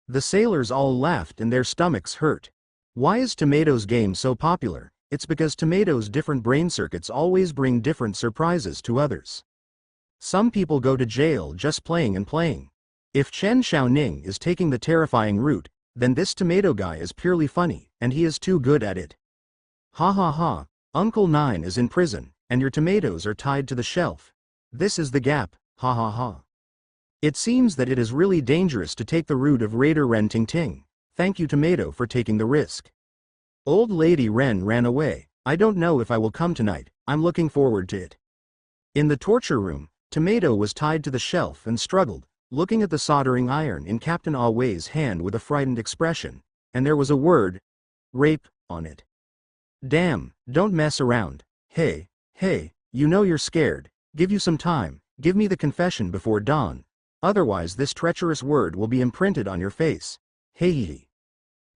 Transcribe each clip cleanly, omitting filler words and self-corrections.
The sailors all laughed and their stomachs hurt. Why is Tomato's game so popular? It's because Tomato's different brain circuits always bring different surprises to others. Some people go to jail just playing and playing. If Chen Xiaoning is taking the terrifying route, then this tomato guy is purely funny, and he is too good at it. Ha ha ha, Uncle Nine is in prison, and your tomatoes are tied to the shelf. This is the gap, ha ha ha. It seems that it is really dangerous to take the route of Raider Ren Ting Ting. Thank you Tomato for taking the risk. Old Lady Ren ran away. I don't know if I will come tonight, I'm looking forward to it. In the torture room, Tomato was tied to the shelf and struggled, looking at the soldering iron in Captain Ah Wei's hand with a frightened expression, and there was a word, rape, on it. Damn, don't mess around. Hey, you know you're scared, give you some time, give me the confession before dawn. Otherwise this treacherous word will be imprinted on your face. Hey.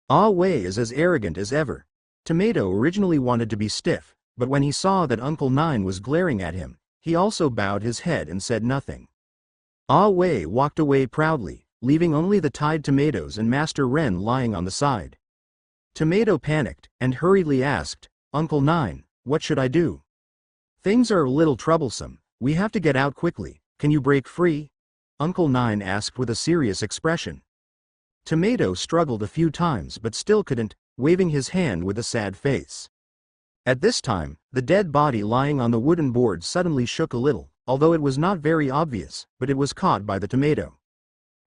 Ah Wei is as arrogant as ever. Tomato originally wanted to be stiff, but when he saw that Uncle Nine was glaring at him, he also bowed his head and said nothing. Ah Wei walked away proudly, leaving only the tied tomatoes and Master Ren lying on the side. Tomato panicked, and hurriedly asked, Uncle Nine, what should I do? Things are a little troublesome, we have to get out quickly, can you break free? Uncle Nine asked with a serious expression. Tomato struggled a few times but still couldn't, waving his hand with a sad face. At this time, the dead body lying on the wooden board suddenly shook a little, although it was not very obvious, but it was caught by the tomato.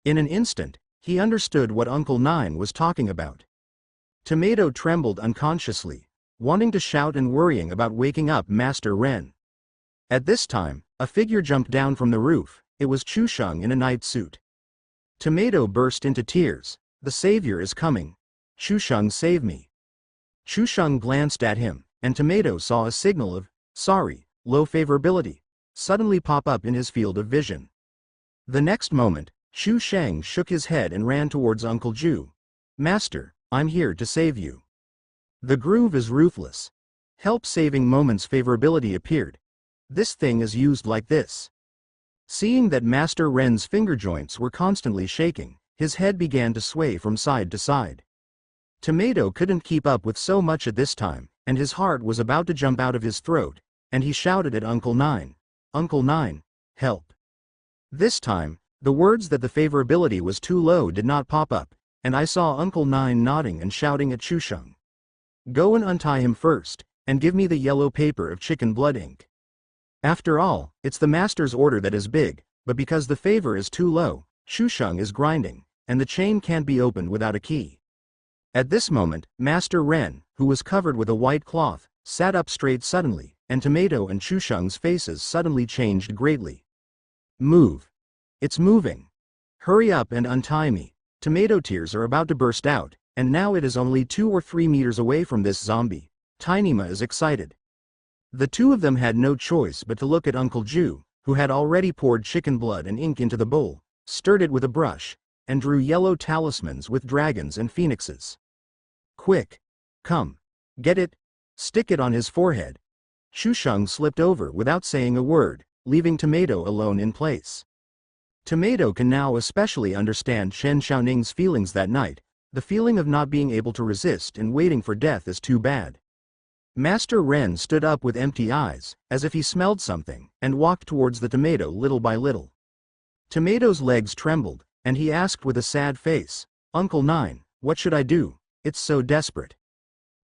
In an instant, he understood what Uncle Nine was talking about. Tomato trembled unconsciously, wanting to shout and worrying about waking up Master Ren. At this time, a figure jumped down from the roof. It was Chusheng in a night suit. Tomato burst into tears. The savior is coming. Chusheng, save me. Chusheng glanced at him, and Tomato saw a signal of, sorry, low favorability, suddenly pop up in his field of vision. The next moment, Chusheng shook his head and ran towards Uncle Ju. Master, I'm here to save you. The groove is ruthless. Help saving moments favorability appeared. This thing is used like this. Seeing that Master Ren's finger joints were constantly shaking, his head began to sway from side to side. Tomato couldn't keep up with so much at this time, and his heart was about to jump out of his throat, and he shouted at Uncle Nine, Uncle Nine, help. This time, the words that the favorability was too low did not pop up, and I saw Uncle Nine nodding and shouting at Chusheng. Go and untie him first, and give me the yellow paper of chicken blood ink. After all, it's the master's order that is big, but because the favor is too low, Chusheng is grinding, and the chain can't be opened without a key. At this moment, Master Ren, who was covered with a white cloth, sat up straight suddenly, and Tomato and Chusheng's faces suddenly changed greatly. Move. It's moving. Hurry up and untie me. Tomato tears are about to burst out, and now it is only 2 or 3 meters away from this zombie. Tinima is excited. The two of them had no choice but to look at Uncle Ju, who had already poured chicken blood and ink into the bowl, stirred it with a brush, and drew yellow talismans with dragons and phoenixes. Quick! Come! Get it! Stick it on his forehead. Chusheng slipped over without saying a word, leaving Tomato alone in place. Tomato can now especially understand Chen Xiaoning's feelings that night. The feeling of not being able to resist and waiting for death is too bad. Master Ren stood up with empty eyes, as if he smelled something, and walked towards the tomato little by little. Tomato's legs trembled, and he asked with a sad face, Uncle Nine, what should I do? It's so desperate.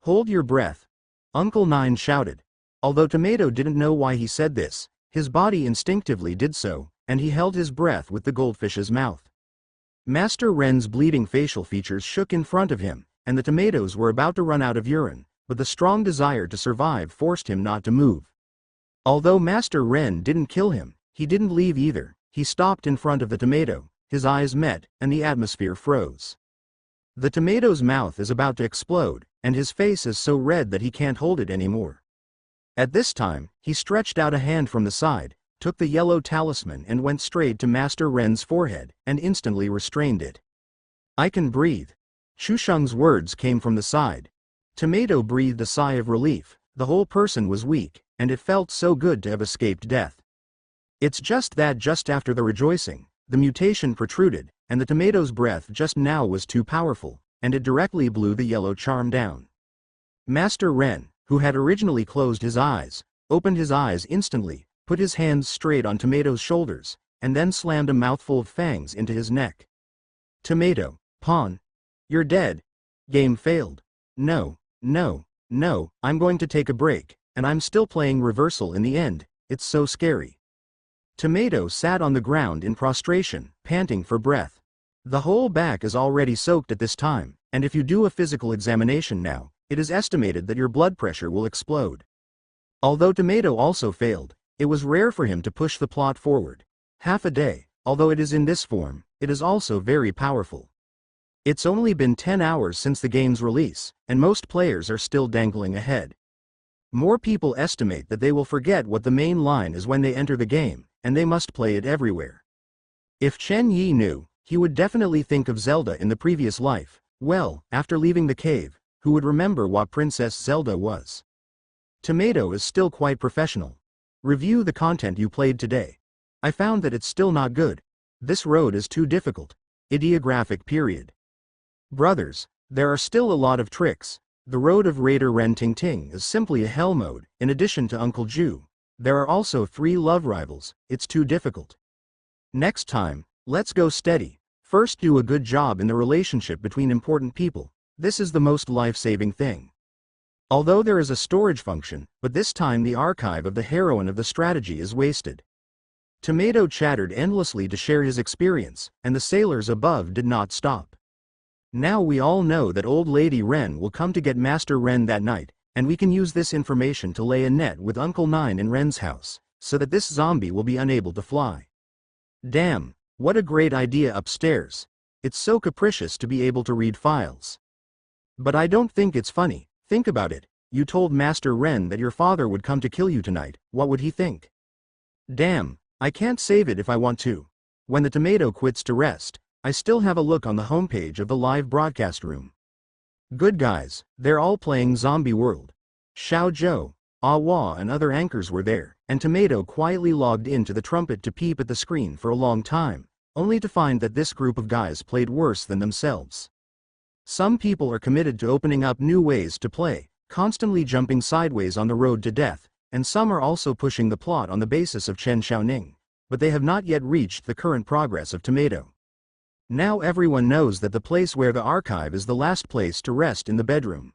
Hold your breath. Uncle Nine shouted. Although Tomato didn't know why he said this, his body instinctively did so, and he held his breath with the goldfish's mouth. Master Ren's bleeding facial features shook in front of him, and the tomatoes were about to run out of urine, but the strong desire to survive forced him not to move. Although Master Ren didn't kill him, he didn't leave either. He stopped in front of the tomato, his eyes met, and the atmosphere froze. The tomato's mouth is about to explode, and his face is so red that he can't hold it anymore. At this time, he stretched out a hand from the side, took the yellow talisman and went straight to Master Ren's forehead, and instantly restrained it. I can breathe. Chusheng's words came from the side. Tomato breathed a sigh of relief. The whole person was weak, and it felt so good to have escaped death. It's just that just after the rejoicing, the mutation protruded, and the tomato's breath just now was too powerful, and it directly blew the yellow charm down. Master Ren, who had originally closed his eyes, opened his eyes instantly, put his hands straight on Tomato's shoulders, and then slammed a mouthful of fangs into his neck. Tomato, pawn. You're dead. Game failed. No, no, no, I'm going to take a break, and I'm still playing reversal in the end, it's so scary. Tomato sat on the ground in prostration, panting for breath. The whole back is already soaked at this time, and if you do a physical examination now, it is estimated that your blood pressure will explode. Although Tomato also failed, it was rare for him to push the plot forward. Half a day, although it is in this form, it is also very powerful. It's only been 10 hours since the game's release, and most players are still dangling ahead. More people estimate that they will forget what the main line is when they enter the game, and they must play it everywhere. If Chen Yi knew, he would definitely think of Zelda in the previous life. Well, after leaving the cave, who would remember what Princess Zelda was? Tomato is still quite professional. Review the content you played today. I found that it's still not good. This road is too difficult. Ideographic period. Brothers, there are still a lot of tricks. The road of Raider Ren Ting Ting is simply a hell mode, in addition to Uncle Ju. There are also 3 love rivals, it's too difficult. Next time, let's go steady. First do a good job in the relationship between important people. This is the most life-saving thing. Although there is a storage function, but this time the archive of the heroine of the strategy is wasted. Tomato chattered endlessly to share his experience, and the sailors above did not stop. Now we all know that old lady Ren will come to get Master Ren that night, and we can use this information to lay a net with Uncle Nine in Ren's house, so that this zombie will be unable to fly. Damn, what a great idea upstairs. It's so capricious to be able to read files. But I don't think it's funny. Think about it. You told Master Ren that your father would come to kill you tonight. What would he think? Damn, I can't save it if I want to. When the tomato quits to rest, I still have a look on the homepage of the live broadcast room. Good guys, they're all playing Zombie World. Xiao Zhou, Awa and other anchors were there, and Tomato quietly logged into the trumpet to peep at the screen for a long time, only to find that this group of guys played worse than themselves. Some people are committed to opening up new ways to play, constantly jumping sideways on the road to death, and some are also pushing the plot on the basis of Chen Xiaoning, but they have not yet reached the current progress of Tomato. Now everyone knows that the place where the archive is the last place to rest in the bedroom.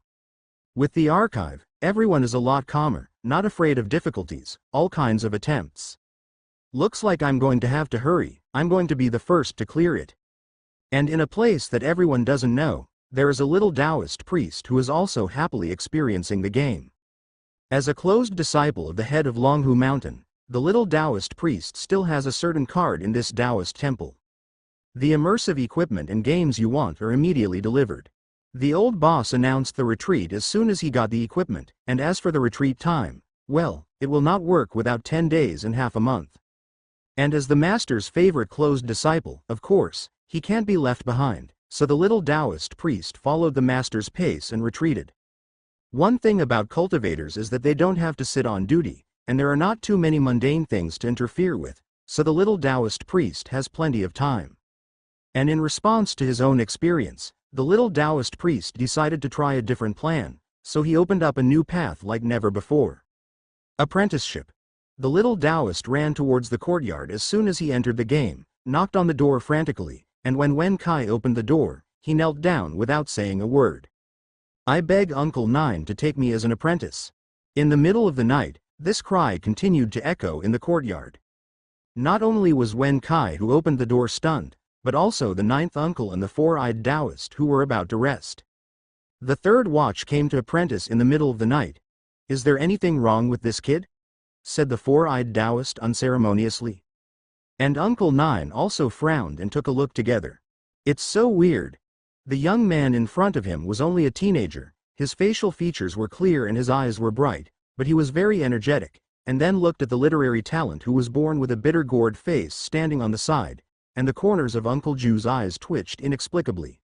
With the archive, everyone is a lot calmer, not afraid of difficulties, all kinds of attempts. Looks like I'm going to have to hurry, I'm going to be the first to clear it. And in a place that everyone doesn't know, there is a little Taoist priest who is also happily experiencing the game. As a closed disciple of the head of Longhu Mountain, the little Taoist priest still has a certain card in this Taoist temple. The immersive equipment and games you want are immediately delivered. The old boss announced the retreat as soon as he got the equipment, and as for the retreat time, well, it will not work without 10 days and half a month. And as the master's favorite closed disciple, of course, he can't be left behind, so the little Taoist priest followed the master's pace and retreated. One thing about cultivators is that they don't have to sit on duty, and there are not too many mundane things to interfere with, so the little Taoist priest has plenty of time. And in response to his own experience, the little Taoist priest decided to try a different plan, so he opened up a new path like never before. Apprenticeship. The little Taoist ran towards the courtyard as soon as he entered the game, knocked on the door frantically, and when Wen Kai opened the door, he knelt down without saying a word. I beg Uncle Nine to take me as an apprentice. In the middle of the night, this cry continued to echo in the courtyard. Not only was Wen Kai who opened the door stunned, but also the 9th uncle and the 4-eyed Taoist who were about to rest. The 3rd watch came to apprentice in the middle of the night. Is there anything wrong with this kid? Said the 4-eyed Taoist unceremoniously. And Uncle Nine also frowned and took a look together. It's so weird. The young man in front of him was only a teenager, his facial features were clear and his eyes were bright, but he was very energetic, and then looked at the literary talent who was born with a bitter gourd face standing on the side, and the corners of Uncle Ju's eyes twitched inexplicably.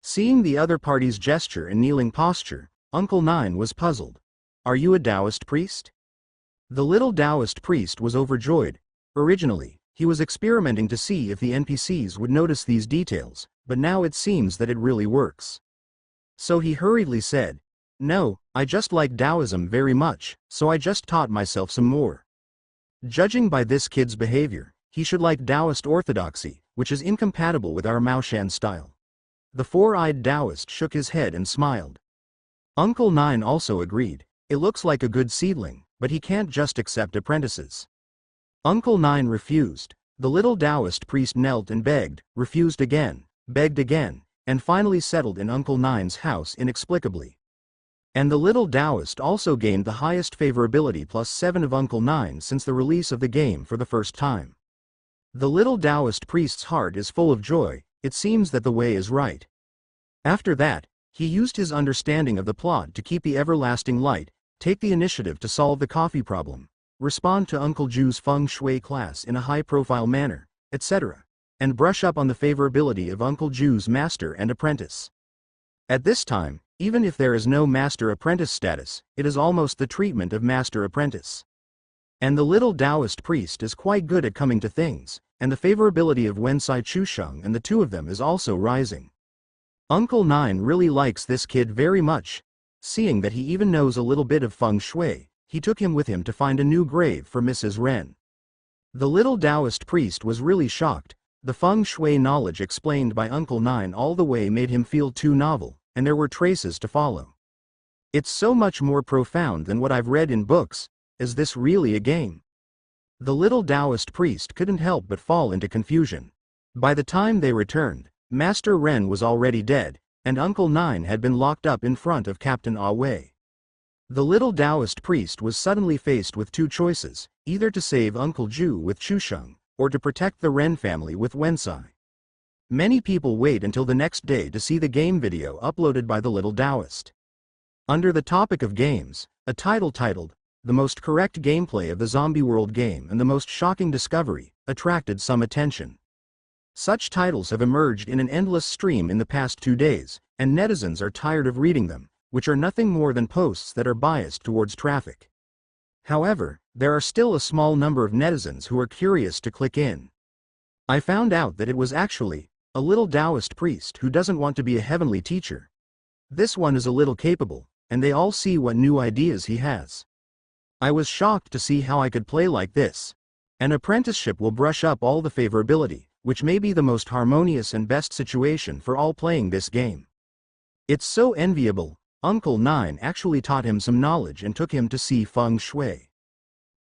Seeing the other party's gesture and kneeling posture, Uncle Nine was puzzled. Are you a Taoist priest? The little Taoist priest was overjoyed. Originally, He was experimenting to see if the NPCs would notice these details, but now it seems that it really works. So he hurriedly said, "No, I just like Taoism very much, so I just taught myself some more." Judging by this kid's behavior, he should like Taoist orthodoxy, which is incompatible with our Maoshan style. The four-eyed Taoist shook his head and smiled. Uncle Nine also agreed. It looks like a good seedling, but he can't just accept apprentices. Uncle Nine refused. The little Taoist priest knelt and begged, refused again, begged again, and finally settled in Uncle Nine's house inexplicably. And the little Taoist also gained the highest favorability +7 of Uncle Nine since the release of the game for the first time. The little Taoist priest's heart is full of joy. It seems that the way is right. After that, he used his understanding of the plot to keep the everlasting light, take the initiative to solve the coffee problem, respond to Uncle Ju's feng shui class in a high-profile manner, etc., and brush up on the favorability of Uncle Ju's master and apprentice. At this time, even if there is no master-apprentice status, it is almost the treatment of master-apprentice. And the little Taoist priest is quite good at coming to things, and the favorability of Wensai Chusheng and the two of them is also rising. Uncle Nine really likes this kid very much. Seeing that he even knows a little bit of feng shui, he took him with him to find a new grave for Mrs. Ren. The little Taoist priest was really shocked. The feng shui knowledge explained by Uncle Nine all the way made him feel too novel, and there were traces to follow. It's so much more profound than what I've read in books. Is this really a game? The little Taoist priest couldn't help but fall into confusion. By the time they returned, Master Ren was already dead, and Uncle Nine had been locked up in front of Captain Ah Wei. The little Taoist priest was suddenly faced with two choices, either to save Uncle Ju with Chusheng, or to protect the Ren family with Wensai. Many people wait until the next day to see the game video uploaded by the little Taoist. Under the topic of games, a title titled, "The Most Correct Gameplay of the Zombie World Game and the Most Shocking Discovery," attracted some attention. Such titles have emerged in an endless stream in the past 2 days, and netizens are tired of reading them, which are nothing more than posts that are biased towards traffic. However, there are still a small number of netizens who are curious to click in. I found out that it was actually a little Taoist priest who doesn't want to be a heavenly teacher. This one is a little capable, and they all see what new ideas he has. I was shocked to see how I could play like this. An apprenticeship will brush up all the favorability, which may be the most harmonious and best situation for all playing this game. It's so enviable. Uncle Nine actually taught him some knowledge and took him to see feng shui.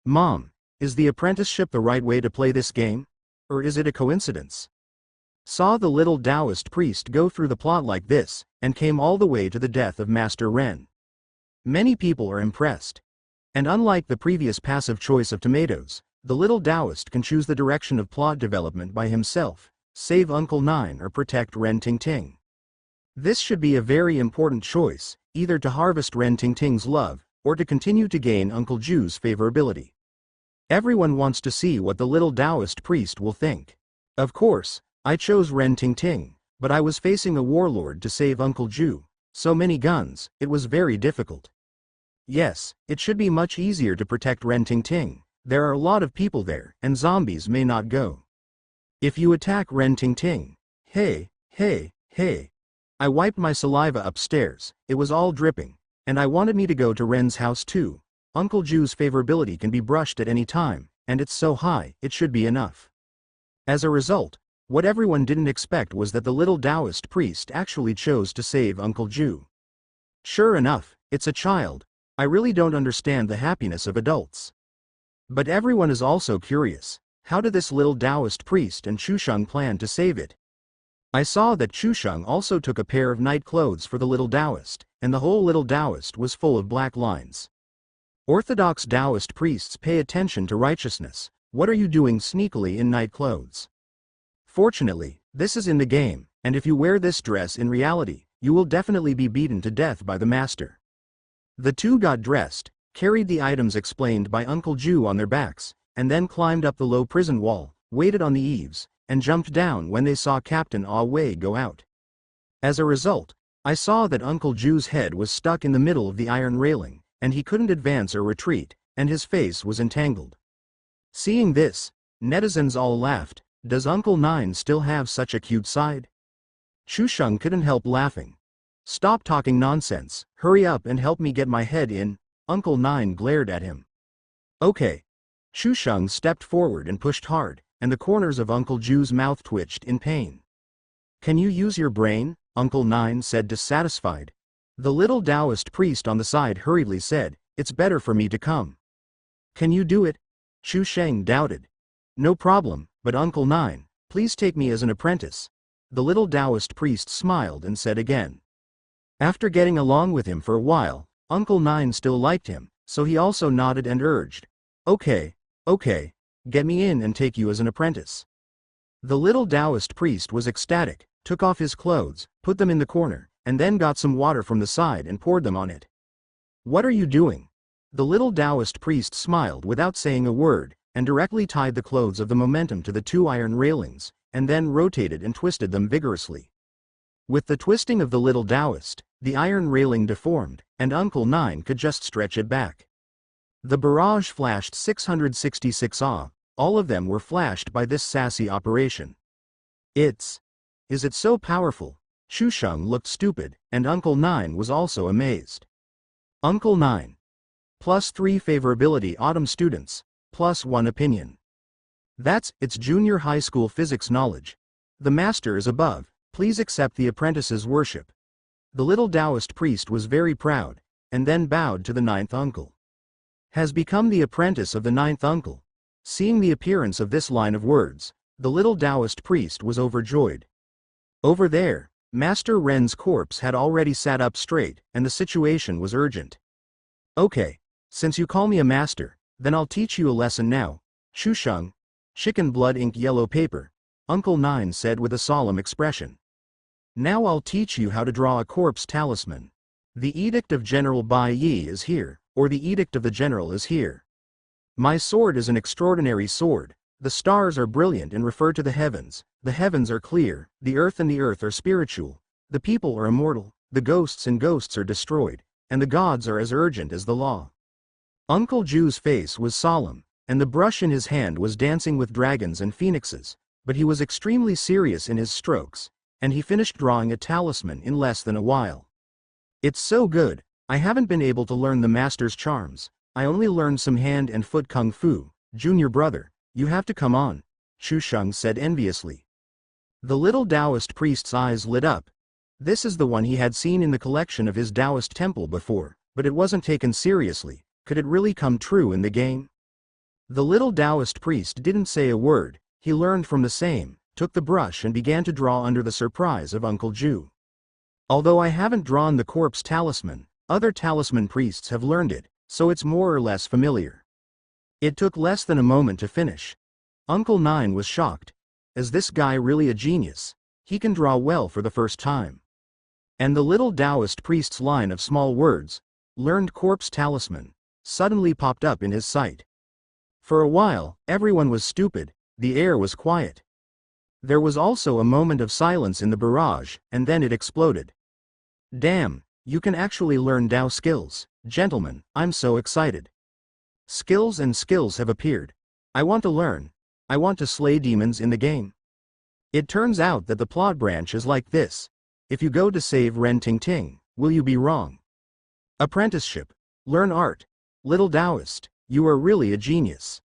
Mom, is the apprenticeship the right way to play this game? Or is it a coincidence? Saw the little Taoist priest go through the plot like this, and came all the way to the death of Master Ren. Many people are impressed. And unlike the previous passive choice of tomatoes, the little Taoist can choose the direction of plot development by himself, save Uncle Nine or protect Ren Ting Ting. This should be a very important choice, either to harvest Ren Ting Ting's love, or to continue to gain Uncle Ju's favorability. Everyone wants to see what the little Taoist priest will think. Of course, I chose Ren Ting Ting, but I was facing a warlord to save Uncle Ju. So many guns, it was very difficult. Yes, it should be much easier to protect Ren Ting Ting. There are a lot of people there, and zombies may not go. If you attack Ren Ting Ting, hey, hey, hey. I wiped my saliva upstairs, it was all dripping, and I wanted me to go to Ren's house too. Uncle Ju's favorability can be brushed at any time, and it's so high, it should be enough. As a result, what everyone didn't expect was that the little Taoist priest actually chose to save Uncle Ju. Sure enough, it's a child. I really don't understand the happiness of adults. But everyone is also curious, how did this little Taoist priest and Chusheng plan to save it? I saw that Chusheng also took a pair of night clothes for the little Taoist, and the whole little Taoist was full of black lines. Orthodox Taoist priests pay attention to righteousness. What are you doing sneakily in night clothes? Fortunately, this is in the game, and if you wear this dress in reality, you will definitely be beaten to death by the master. The two got dressed, carried the items explained by Uncle Ju on their backs, and then climbed up the low prison wall, waited on the eaves, and jumped down when they saw Captain Ah Wei go out. As a result, I saw that Uncle Ju's head was stuck in the middle of the iron railing, and he couldn't advance or retreat, and his face was entangled. Seeing this, Netizens all laughed. Does Uncle Nine still have such a cute side? Chusheng couldn't help laughing. Stop talking nonsense, hurry up and help me get my head in. Uncle Nine glared at him. Okay. Chusheng stepped forward and pushed hard, and the corners of Uncle Ju's mouth twitched in pain. Can you use your brain? Uncle Nine said, dissatisfied. The little Taoist priest on the side hurriedly said, it's better for me to come. Can you do it? Chusheng doubted. No problem, but Uncle Nine, please take me as an apprentice. The little Taoist priest smiled and said again. After getting along with him for a while, Uncle Nine still liked him, so he also nodded and urged. Okay, get me in and take you as an apprentice. The little Taoist priest was ecstatic, took off his clothes, put them in the corner, and then got some water from the side and poured them on it. What are you doing? The little Taoist priest smiled without saying a word, and directly tied the clothes of the momentum to the two iron railings, and then rotated and twisted them vigorously. With the twisting of the little Taoist, the iron railing deformed, and Uncle Nine could just stretch it back. The barrage flashed 666 awe, all of them were flashed by this sassy operation. Is it so powerful? Chusheng looked stupid, and Uncle Nine was also amazed. Uncle Nine. +3 favorability autumn students, +1 opinion. That's its junior high school physics knowledge. The master is above, please accept the apprentice's worship. The little Taoist priest was very proud, and then bowed to the ninth uncle. Has become the apprentice of the ninth uncle. Seeing the appearance of this line of words, the little Taoist priest was overjoyed. Over there, Master Ren's corpse had already sat up straight, and the situation was urgent. Okay, since you call me a master, then I'll teach you a lesson now. Chusheng, chicken blood ink yellow paper, Uncle Nine said with a solemn expression. Now I'll teach you how to draw a corpse talisman. The edict of General Bai Yi is here, or the edict of the general is here. My sword is an extraordinary sword. The stars are brilliant and refer to the heavens are clear, the earth are spiritual, the people are immortal, the ghosts are destroyed, and the gods are as urgent as the law. Uncle Ju's face was solemn, and the brush in his hand was dancing with dragons and phoenixes, but he was extremely serious in his strokes, and he finished drawing a talisman in less than a while. It's so good, I haven't been able to learn the master's charms, I only learned some hand and foot kung fu. Junior brother, you have to come on, Chusheng said enviously. The little Taoist priest's eyes lit up. This is the one he had seen in the collection of his Taoist temple before, but it wasn't taken seriously. Could it really come true in the game? The little Taoist priest didn't say a word, he learned from the same, took the brush and began to draw under the surprise of Uncle Ju. Although I haven't drawn the corpse talisman, other talisman priests have learned it, so it's more or less familiar. It took less than a moment to finish. Uncle Nine was shocked. Is this guy really a genius? He can draw well for the first time. And the little Taoist priest's line of small words, learned corpse talisman, suddenly popped up in his sight. For a while, everyone was stupid, the air was quiet. There was also a moment of silence in the barrage, and then it exploded. Damn, you can actually learn Tao skills. Gentlemen, I'm so excited. Skills have appeared. I want to learn. I want to slay demons in the game. It turns out that the plot branch is like this. If you go to save Ren Ting Ting, will you be wrong? Apprenticeship. Learn art. Little Taoist, you are really a genius.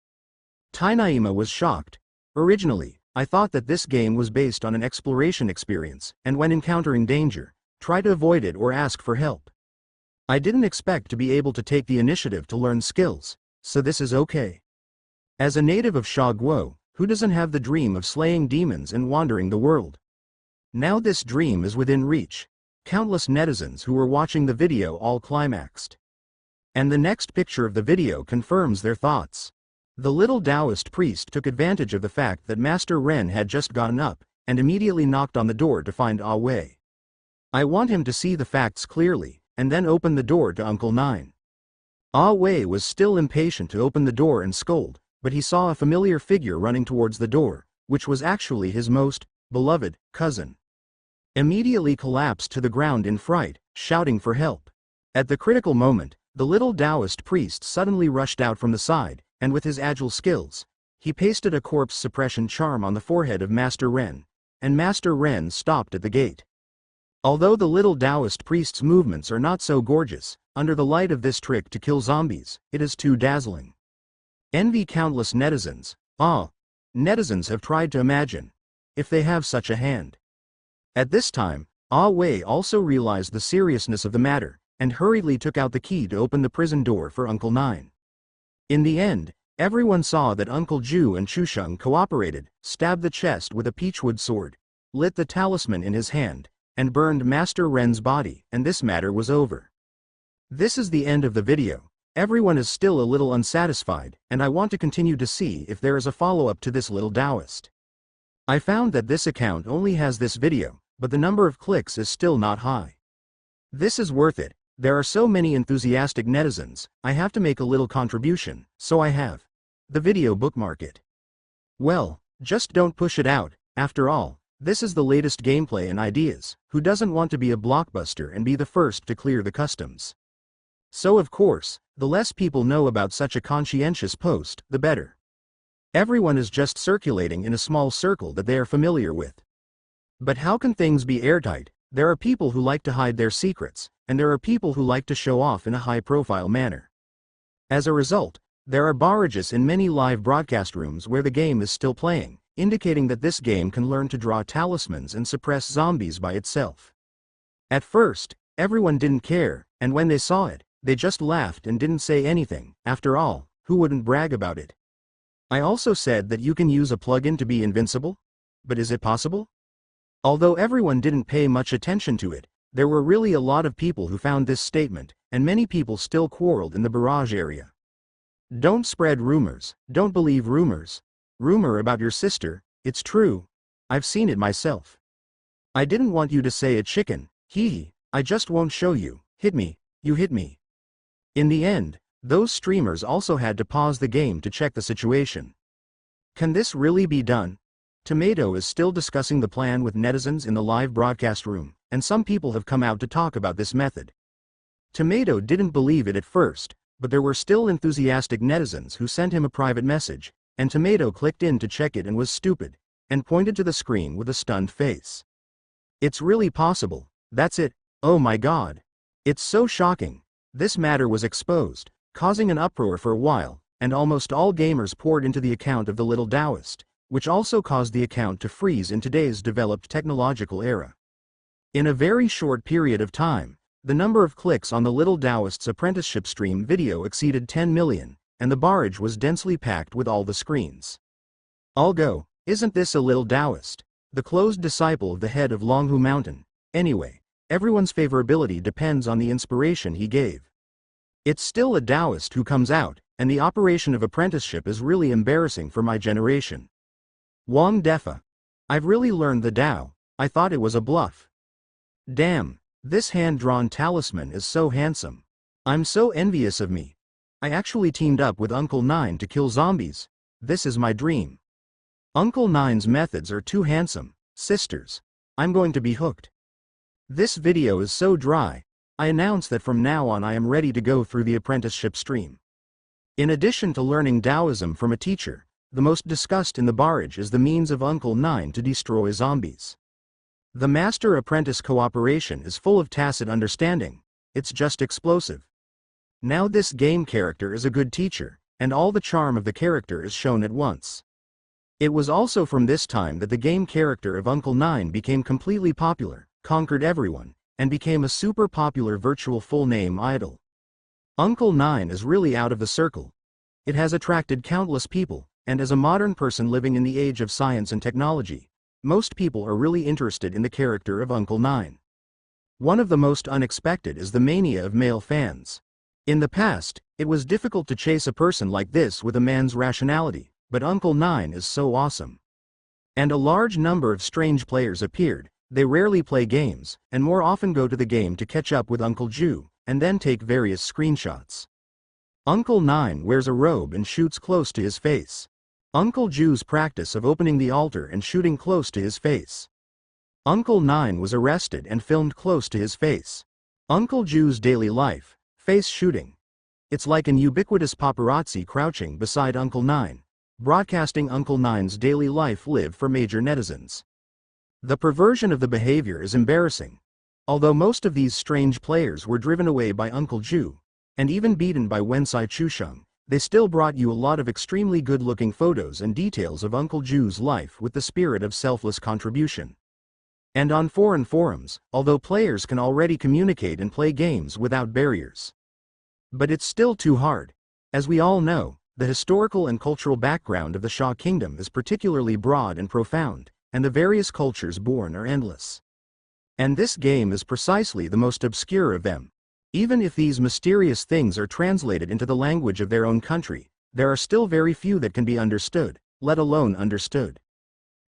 Tainaima was shocked. Originally, I thought that this game was based on an exploration experience, and when encountering danger, try to avoid it or ask for help. I didn't expect to be able to take the initiative to learn skills, so this is okay. As a native of Shaguo, who doesn't have the dream of slaying demons and wandering the world? Now this dream is within reach. Countless netizens who were watching the video all climaxed. And the next picture of the video confirms their thoughts. The little Taoist priest took advantage of the fact that Master Ren had just gotten up, and immediately knocked on the door to find Ah Wei. I want him to see the facts clearly, and then open the door to Uncle Nine. Ah Wei was still impatient to open the door and scold, but he saw a familiar figure running towards the door, which was actually his most beloved cousin. Immediately collapsed to the ground in fright, shouting for help. At the critical moment, the little Taoist priest suddenly rushed out from the side, and with his agile skills, he pasted a corpse suppression charm on the forehead of Master Ren, and Master Ren stopped at the gate. Although the little Taoist priest's movements are not so gorgeous, under the light of this trick to kill zombies, it is too dazzling. Envy countless netizens. Netizens have tried to imagine if they have such a hand. At this time, Wei also realized the seriousness of the matter, and hurriedly took out the key to open the prison door for Uncle Nine. In the end, everyone saw that Uncle Ju and Chusheng cooperated, stabbed the chest with a peachwood sword, lit the talisman in his hand, and burned Master Ren's body, and this matter was over. This is the end of the video. Everyone is still a little unsatisfied, and I want to continue to see if there is a follow-up to this little Taoist. I found that this account only has this video, but the number of clicks is still not high. This is worth it. There are so many enthusiastic netizens, I have to make a little contribution, so I have. The video bookmark it. Well, just don't push it out. After all, this is the latest gameplay and ideas. Who doesn't want to be a blockbuster and be the first to clear the customs? So of course, the less people know about such a conscientious post, the better. Everyone is just circulating in a small circle that they are familiar with. But how can things be airtight? There are people who like to hide their secrets, and there are people who like to show off in a high-profile manner. As a result, there are barrages in many live broadcast rooms where the game is still playing, indicating that this game can learn to draw talismans and suppress zombies by itself. At first, everyone didn't care, and when they saw it, they just laughed and didn't say anything. After all, who wouldn't brag about it? I also said that you can use a plugin to be invincible? But is it possible? Although everyone didn't pay much attention to it, there were really a lot of people who found this statement, and many people still quarreled in the barrage area. Don't spread rumors, don't believe rumors. Rumor about your sister, it's true. I've seen it myself. I didn't want you to say a chicken, I just won't show you. Hit me, you hit me. In the end, those streamers also had to pause the game to check the situation. Can this really be done? Tomato is still discussing the plan with netizens in the live broadcast room, and some people have come out to talk about this method. Tomato didn't believe it at first, but there were still enthusiastic netizens who sent him a private message, and Tomato clicked in to check it and was stupid, and pointed to the screen with a stunned face. It's really possible, that's it, oh my god. It's so shocking. This matter was exposed, causing an uproar for a while, and almost all gamers poured into the account of the little Taoist, which also caused the account to freeze in today's developed technological era. In a very short period of time, the number of clicks on the little Taoist's apprenticeship stream video exceeded 10 million, and the barrage was densely packed with all the screens. I'll go, isn't this a little Taoist? The closed disciple of the head of Longhu Mountain. Anyway, everyone's favorability depends on the inspiration he gave. It's still a Taoist who comes out, and the operation of apprenticeship is really embarrassing for my generation. Wang Defa. I've really learned the Tao, I thought it was a bluff. Damn, this hand-drawn talisman is so handsome. I'm so envious of me. I actually teamed up with Uncle Nine to kill zombies. This is my dream. Uncle Nine's methods are too handsome, sisters. I'm going to be hooked. This video is so dry. I announce that from now on I am ready to go through the apprenticeship stream. In addition to learning Taoism from a teacher, the most discussed in the barrage is the means of Uncle Nine to destroy zombies. The master-apprentice cooperation is full of tacit understanding. It's just explosive. Now this game character is a good teacher, and all the charm of the character is shown at once. It was also from this time that the game character of Uncle Nine became completely popular, conquered everyone, and became a super popular virtual full-name idol. Uncle Nine is really out of the circle. It has attracted countless people, and as a modern person living in the age of science and technology, most people are really interested in the character of Uncle Nine. One of the most unexpected is the mania of male fans. In the past, it was difficult to chase a person like this with a man's rationality, but Uncle Nine is so awesome. And a large number of strange players appeared. They rarely play games, and more often go to the game to catch up with Uncle Ju, and then take various screenshots. Uncle Nine wears a robe and shoots close to his face. Uncle Ju's practice of opening the altar and shooting close to his face. Uncle Nine was arrested and filmed close to his face. Uncle Ju's daily life, face shooting. It's like an ubiquitous paparazzi crouching beside Uncle Nine. broadcasting Uncle Nine's daily life lived for major netizens. The perversion of the behavior is embarrassing. Although most of these strange players were driven away by Uncle Ju, and even beaten by Wensai Chusheng, they still brought you a lot of extremely good-looking photos and details of Uncle Ju's life with the spirit of selfless contribution. And on foreign forums, although players can already communicate and play games without barriers. But it's still too hard. As we all know, the historical and cultural background of the Xia Kingdom is particularly broad and profound, and the various cultures born are endless. And this game is precisely the most obscure of them. Even if these mysterious things are translated into the language of their own country, there are still very few that can be understood, let alone understood.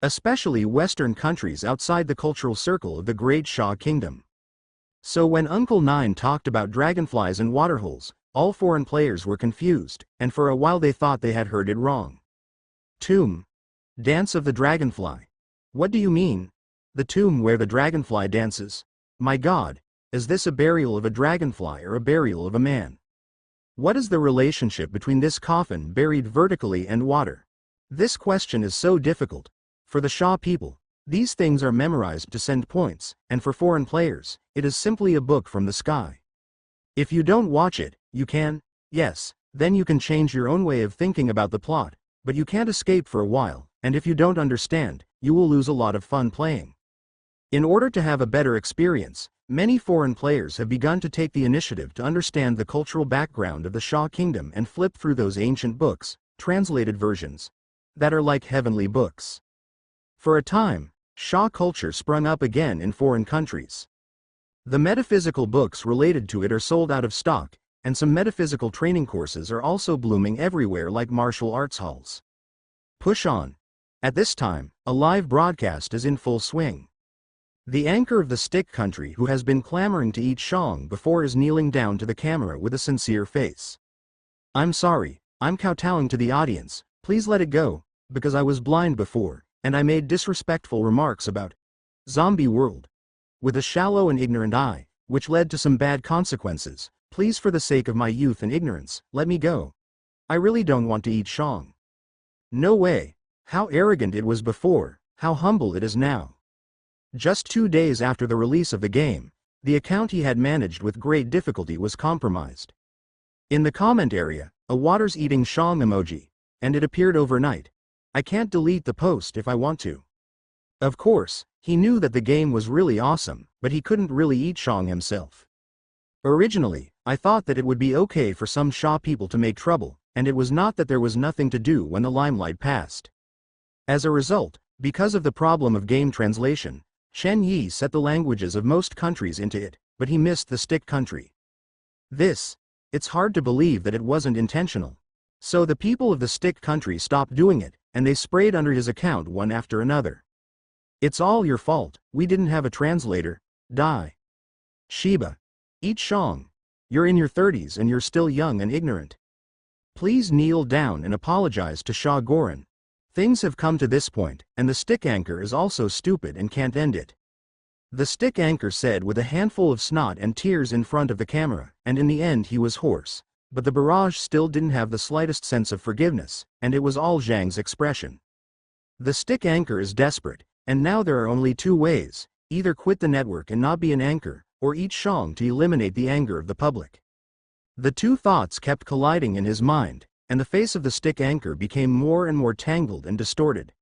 Especially Western countries outside the cultural circle of the Great Xia Kingdom. So when Uncle Nine talked about dragonflies and waterholes, all foreign players were confused, and for a while they thought they had heard it wrong. Tomb. Dance of the Dragonfly. What do you mean? The tomb where the dragonfly dances? My God, is this a burial of a dragonfly or a burial of a man? What is the relationship between this coffin buried vertically and water? This question is so difficult. For the Xia people, these things are memorized to send points, and for foreign players, it is simply a book from the sky. If you don't watch it, you can, yes, then you can change your own way of thinking about the plot, but you can't escape for a while, and if you don't understand, you will lose a lot of fun playing. In order to have a better experience, many foreign players have begun to take the initiative to understand the cultural background of the Xia Kingdom and flip through those ancient books, translated versions, that are like heavenly books. For a time, Xia culture sprung up again in foreign countries. The metaphysical books related to it are sold out of stock, and some metaphysical training courses are also blooming everywhere like martial arts halls. Push on. At this time, a live broadcast is in full swing. The anchor of the stick country who has been clamoring to eat shang before is kneeling down to the camera with a sincere face. I'm sorry, I'm kowtowing to the audience, please let it go, because I was blind before, and I made disrespectful remarks about zombie world. With a shallow and ignorant eye, which led to some bad consequences, please for the sake of my youth and ignorance, let me go. I really don't want to eat shang. No way, how arrogant it was before, how humble it is now. Just 2 days after the release of the game, the account he had managed with great difficulty was compromised. In the comment area, a water's eating shang emoji, and it appeared overnight. I can't delete the post if I want to. Of course, he knew that the game was really awesome, but he couldn't really eat shang himself. Originally, I thought that it would be okay for some Xia people to make trouble, and it was not that there was nothing to do when the limelight passed. As a result, because of the problem of game translation, Chen Yi set the languages of most countries into it, but he missed the stick country. It's hard to believe that it wasn't intentional. So the people of the stick country stopped doing it, and they sprayed under his account one after another. It's all your fault, we didn't have a translator, die. Shiba. Eat shang. You're in your 30s and you're still young and ignorant. Please kneel down and apologize to Xia Goran. Things have come to this point, and the stick anchor is also stupid and can't end it. The stick anchor said with a handful of snot and tears in front of the camera, and in the end he was hoarse. But the barrage still didn't have the slightest sense of forgiveness, and it was all Zhang's expression. The stick anchor is desperate, and now there are only 2 ways, either quit the network and not be an anchor, or eat shang to eliminate the anger of the public. The 2 thoughts kept colliding in his mind, and the face of the stick anchor became more and more tangled and distorted.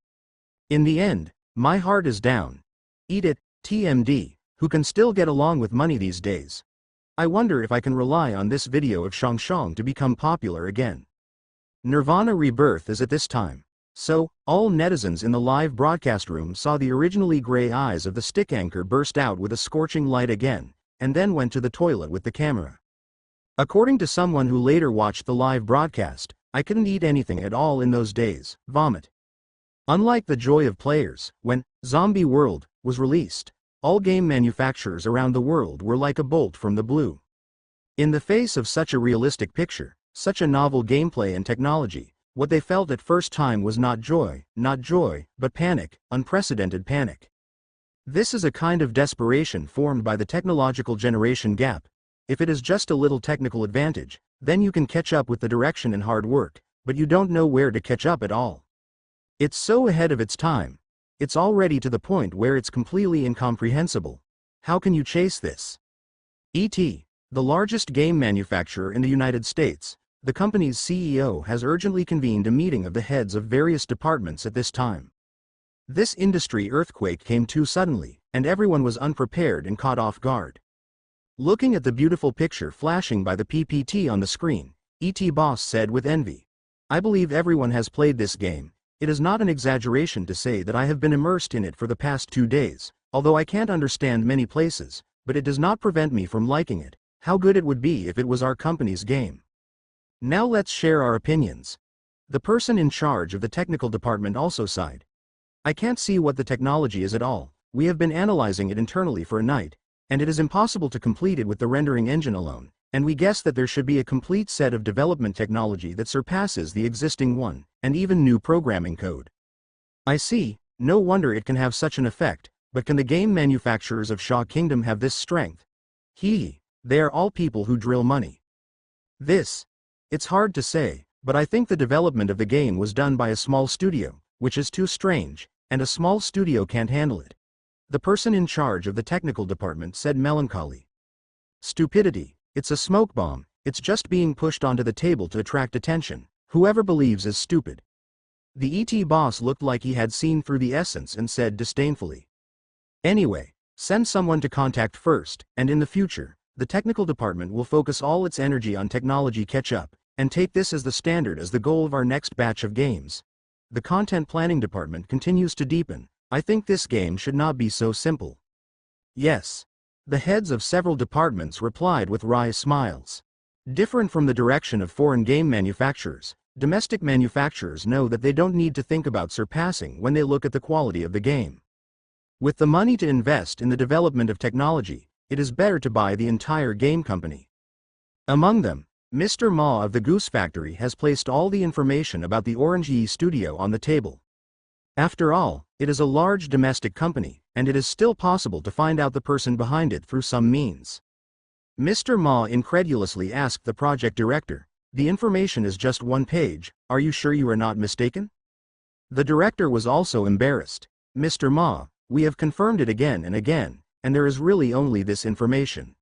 In the end, my heart is down. Eat it, TMD, who can still get along with money these days. I wonder if I can rely on this video of Shang to become popular again. Nirvana Rebirth is at this time. So, all netizens in the live broadcast room saw the originally gray eyes of the stick anchor burst out with a scorching light again, and then went to the toilet with the camera. According to someone who later watched the live broadcast, I couldn't eat anything at all in those days, vomit. Unlike the joy of players, when Zombie World was released, all game manufacturers around the world were like a bolt from the blue. In the face of such a realistic picture, such a novel gameplay and technology, what they felt at first time was not joy, but panic, unprecedented panic. This is a kind of desperation formed by the technological generation gap. If it is just a little technical advantage, then you can catch up with the direction and hard work, but you don't know where to catch up at all. It's so ahead of its time. It's already to the point where it's completely incomprehensible. How can you chase this? E.T., the largest game manufacturer in the United States, the company's CEO has urgently convened a meeting of the heads of various departments at this time. This industry earthquake came too suddenly, and everyone was unprepared and caught off guard. Looking at the beautiful picture flashing by the PPT on the screen, E.T. boss said with envy, "I believe everyone has played this game. It is not an exaggeration to say that I have been immersed in it for the past 2 days, although I can't understand many places, but it does not prevent me from liking it. How good it would be if it was our company's game." Now let's share our opinions. The person in charge of the technical department also sighed. "I can't see what the technology is at all. We have been analyzing it internally for a night, and it is impossible to complete it with the rendering engine alone, and we guess that there should be a complete set of development technology that surpasses the existing one, and even new programming code." "I see, no wonder it can have such an effect, but can the game manufacturers of Shaw Kingdom have this strength? They are all people who drill money. It's hard to say, but I think the development of the game was done by a small studio, which is too strange, and a small studio can't handle it," the person in charge of the technical department said melancholy. "Stupidity, it's a smoke bomb, it's just being pushed onto the table to attract attention. Whoever believes is stupid." The ET boss looked like he had seen through the essence and said disdainfully, "Anyway, send someone to contact first, and in the future, the technical department will focus all its energy on technology catch-up, and take this as the standard as the goal of our next batch of games. The content planning department continues to deepen. I think this game should not be so simple." Yes. The heads of several departments replied with wry smiles. Different from the direction of foreign game manufacturers, domestic manufacturers know that they don't need to think about surpassing when they look at the quality of the game. With the money to invest in the development of technology, it is better to buy the entire game company. Among them, Mr. Ma of the Goose Factory has placed all the information about the Orange Yi studio on the table. After all, it is a large domestic company, and it is still possible to find out the person behind it through some means. Mr. Ma incredulously asked the project director, "The information is just 1 page, are you sure you are not mistaken?" The director was also embarrassed. "Mr. Ma, we have confirmed it again, and there is really only this information.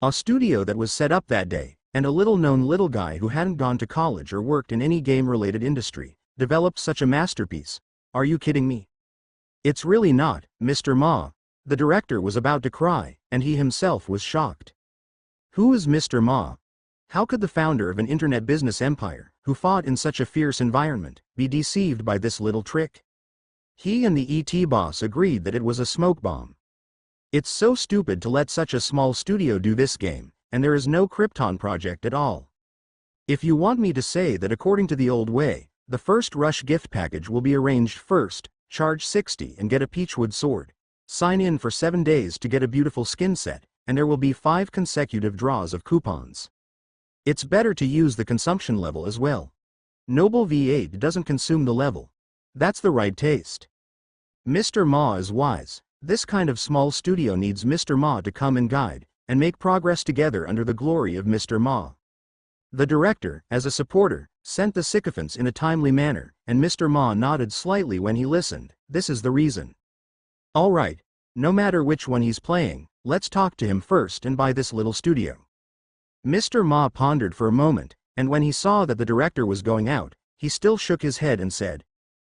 A studio that was set up that day, and a little-known little guy who hadn't gone to college or worked in any game-related industry, developed such a masterpiece. Are you kidding me?" "It's really not, Mr. Ma." The director was about to cry, and he himself was shocked. Who is Mr. Ma? How could the founder of an internet business empire, who fought in such a fierce environment, be deceived by this little trick? He and the ET boss agreed that it was a smoke bomb. "It's so stupid to let such a small studio do this game, and there is no Krypton project at all. If you want me to say that according to the old way, the first Rush gift package will be arranged first, charge 60 and get a Peachwood sword. Sign in for 7 days to get a beautiful skin set, and there will be 5 consecutive draws of coupons. It's better to use the consumption level as well. Noble V8 doesn't consume the level. That's the right taste." Mr. Ma is wise. This kind of small studio needs Mr. Ma to come and guide, and make progress together under the glory of Mr. Ma. The director, as a supporter, sent the sycophants in a timely manner, and Mr. Ma nodded slightly when he listened. This is the reason. "All right, no matter which one he's playing, let's talk to him first and buy this little studio." Mr. Ma pondered for a moment, and when he saw that the director was going out, he still shook his head and said,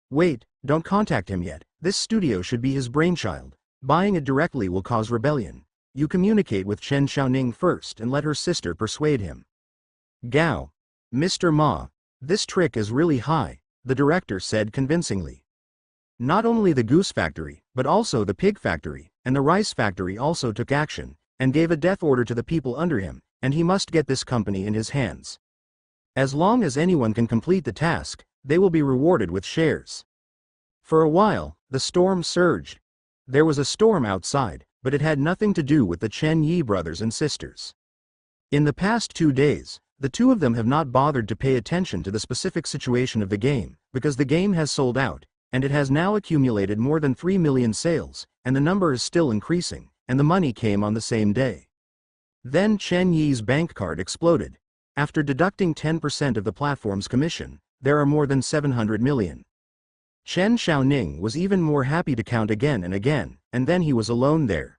"Wait, don't contact him yet. This studio should be his brainchild. Buying it directly will cause rebellion. You communicate with Chen Xiaoning first and let her sister persuade him." "Gao. Mr. Ma, this trick is really high," the director said convincingly. Not only the Goose Factory, but also the Pig Factory, and the Rice Factory also took action, and gave a death order to the people under him, and he must get this company in his hands. As long as anyone can complete the task, they will be rewarded with shares. For a while, the storm surged. There was a storm outside, but it had nothing to do with the Chen Yi brothers and sisters. In the past 2 days, the two of them have not bothered to pay attention to the specific situation of the game, because the game has sold out, and it has now accumulated more than 3 million sales, and the number is still increasing, and the money came on the same day. Then Chen Yi's bank card exploded. After deducting 10% of the platform's commission, There are more than 700 million. Chen Xiaoning was even more happy to count again, and then he was alone there.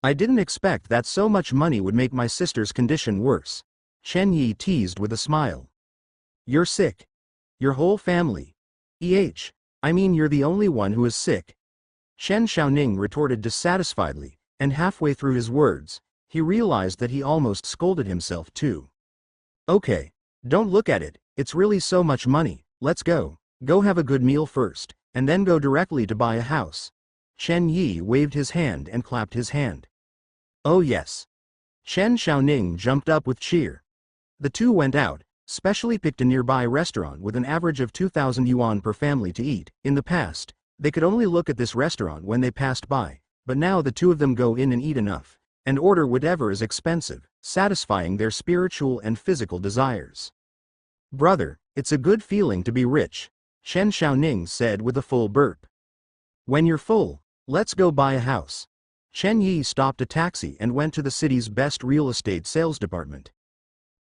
I didn't expect that so much money would make my sister's condition worse. Chen Yi teased with a smile. You're sick. Your whole family. I mean you're the only one who is sick. Chen Xiaoning retorted dissatisfiedly, and halfway through his words, he realized that he almost scolded himself too. Okay, don't look at it, it's really so much money, let's go. Go have a good meal first, and then go directly to buy a house. Chen Yi waved his hand and clapped his hand. Oh yes. Chen Xiaoning jumped up with cheer. The two went out, specially picked a nearby restaurant with an average of 2,000 yuan per family to eat. In the past, they could only look at this restaurant when they passed by, but now the two of them go in and eat enough, and order whatever is expensive, satisfying their spiritual and physical desires. Brother, it's a good feeling to be rich, Chen Xiaoning said with a full burp. When you're full, let's go buy a house. Chen Yi stopped a taxi and went to the city's best real estate sales department.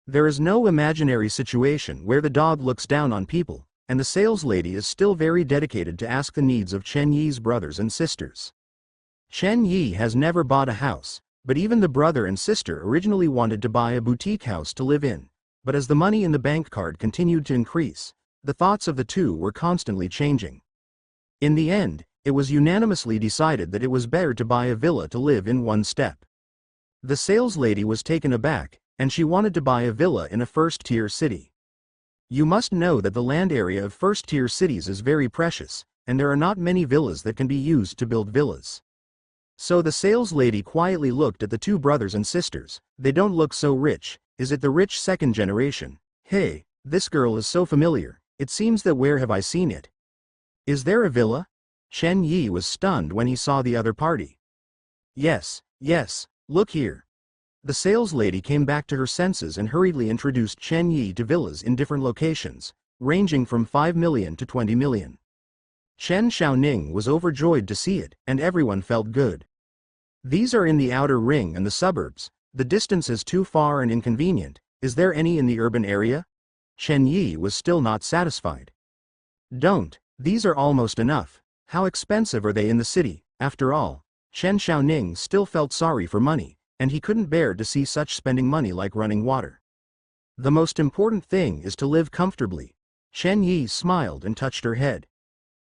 There is no imaginary situation where the dog looks down on people, and the sales lady is still very dedicated to ask the needs of Chen Yi's brothers and sisters. Chen Yi has never bought a house, but even the brother and sister originally wanted to buy a boutique house to live in, but as the money in the bank card continued to increase, the thoughts of the two were constantly changing. In the end, it was unanimously decided that it was better to buy a villa to live in one step. The sales lady was taken aback, and she wanted to buy a villa in a first-tier city. You must know that the land area of first-tier cities is very precious, and there are not many villas that can be used to build villas. So the sales lady quietly looked at the two brothers and sisters. They don't look so rich. Is it the rich second generation? Hey, this girl is so familiar. It seems that where have I seen it? Is there a villa? Chen Yi was stunned when he saw the other party. Yes, look here. The sales lady came back to her senses and hurriedly introduced Chen Yi to villas in different locations, ranging from 5 million to 20 million. Chen Xiaoning was overjoyed to see it, and everyone felt good. These are in the outer ring and the suburbs. The distance is too far and inconvenient. Is there any in the urban area? Chen Yi was still not satisfied. Don't. These are almost enough. How expensive are they in the city? After all, Chen Xiaoning still felt sorry for money, and he couldn't bear to see such spending money like running water. The most important thing is to live comfortably. Chen Yi smiled and touched her head.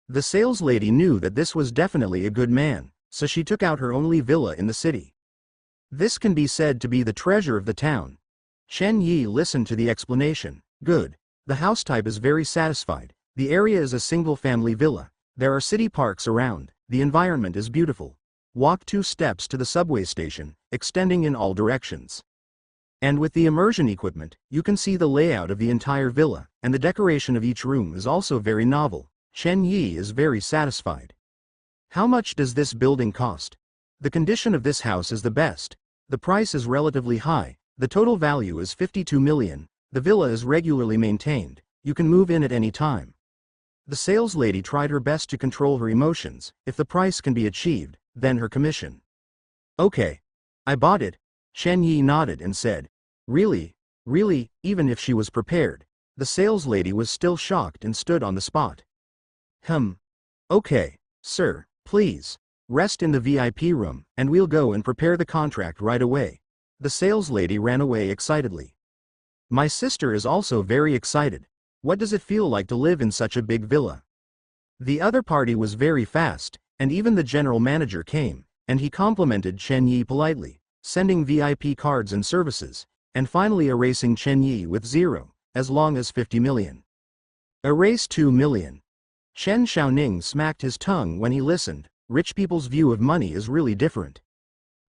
The sales lady knew that this was definitely a good man, so she took out her only villa in the city. This can be said to be the treasure of the town. Chen Yi listened to the explanation. Good. The house type is very satisfied. The area is a single-family villa. There are city parks around. The environment is beautiful. Walk 2 steps to the subway station, extending in all directions. And with the immersion equipment, you can see the layout of the entire villa, and the decoration of each room is also very novel. Chen Yi is very satisfied. How much does this building cost? The condition of this house is the best. The price is relatively high. The total value is 52 million. The villa is regularly maintained. You can move in at any time. The sales lady tried her best to control her emotions. If the price can be achieved, then her commission. Okay. I bought it. Chen Yi nodded and said, Really, even if she was prepared. The sales lady was still shocked and stood on the spot. Okay, sir, please. Rest in the VIP room, and we'll go and prepare the contract right away. The sales lady ran away excitedly. My sister is also very excited. What does it feel like to live in such a big villa? The other party was very fast, and even the general manager came, and he complimented Chen Yi politely, sending VIP cards and services, and finally erasing Chen Yi with 0, as long as 50 million. Erase 2 million. Chen Xiaoning smacked his tongue when he listened. Rich people's view of money is really different.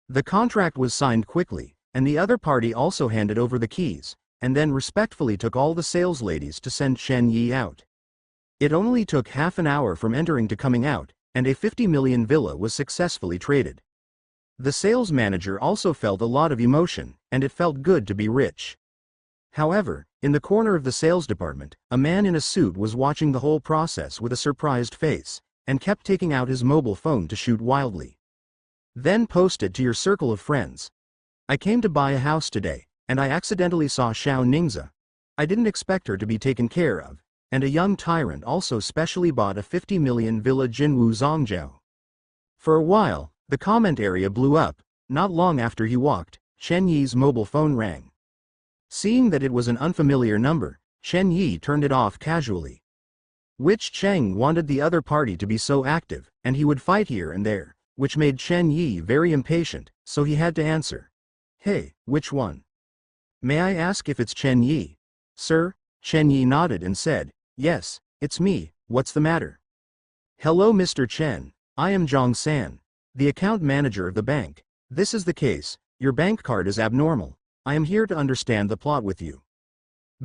The contract was signed quickly, and the other party also handed over the keys, and then respectfully took all the sales ladies to send Chen Yi out. It only took half an hour from entering to coming out, and a 50 million villa was successfully traded. The sales manager also felt a lot of emotion, and it felt good to be rich. However, in the corner of the sales department, a man in a suit was watching the whole process with a surprised face, and kept taking out his mobile phone to shoot wildly. Then posted to your circle of friends. I came to buy a house today, and I accidentally saw Xiao Ningzi. I didn't expect her to be taken care of. and a young tyrant also specially bought a 50 million villa Jinwu Zhongzhou. For a while, the comment area blew up. Not long after he walked, Chen Yi's mobile phone rang. Seeing that it was an unfamiliar number, Chen Yi turned it off casually. Which Cheng wanted the other party to be so active, and he would fight here and there, which made Chen Yi very impatient, so he had to answer. Hey, which one? May I ask if it's Chen Yi? Sir? Chen Yi nodded and said, yes, it's me, what's the matter? Hello Mr. Chen, I am Zhang San, the account manager of the bank. This is the case, your bank card is abnormal. I am here to understand the plot with you.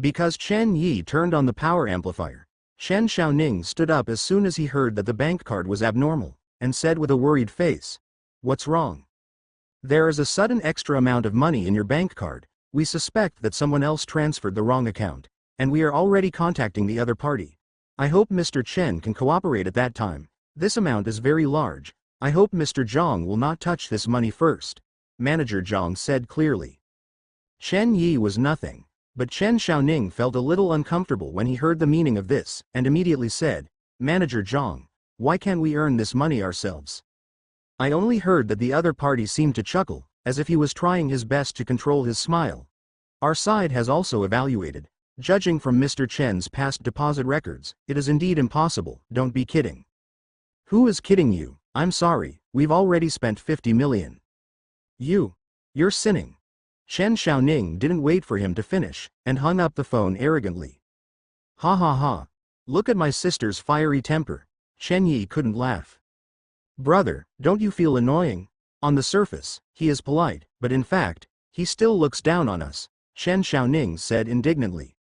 Because Chen Yi turned on the power amplifier, Shen Xiaoning stood up as soon as he heard that the bank card was abnormal, and said with a worried face, what's wrong? There is a sudden extra amount of money in your bank card. We suspect that someone else transferred the wrong account, and we are already contacting the other party. I hope Mr. Chen can cooperate at that time. This amount is very large. I hope Mr. Zhang will not touch this money first. Manager Zhang said clearly. Chen Yi was nothing, but Chen Xiaoning felt a little uncomfortable when he heard the meaning of this, and immediately said, Manager Zhang, why can't we earn this money ourselves? I only heard that the other party seemed to chuckle, as if he was trying his best to control his smile. Our side has also evaluated. Judging from Mr. Chen's past deposit records, it is indeed impossible, don't be kidding. Who is kidding you? I'm sorry, we've already spent 50 million. You're sinning. Chen Xiaoning didn't wait for him to finish, and hung up the phone arrogantly. Ha ha ha. Look at my sister's fiery temper. Chen Yi couldn't laugh. Brother, don't you feel annoying? On the surface, he is polite, but in fact, he still looks down on us, Chen Xiaoning said indignantly.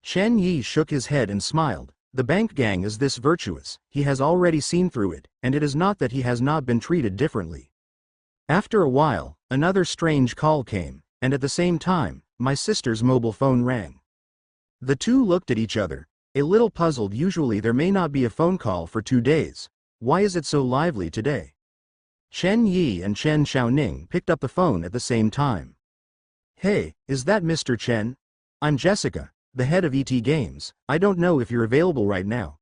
Chen Yi shook his head and smiled. The bank gang is this virtuous, he has already seen through it, and it is not that he has not been treated differently. After a while, another strange call came, and at the same time, my sister's mobile phone rang. The two looked at each other, a little puzzled. Usually there may not be a phone call for 2 days. Why is it so lively today? Chen Yi and Chen Xiaoning picked up the phone at the same time. Hey, is that Mr. Chen? I'm Jessica, the head of ET Games. I don't know if you're available right now.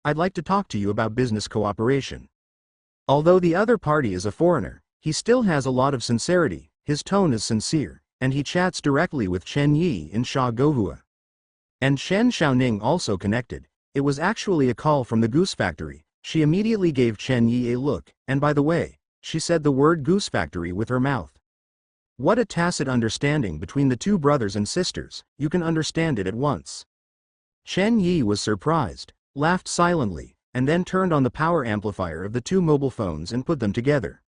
I'd like to talk to you about business cooperation. Although the other party is a foreigner, he still has a lot of sincerity, his tone is sincere, and he chats directly with Chen Yi in Sha Gohua. And Chen Xiaoning also connected. It was actually a call from the Goose Factory. She immediately gave Chen Yi a look, and by the way, she said the word Goose Factory with her mouth. What a tacit understanding between the two brothers and sisters, you can understand it at once. Chen Yi was surprised, laughed silently, and then turned on the power amplifier of the two mobile phones and put them together.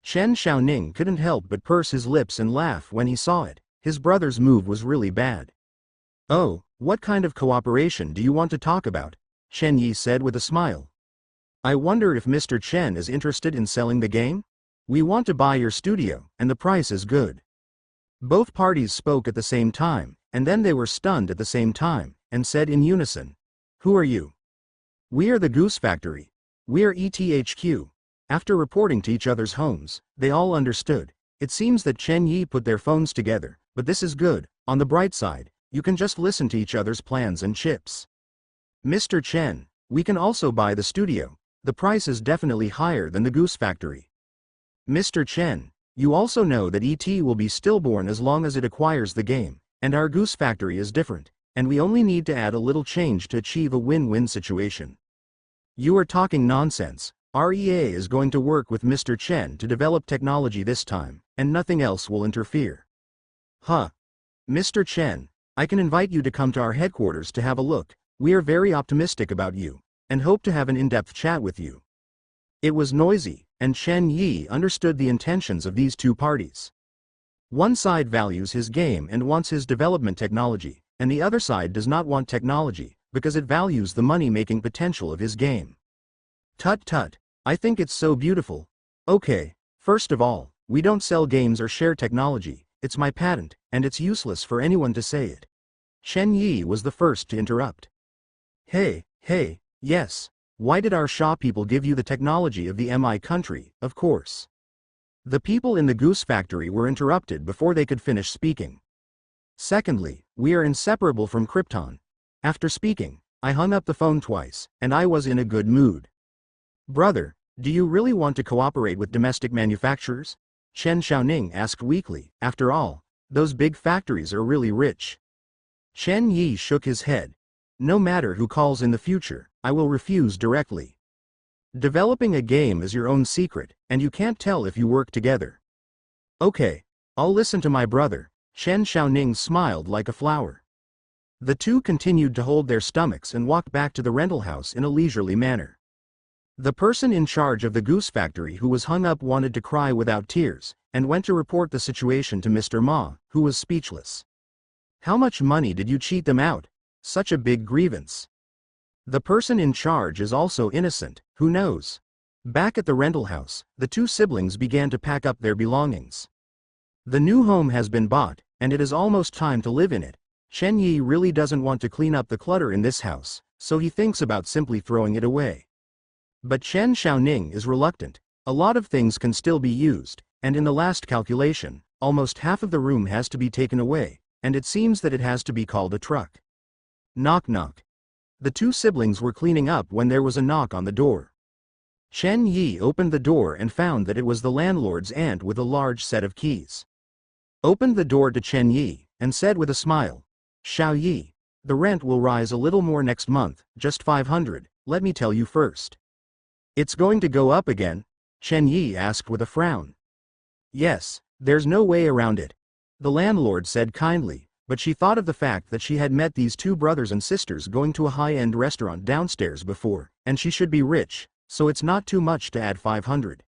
Chen Xiaoning couldn't help but purse his lips and laugh when he saw it. His brother's move was really bad. Oh, what kind of cooperation do you want to talk about? Chen Yi said with a smile. I wonder if Mr. Chen is interested in selling the game? We want to buy your studio, and the price is good. Both parties spoke at the same time, and then they were stunned at the same time, and said in unison. Who are you? We are the Goose Factory. We are ETHQ. After reporting to each other's homes, they all understood. It seems that Chen Yi put their phones together, but this is good. On the bright side, you can just listen to each other's plans and chips. Mr. Chen, we can also buy the studio. The price is definitely higher than the Goose Factory. Mr. Chen, you also know that ET will be stillborn as long as it acquires the game, and our Goose Factory is different, and we only need to add a little change to achieve a win-win situation. You are talking nonsense. REA is going to work with Mr. Chen to develop technology this time, and nothing else will interfere. Huh. Mr. Chen, I can invite you to come to our headquarters to have a look. We are very optimistic about you, and hope to have an in-depth chat with you. It was noisy, and Chen Yi understood the intentions of these two parties. One side values his game and wants his development technology, and the other side does not want technology, because it values the money-making potential of his game. Tut tut, I think it's so beautiful. Okay, first of all, we don't sell games or share technology, it's my patent, and it's useless for anyone to say it. Chen Yi was the first to interrupt. Hey, yes, why did our Sha people give you the technology of the MI country, of course? The people in the Goose Factory were interrupted before they could finish speaking. Secondly, we are inseparable from Krypton. After speaking, I hung up the phone twice, and I was in a good mood. Brother, do you really want to cooperate with domestic manufacturers? Chen Xiaoning asked weakly. After all, those big factories are really rich. Chen Yi shook his head. No matter who calls in the future, I will refuse directly. Developing a game is your own secret, and you can't tell if you work together. Okay, I'll listen to my brother. Chen Xiaoning smiled like a flower. The two continued to hold their stomachs and walked back to the rental house in a leisurely manner. The person in charge of the goose factory who was hung up wanted to cry without tears, and went to report the situation to Mr. Ma, who was speechless. How much money did you cheat them out? Such a big grievance. The person in charge is also innocent, who knows? Back at the rental house, the two siblings began to pack up their belongings. The new home has been bought, and it is almost time to live in it. Chen Yi really doesn't want to clean up the clutter in this house, so he thinks about simply throwing it away. But Chen Xiaoning is reluctant. A lot of things can still be used, and in the last calculation, almost half of the room has to be taken away, and it seems that it has to be called a truck. Knock knock. The two siblings were cleaning up when there was a knock on the door. Chen Yi opened the door and found that it was the landlord's aunt with a large set of keys. Opened the door to Chen Yi, and said with a smile, Xiao Yi, the rent will rise a little more next month, just 500, let me tell you first. It's going to go up again? Chen Yi asked with a frown. Yes, there's no way around it. The landlord said kindly, but she thought of the fact that she had met these two brothers and sisters going to a high-end restaurant downstairs before, and she should be rich, so it's not too much to add 500.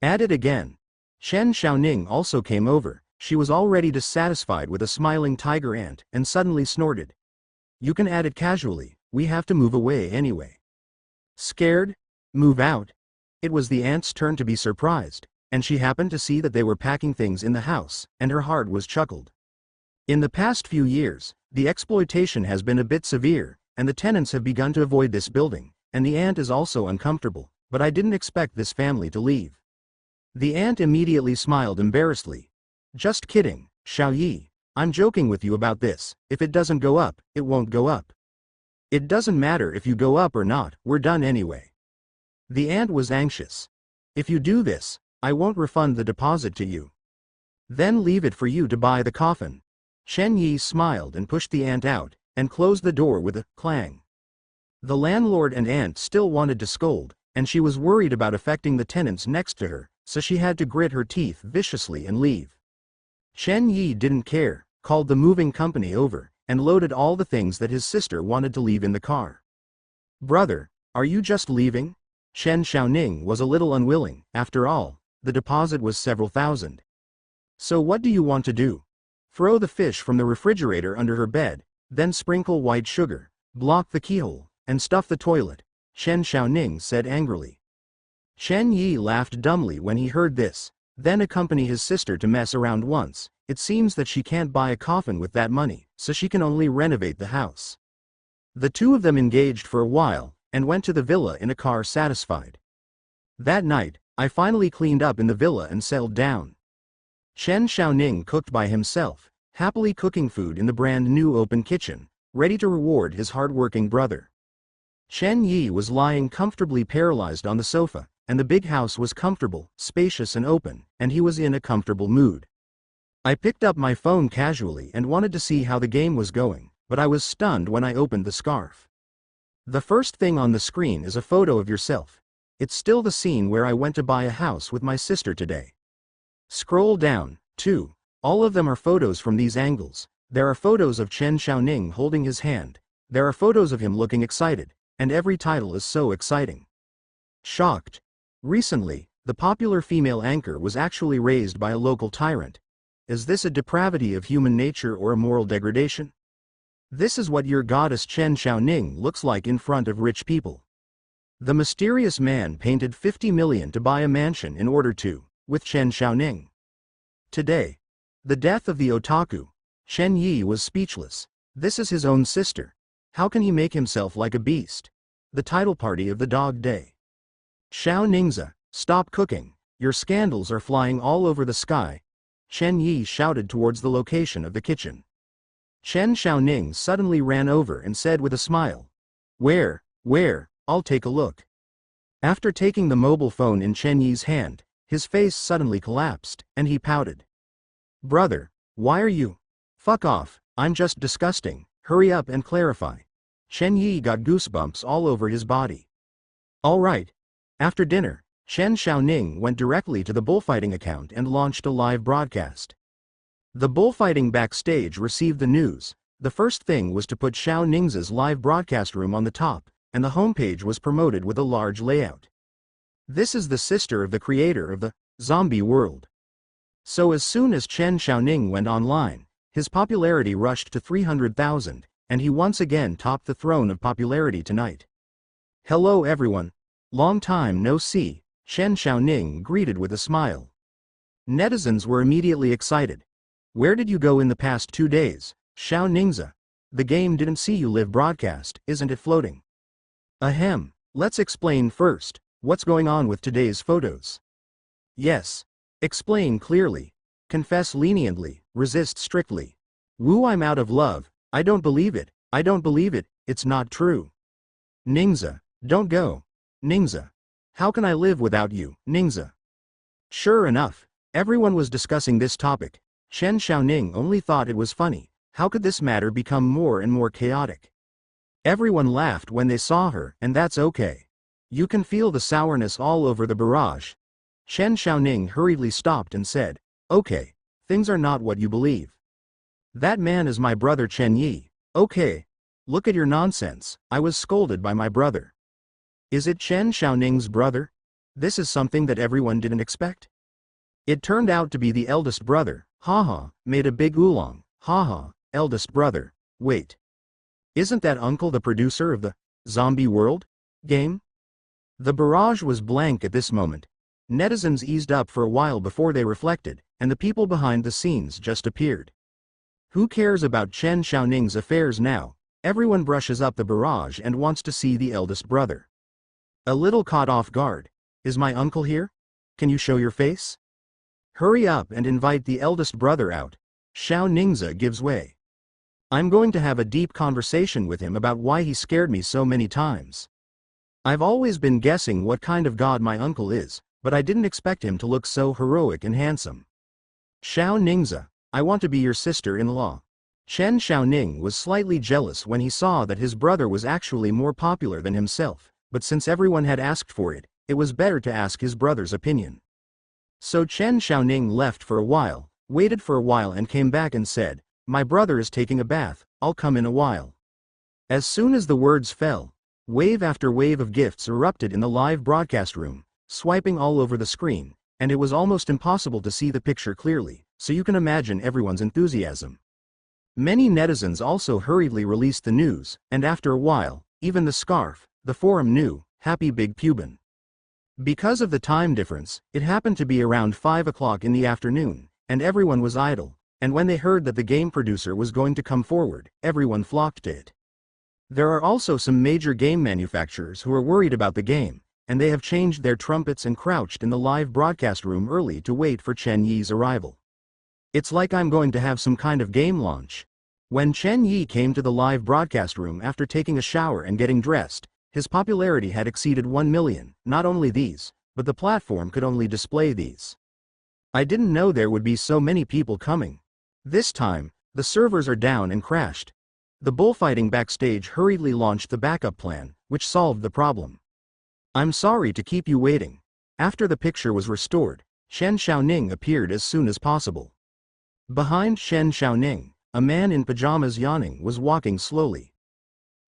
Add it again. Chen Xiaoning also came over. She was already dissatisfied with a smiling tiger ant, and suddenly snorted. You can add it casually, we have to move away anyway. Scared? Move out? It was the ant's turn to be surprised, and she happened to see that they were packing things in the house, and her heart was chuckled. In the past few years, the exploitation has been a bit severe, and the tenants have begun to avoid this building, and the ant is also uncomfortable, but I didn't expect this family to leave. The ant immediately smiled embarrassedly. Just kidding, Xiao Yi, I'm joking with you about this. If it doesn't go up, it won't go up. It doesn't matter if you go up or not, we're done anyway. The ant was anxious. If you do this, I won't refund the deposit to you. Then leave it for you to buy the coffin. Chen Yi smiled and pushed the ant out, and closed the door with a clang. The landlord and aunt still wanted to scold, and she was worried about affecting the tenants next to her, so she had to grit her teeth viciously and leave. Chen Yi didn't care, called the moving company over, and loaded all the things that his sister wanted to leave in the car. Brother, are you just leaving? Chen Xiaoning was a little unwilling. After all, the deposit was several thousand. So what do you want to do? Throw the fish from the refrigerator under her bed, then sprinkle white sugar, block the keyhole, and stuff the toilet, Chen Xiaoning said angrily. Chen Yi laughed dumbly when he heard this, then accompany his sister to mess around once. It seems that she can't buy a coffin with that money, so she can only renovate the house. The two of them engaged for a while, and went to the villa in a car satisfied. That night, I finally cleaned up in the villa and settled down. Chen Xiaoning cooked by himself, happily cooking food in the brand new open kitchen, ready to reward his hard-working brother. Chen Yi was lying comfortably paralyzed on the sofa, and the big house was comfortable, spacious and open, and he was in a comfortable mood. I picked up my phone casually and wanted to see how the game was going, but I was stunned when I opened the scarf. The first thing on the screen is a photo of yourself. It's still the scene where I went to buy a house with my sister today. Scroll down, too. All of them are photos from these angles. There are photos of Chen Xiaoning holding his hand. There are photos of him looking excited, and every title is so exciting. Shocked. Recently, the popular female anchor was actually raised by a local tyrant. Is this a depravity of human nature or a moral degradation? This is what your goddess Chen Xiaoning looks like in front of rich people. The mysterious man painted 50 million to buy a mansion in order to, with Chen Xiaoning. Today, the death of the otaku. Chen Yi was speechless. This is his own sister. How can he make himself like a beast? The title party of the Dog Day. Xiao Ningzi, stop cooking. Your scandals are flying all over the sky. Chen Yi shouted towards the location of the kitchen. Chen Xiaoning suddenly ran over and said with a smile, Where? I'll take a look. After taking the mobile phone in Chen Yi's hand, his face suddenly collapsed, and he pouted. Brother, why are you? Fuck off, I'm just disgusting, hurry up and clarify. Chen Yi got goosebumps all over his body. Alright. After dinner, Chen Xiaoning went directly to the bullfighting account and launched a live broadcast. The bullfighting backstage received the news. The first thing was to put Xiaoning's live broadcast room on the top, and the homepage was promoted with a large layout. This is the sister of the creator of the zombie world. So as soon as Chen Xiaoning went online, his popularity rushed to 300,000, and he once again topped the throne of popularity tonight. Hello everyone. Long time no see, Chen Xiaoning greeted with a smile. Netizens were immediately excited. Where did you go in the past 2 days, Xiaoningza? The game didn't see you live broadcast, isn't it floating? Ahem, let's explain first, what's going on with today's photos? Yes. Explain clearly. Confess leniently, resist strictly. Woo, I'm out of love, I don't believe it, it's not true. Ningza, don't go. Ningza. How can I live without you, Ningza? Sure enough, everyone was discussing this topic. Chen Xiaoning only thought it was funny. How could this matter become more and more chaotic? Everyone laughed when they saw her, and that's okay. You can feel the sourness all over the barrage. Chen Xiaoning hurriedly stopped and said, okay, things are not what you believe. That man is my brother Chen Yi. Okay. Look at your nonsense, I was scolded by my brother. Is it Chen Xiaoning's brother? This is something that everyone didn't expect. It turned out to be the eldest brother, haha, made a big oolong, haha, eldest brother, wait. Isn't that uncle the producer of the zombie world game? The barrage was blank at this moment. Netizens eased up for a while before they reflected, and the people behind the scenes just appeared. Who cares about Chen Xiaoning's affairs now? Everyone brushes up the barrage and wants to see the eldest brother. A little caught off guard. Is my uncle here? Can you show your face? Hurry up and invite the eldest brother out. Xiaoningza gives way. I'm going to have a deep conversation with him about why he scared me so many times. I've always been guessing what kind of god my uncle is, but I didn't expect him to look so heroic and handsome. Xiaoningza, I want to be your sister-in-law. Chen Xiaoning was slightly jealous when he saw that his brother was actually more popular than himself, but since everyone had asked for it, it was better to ask his brother's opinion. So Chen Xiaoning left for a while, waited for a while and came back and said, my brother is taking a bath, I'll come in a while. As soon as the words fell, wave after wave of gifts erupted in the live broadcast room, swiping all over the screen, and it was almost impossible to see the picture clearly, so you can imagine everyone's enthusiasm. Many netizens also hurriedly released the news, and after a while, even the scarf, the forum knew, happy big Puban. Because of the time difference, it happened to be around 5 o'clock in the afternoon, and everyone was idle, and when they heard that the game producer was going to come forward, everyone flocked to it. There are also some major game manufacturers who are worried about the game, and they have changed their trumpets and crouched in the live broadcast room early to wait for Chen Yi's arrival. It's like I'm going to have some kind of game launch. When Chen Yi came to the live broadcast room after taking a shower and getting dressed, his popularity had exceeded 1 million, not only these, but the platform could only display these. I didn't know there would be so many people coming. This time, the servers are down and crashed. The bullfighting backstage hurriedly launched the backup plan, which solved the problem. I'm sorry to keep you waiting. After the picture was restored, Chen Xiaoning appeared as soon as possible. Behind Chen Xiaoning, a man in pajamas yawning was walking slowly.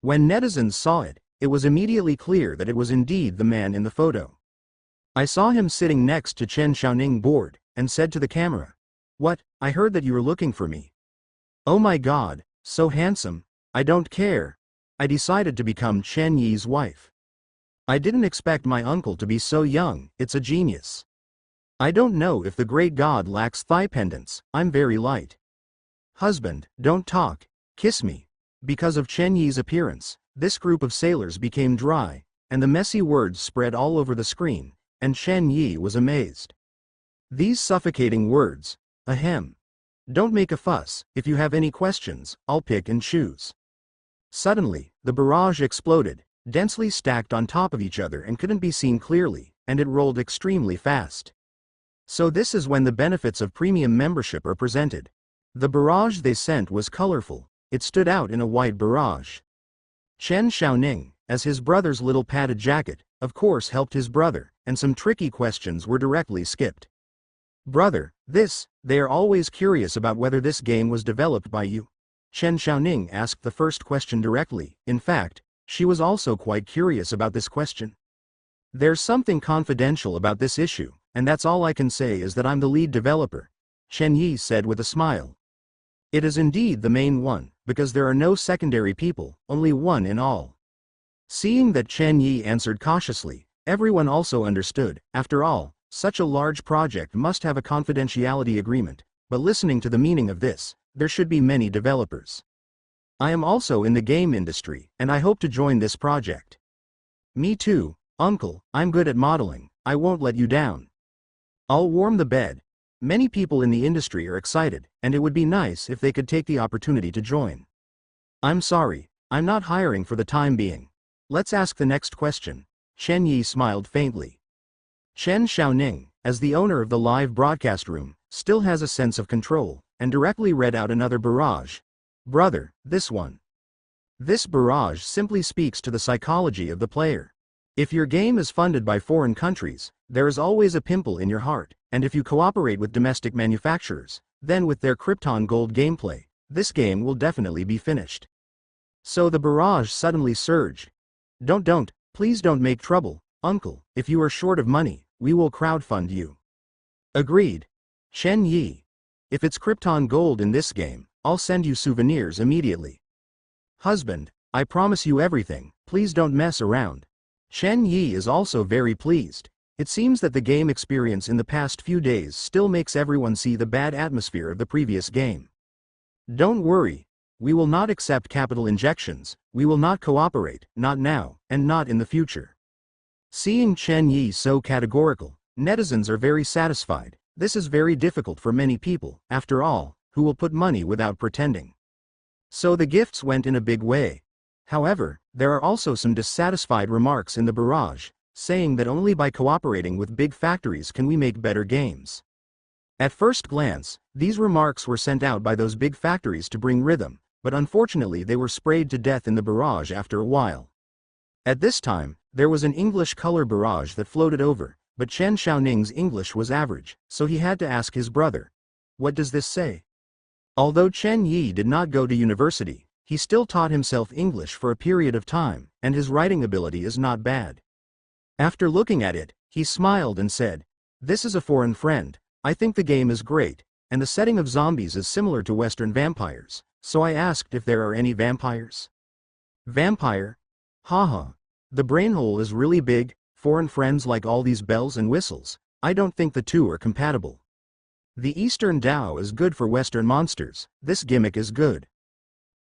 When netizens saw it, it was immediately clear that it was indeed the man in the photo. I saw him sitting next to Chen Xiaoning bored, and said to the camera, "What, I heard that you were looking for me. Oh my god, so handsome, I don't care. I decided to become Chen Yi's wife. I didn't expect my uncle to be so young, it's a genius. I don't know if the great god lacks thigh pendants, I'm very light. Husband, don't talk, kiss me." Because of Chen Yi's appearance, this group of sailors became dry, and the messy words spread all over the screen, and Chen Yi was amazed. These suffocating words, ahem. Don't make a fuss, if you have any questions, I'll pick and choose. Suddenly, the barrage exploded, densely stacked on top of each other and couldn't be seen clearly, and it rolled extremely fast. So this is when the benefits of premium membership are presented. The barrage they sent was colorful. It stood out in a white barrage. Chen Xiaoning, as his brother's little padded jacket, of course helped his brother, and some tricky questions were directly skipped. Brother, they are always curious about whether this game was developed by you. Chen Xiaoning asked the first question directly. In fact, she was also quite curious about this question. There's something confidential about this issue, and that's all I can say is that I'm the lead developer, Chen Yi said with a smile. It is indeed the main one, because there are no secondary people, only one in all. Seeing that Chen Yi answered cautiously, everyone also understood. After all, such a large project must have a confidentiality agreement, but listening to the meaning of this, there should be many developers. I am also in the game industry, and I hope to join this project. Me too, uncle, I'm good at modeling, I won't let you down. I'll warm the bed. Many people in the industry are excited, and it would be nice if they could take the opportunity to join. I'm sorry, I'm not hiring for the time being. Let's ask the next question. Chen Yi smiled faintly. Chen Xiaoning, as the owner of the live broadcast room, still has a sense of control, and directly read out another barrage. Brother, this one. This barrage simply speaks to the psychology of the player. If your game is funded by foreign countries, there is always a pimple in your heart, and if you cooperate with domestic manufacturers, then with their Krypton Gold gameplay, this game will definitely be finished. So the barrage suddenly surged. Please don't make trouble, uncle. If you are short of money, we will crowdfund you. Agreed. Chen Yi. If it's Krypton Gold in this game, I'll send you souvenirs immediately. Husband, I promise you everything, please don't mess around. Chen Yi is also very pleased. It seems that the game experience in the past few days still makes everyone see the bad atmosphere of the previous game. Don't worry. We will not accept capital injections, we will not cooperate, not now, and not in the future. Seeing Chen Yi so categorical, netizens are very satisfied. This is very difficult for many people, after all, who will put money without pretending. So the gifts went in a big way. However, there are also some dissatisfied remarks in the barrage, saying that only by cooperating with big factories can we make better games. At first glance, these remarks were sent out by those big factories to bring rhythm, but unfortunately they were sprayed to death in the barrage after a while. At this time, there was an English color barrage that floated over, but Chen Xiaoning's English was average, so he had to ask his brother, "What does this say?" Although Chen Yi did not go to university, he still taught himself English for a period of time, and his writing ability is not bad. After looking at it, he smiled and said, "This is a foreign friend. I think the game is great, and the setting of zombies is similar to Western vampires, so I asked if there are any vampires." Vampire? Haha. The brainhole is really big. Foreign friends like all these bells and whistles. I don't think the two are compatible. The Eastern Tao is good for Western monsters. This gimmick is good.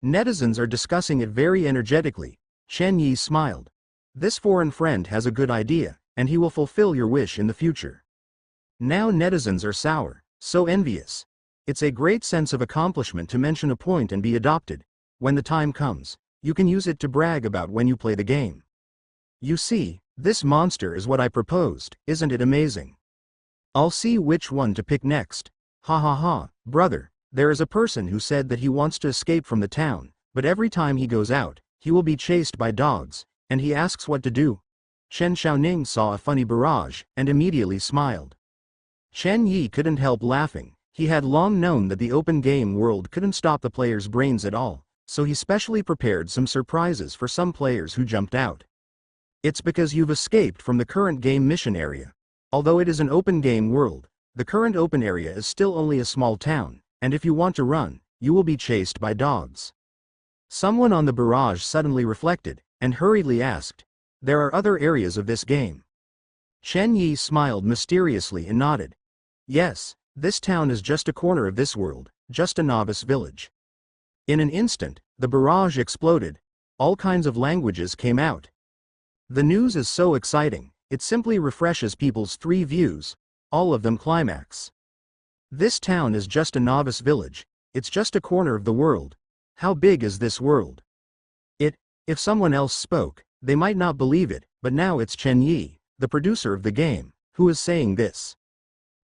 Netizens are discussing it very energetically. Chen Yi smiled. This foreign friend has a good idea, and he will fulfill your wish in the future. Now netizens are sour, so envious. It's a great sense of accomplishment to mention a point and be adopted. When the time comes, you can use it to brag about when you play the game. You see, this monster is what I proposed, isn't it amazing? I'll see which one to pick next. Ha ha ha, brother, there is a person who said that he wants to escape from the town, but every time he goes out, he will be chased by dogs, and he asks what to do. Chen Xiaoning saw a funny barrage, and immediately smiled. Chen Yi couldn't help laughing. He had long known that the open game world couldn't stop the players' brains at all, so he specially prepared some surprises for some players who jumped out. It's because you've escaped from the current game mission area. Although it is an open game world, the current open area is still only a small town, and if you want to run, you will be chased by dogs. Someone on the barrage suddenly reflected, and hurriedly asked, "There are other areas of this game?" Chen Yi smiled mysteriously and nodded. "Yes, this town is just a corner of this world, just a novice village." In an instant, the barrage exploded. All kinds of languages came out. The news is so exciting, it simply refreshes people's three views, all of them climax. This town is just a novice village, it's just a corner of the world. How big is this world? If someone else spoke, they might not believe it, but now it's Chen Yi, the producer of the game, who is saying this.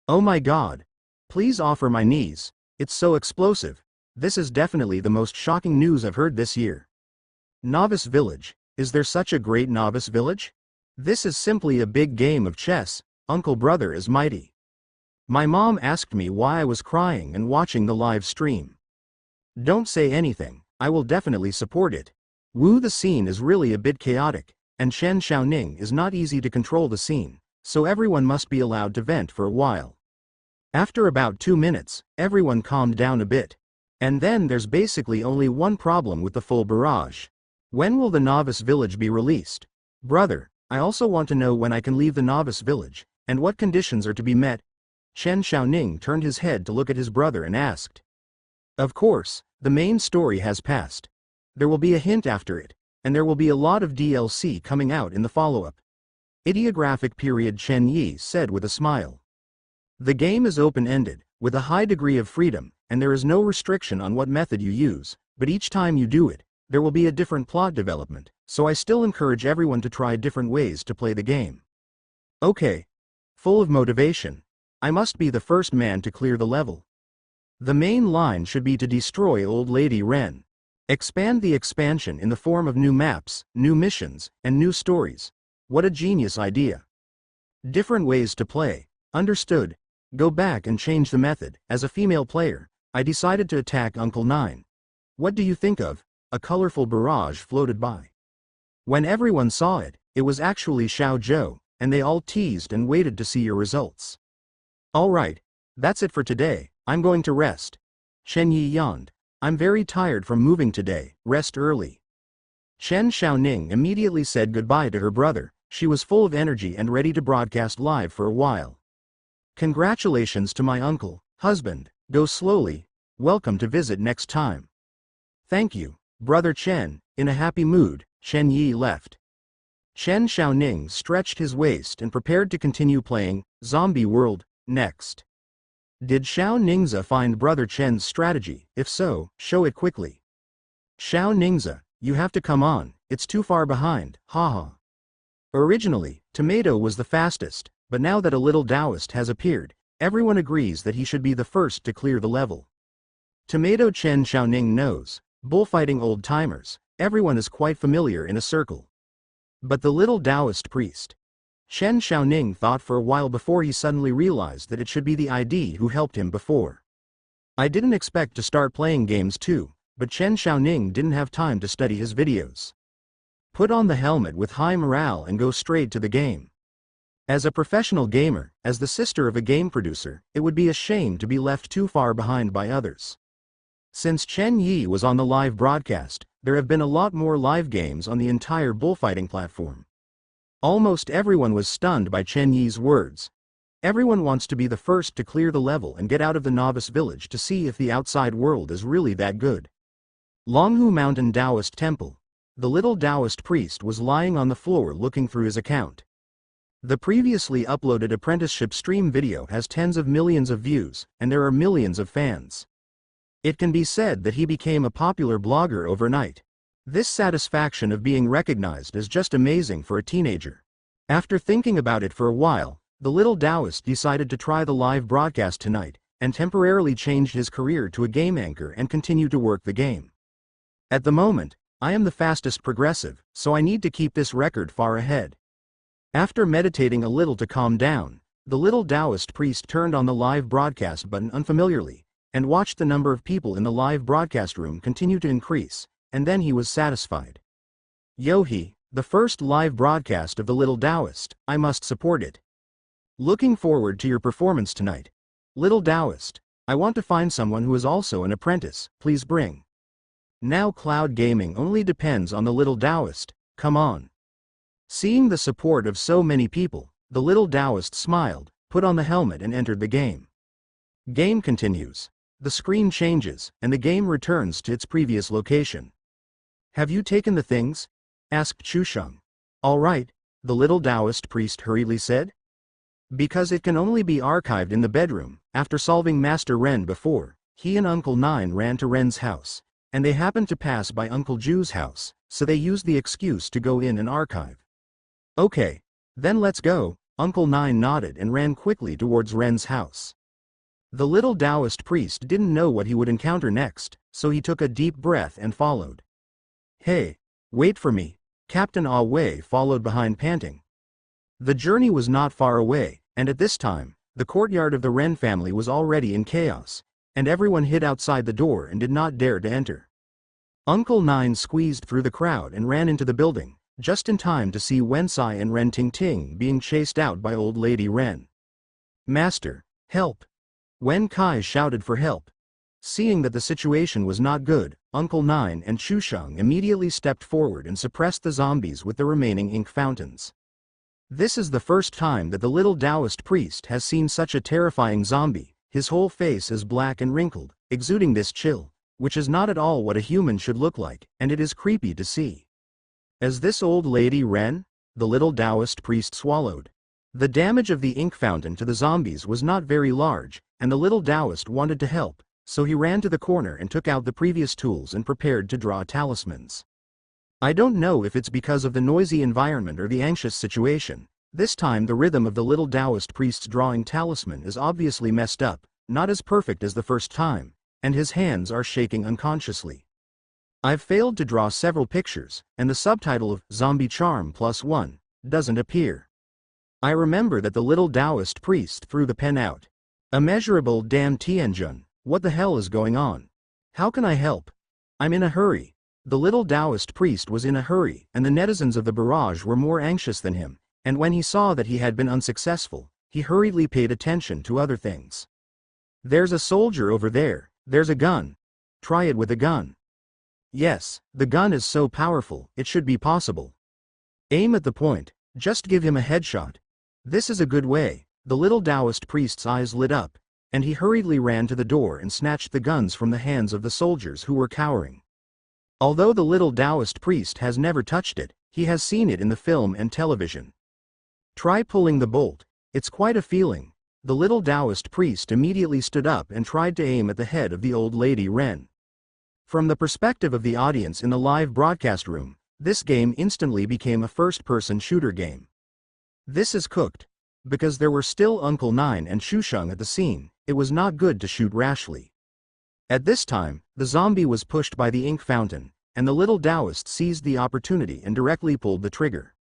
Oh my god. Please offer my knees. It's so explosive. This is definitely the most shocking news I've heard this year. Novice Village. Is there such a great novice village? This is simply a big game of chess. Uncle Brother is mighty. My mom asked me why I was crying and watching the live stream. Don't say anything, I will definitely support it. Wu, the scene is really a bit chaotic, and Chen Xiaoning is not easy to control the scene, so everyone must be allowed to vent for a while. After about 2 minutes, everyone calmed down a bit. And then there's basically only one problem with the full barrage. When will the novice village be released? Brother, I also want to know when I can leave the novice village, and what conditions are to be met. Chen Xiaoning turned his head to look at his brother and asked. Of course, the main story has passed. There will be a hint after it, and there will be a lot of DLC coming out in the follow-up. Idiographic period, Chen Yi said with a smile. The game is open-ended, with a high degree of freedom, and there is no restriction on what method you use, but each time you do it, there will be a different plot development, so I still encourage everyone to try different ways to play the game. Okay. Full of motivation. I must be the first man to clear the level. The main line should be to destroy Old Lady Ren. Expand the expansion in the form of new maps, new missions, and new stories. What a genius idea. Different ways to play. Understood. Go back and change the method. As a female player, I decided to attack Uncle Nine. What do you think of? A colorful barrage floated by. When everyone saw it, it was actually Xiao Zhou, and they all teased and waited to see your results. Alright, that's it for today, I'm going to rest. Chen Yi yawned. I'm very tired from moving today, rest early. Chen Xiaoning immediately said goodbye to her brother. She was full of energy and ready to broadcast live for a while. Congratulations to my uncle, husband, go slowly, welcome to visit next time. Thank you, Brother Chen. In a happy mood, Chen Yi left. Chen Xiaoning stretched his waist and prepared to continue playing Zombie World next. Did Xiao Ningzi find Brother Chen's strategy? If so, show it quickly. Xiao Ningzi, you have to come on, it's too far behind, haha. Originally, Tomato was the fastest, but now that a little Taoist has appeared, everyone agrees that he should be the first to clear the level. Tomato Chen Xiaoning knows, bullfighting old-timers, everyone is quite familiar in a circle. But the little Taoist priest. Chen Xiaoning thought for a while before he suddenly realized that it should be the ID who helped him before. I didn't expect to start playing games too, but Chen Xiaoning didn't have time to study his videos. Put on the helmet with high morale and go straight to the game. As a professional gamer, as the sister of a game producer, it would be a shame to be left too far behind by others. Since Chen Yi was on the live broadcast, there have been a lot more live games on the entire bullfighting platform. Almost everyone was stunned by Chen Yi's words. Everyone wants to be the first to clear the level and get out of the novice village to see if the outside world is really that good. Longhu Mountain Taoist Temple. The little Taoist priest was lying on the floor looking through his account. The previously uploaded apprenticeship stream video has tens of millions of views, and there are millions of fans. It can be said that he became a popular blogger overnight. This satisfaction of being recognized is just amazing for a teenager. After thinking about it for a while, the little Taoist decided to try the live broadcast tonight, and temporarily changed his career to a game anchor and continue to work the game. At the moment, I am the fastest progressive, so I need to keep this record far ahead. After meditating a little to calm down, the little Taoist priest turned on the live broadcast button unfamiliarly, and watched the number of people in the live broadcast room continue to increase, and then he was satisfied. Yohi, the first live broadcast of the little Taoist, I must support it. Looking forward to your performance tonight. Little Taoist, I want to find someone who is also an apprentice, please bring. Now cloud gaming only depends on the little Taoist, come on. Seeing the support of so many people, the little Taoist smiled, put on the helmet and entered the game. Game continues. The screen changes, and the game returns to its previous location. Have you taken the things? Asked Chusheng. All right, the little Taoist priest hurriedly said. Because it can only be archived in the bedroom, after solving Master Ren before, he and Uncle Nine ran to Ren's house, and they happened to pass by Uncle Ju's house, so they used the excuse to go in and archive. Okay. Then let's go, Uncle Nine nodded and ran quickly towards Ren's house. The little Taoist priest didn't know what he would encounter next, so he took a deep breath and followed. Hey, wait for me, Captain Ah Wei followed behind panting. The journey was not far away, and at this time, the courtyard of the Ren family was already in chaos, and everyone hid outside the door and did not dare to enter. Uncle Nine squeezed through the crowd and ran into the building, just in time to see Wensai and Ren Ting Ting being chased out by old lady Ren. Master, help! Wen Kai shouted for help. Seeing that the situation was not good, Uncle Nine and Chusheng immediately stepped forward and suppressed the zombies with the remaining ink fountains. This is the first time that the little Taoist priest has seen such a terrifying zombie. His whole face is black and wrinkled, exuding this chill, which is not at all what a human should look like, and it is creepy to see. As this old lady Ren? The little Taoist priest swallowed. The damage of the ink fountain to the zombies was not very large, and the little Taoist wanted to help, so he ran to the corner and took out the previous tools and prepared to draw talismans. I don't know if it's because of the noisy environment or the anxious situation. This time the rhythm of the little Taoist priest's drawing talisman is obviously messed up, not as perfect as the first time, and his hands are shaking unconsciously. I've failed to draw several pictures, and the subtitle of Zombie Charm +1 doesn't appear. I remember that the little Taoist priest threw the pen out. Immeasurable damn Tianjun, what the hell is going on? How can I help? I'm in a hurry. The little Taoist priest was in a hurry, and the netizens of the barrage were more anxious than him, and when he saw that he had been unsuccessful, he hurriedly paid attention to other things. There's a soldier over there, there's a gun. Try it with a gun. Yes, the gun is so powerful, it should be possible. Aim at the point, just give him a headshot. This is a good way. The little Taoist priest's eyes lit up, and he hurriedly ran to the door and snatched the guns from the hands of the soldiers who were cowering. Although the little Taoist priest has never touched it, he has seen it in the film and television. Try pulling the bolt, it's quite a feeling. The little Taoist priest immediately stood up and tried to aim at the head of the old lady Ren. From the perspective of the audience in the live broadcast room, this game instantly became a first-person shooter game. This is cooked. Because there were still Uncle Nine and Chusheng at the scene, it was not good to shoot rashly. At this time, the zombie was pushed by the ink fountain, and the little Taoist seized the opportunity and directly pulled the trigger.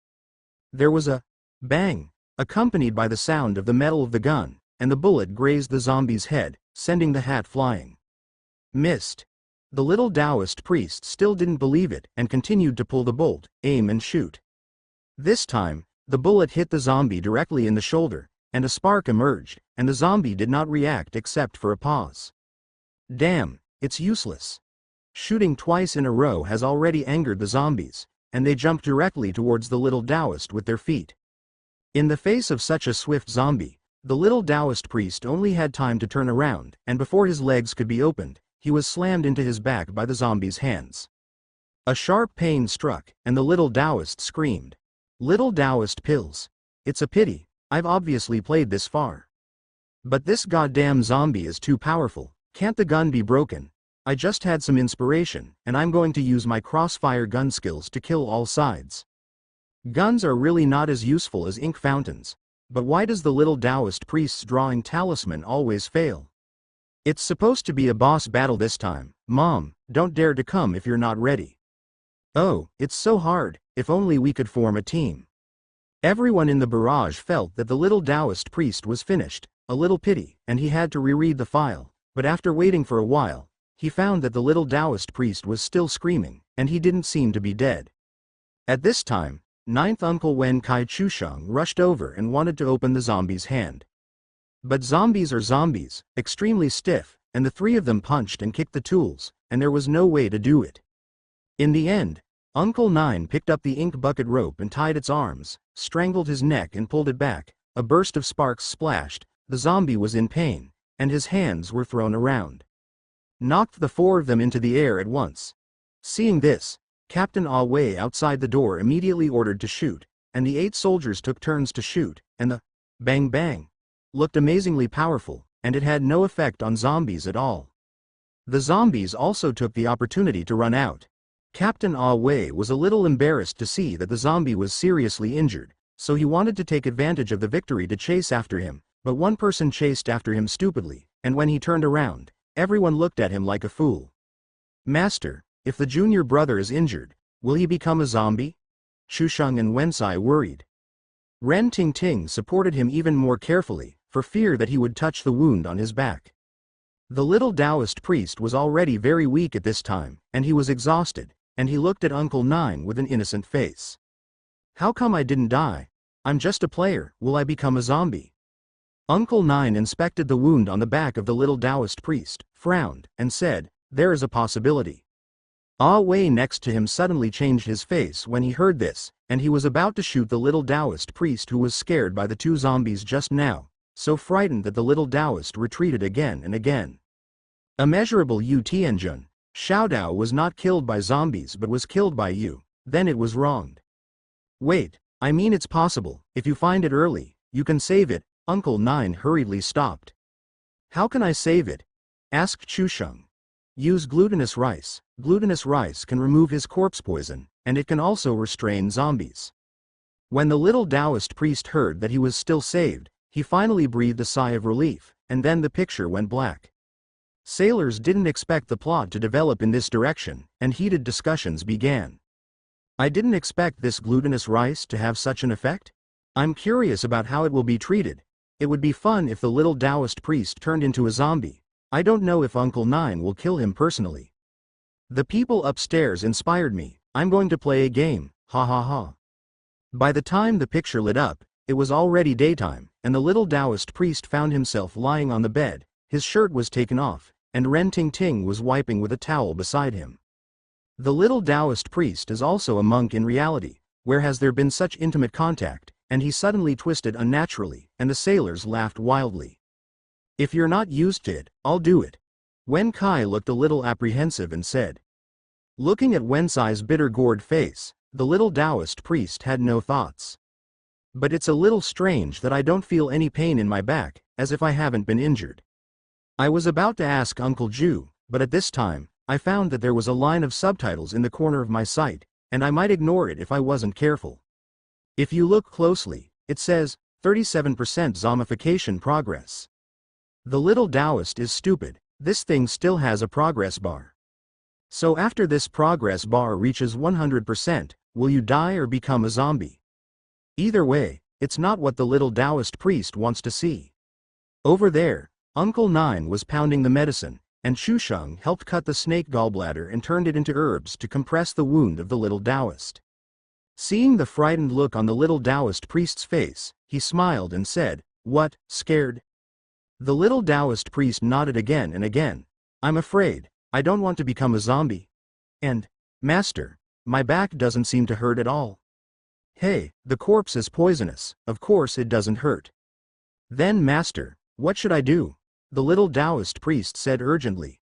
There was a bang, accompanied by the sound of the metal of the gun, and the bullet grazed the zombie's head, sending the hat flying. Missed. The little Taoist priest still didn't believe it and continued to pull the bolt, aim and shoot. This time, the bullet hit the zombie directly in the shoulder, and a spark emerged, and the zombie did not react except for a pause. Damn, it's useless. Shooting twice in a row has already angered the zombies, and they jumped directly towards the little Taoist with their feet. In the face of such a swift zombie, the little Taoist priest only had time to turn around, and before his legs could be opened, he was slammed into his back by the zombie's hands. A sharp pain struck, and the little Taoist screamed. Little Taoist pills. It's a pity, I've obviously played this far. But this goddamn zombie is too powerful. Can't the gun be broken? I just had some inspiration, and I'm going to use my crossfire gun skills to kill all sides. Guns are really not as useful as ink fountains. But why does the little Taoist priest's drawing talisman always fail? It's supposed to be a boss battle this time. Mom, don't dare to come if you're not ready. Oh, it's so hard, if only we could form a team. Everyone in the barrage felt that the little Taoist priest was finished, a little pity, and he had to reread the file. But after waiting for a while, he found that the little Taoist priest was still screaming, and he didn't seem to be dead. At this time, ninth Uncle Wen Kai Chusheng rushed over and wanted to open the zombie's hand. But zombies are zombies, extremely stiff, and the three of them punched and kicked the tools, and there was no way to do it. In the end, Uncle Nine picked up the ink bucket rope and tied its arms, strangled his neck and pulled it back. A burst of sparks splashed, the zombie was in pain, and his hands were thrown around. Knocked the four of them into the air at once. Seeing this, Captain Ah Wei outside the door immediately ordered to shoot, and the 8 soldiers took turns to shoot, and the bang bang looked amazingly powerful, and it had no effect on zombies at all. The zombies also took the opportunity to run out. Captain Ah Wei was a little embarrassed to see that the zombie was seriously injured, so he wanted to take advantage of the victory to chase after him, but one person chased after him stupidly, and when he turned around, everyone looked at him like a fool. Master, if the junior brother is injured, will he become a zombie? Chusheng and Wensai worried. Ren Tingting supported him even more carefully, for fear that he would touch the wound on his back. The little Taoist priest was already very weak at this time, and he was exhausted, and he looked at Uncle Nine with an innocent face. How come I didn't die? I'm just a player, will I become a zombie? Uncle Nine inspected the wound on the back of the little Taoist priest, frowned, and said, there is a possibility. Ah Wei next to him suddenly changed his face when he heard this, and he was about to shoot the little Taoist priest who was scared by the two zombies just now, so frightened that the little Taoist retreated again and again. Immeasurable Yu Tianjun, Xiao Dao was not killed by zombies but was killed by you, then it was wronged. Wait, I mean it's possible, if you find it early, you can save it, Uncle Nine hurriedly stopped. How can I save it? Asked Chusheng. Use glutinous rice. Glutinous rice can remove his corpse poison, and it can also restrain zombies. When the little Taoist priest heard that he was still saved, he finally breathed a sigh of relief, and then the picture went black. Sailors didn't expect the plot to develop in this direction, and heated discussions began. I didn't expect this glutinous rice to have such an effect. I'm curious about how it will be treated. It would be fun if the little Taoist priest turned into a zombie. I don't know if Uncle Nine will kill him personally. The people upstairs inspired me. I'm going to play a game, ha ha ha. By the time the picture lit up, it was already daytime, and the little Taoist priest found himself lying on the bed, his shirt was taken off, and Ren Tingting was wiping with a towel beside him. The little Taoist priest is also a monk in reality, where has there been such intimate contact, and he suddenly twisted unnaturally, and the sailors laughed wildly. If you're not used to it, I'll do it. Wen Kai looked a little apprehensive and said. Looking at Wensai's bitter gourd face, the little Taoist priest had no thoughts. But it's a little strange that I don't feel any pain in my back, as if I haven't been injured. I was about to ask Uncle Ju, but at this time, I found that there was a line of subtitles in the corner of my sight, and I might ignore it if I wasn't careful. If you look closely, it says, 37% zombification progress. The little Taoist is stupid, this thing still has a progress bar. So after this progress bar reaches 100%, will you die or become a zombie? Either way, it's not what the little Taoist priest wants to see. Over there, Uncle Nine was pounding the medicine, and Chusheng helped cut the snake gallbladder and turned it into herbs to compress the wound of the little Taoist. Seeing the frightened look on the little Taoist priest's face, he smiled and said, What, scared? The little Taoist priest nodded again and again. I'm afraid, I don't want to become a zombie. And, Master, my back doesn't seem to hurt at all. Hey, the corpse is poisonous, of course it doesn't hurt. Then Master, what should I do? The little Taoist priest said urgently.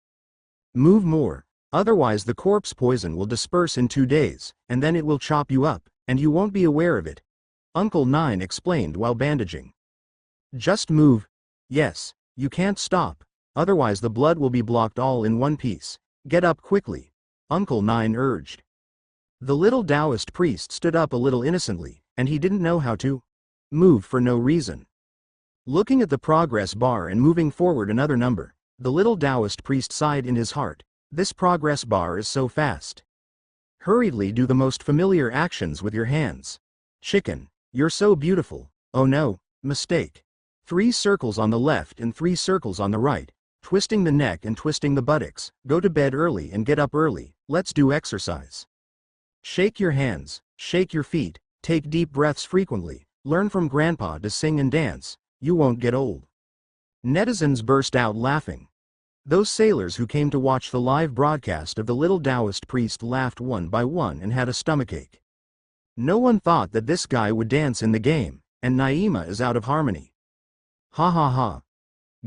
Move more, otherwise the corpse poison will disperse in 2 days, and then it will chop you up, and you won't be aware of it. Uncle Nine explained while bandaging. Just move. Yes, you can't stop, otherwise the blood will be blocked all in one piece. Get up quickly, Uncle Nine urged. The little Taoist priest stood up a little innocently, and he didn't know how to move for no reason. Looking at the progress bar and moving forward another number, the little Taoist priest sighed in his heart. This progress bar is so fast. Hurriedly do the most familiar actions with your hands. Chicken, you're so beautiful. Oh no, mistake. 3 circles on the left and 3 circles on the right, twisting the neck and twisting the buttocks. Go to bed early and get up early, let's do exercise. Shake your hands, shake your feet, take deep breaths frequently, learn from grandpa to sing and dance. You won't get old. Netizens burst out laughing. Those sailors who came to watch the live broadcast of the little Taoist priest laughed one by one and had a stomachache. No one thought that this guy would dance in the game, and Naima is out of harmony. Ha ha ha.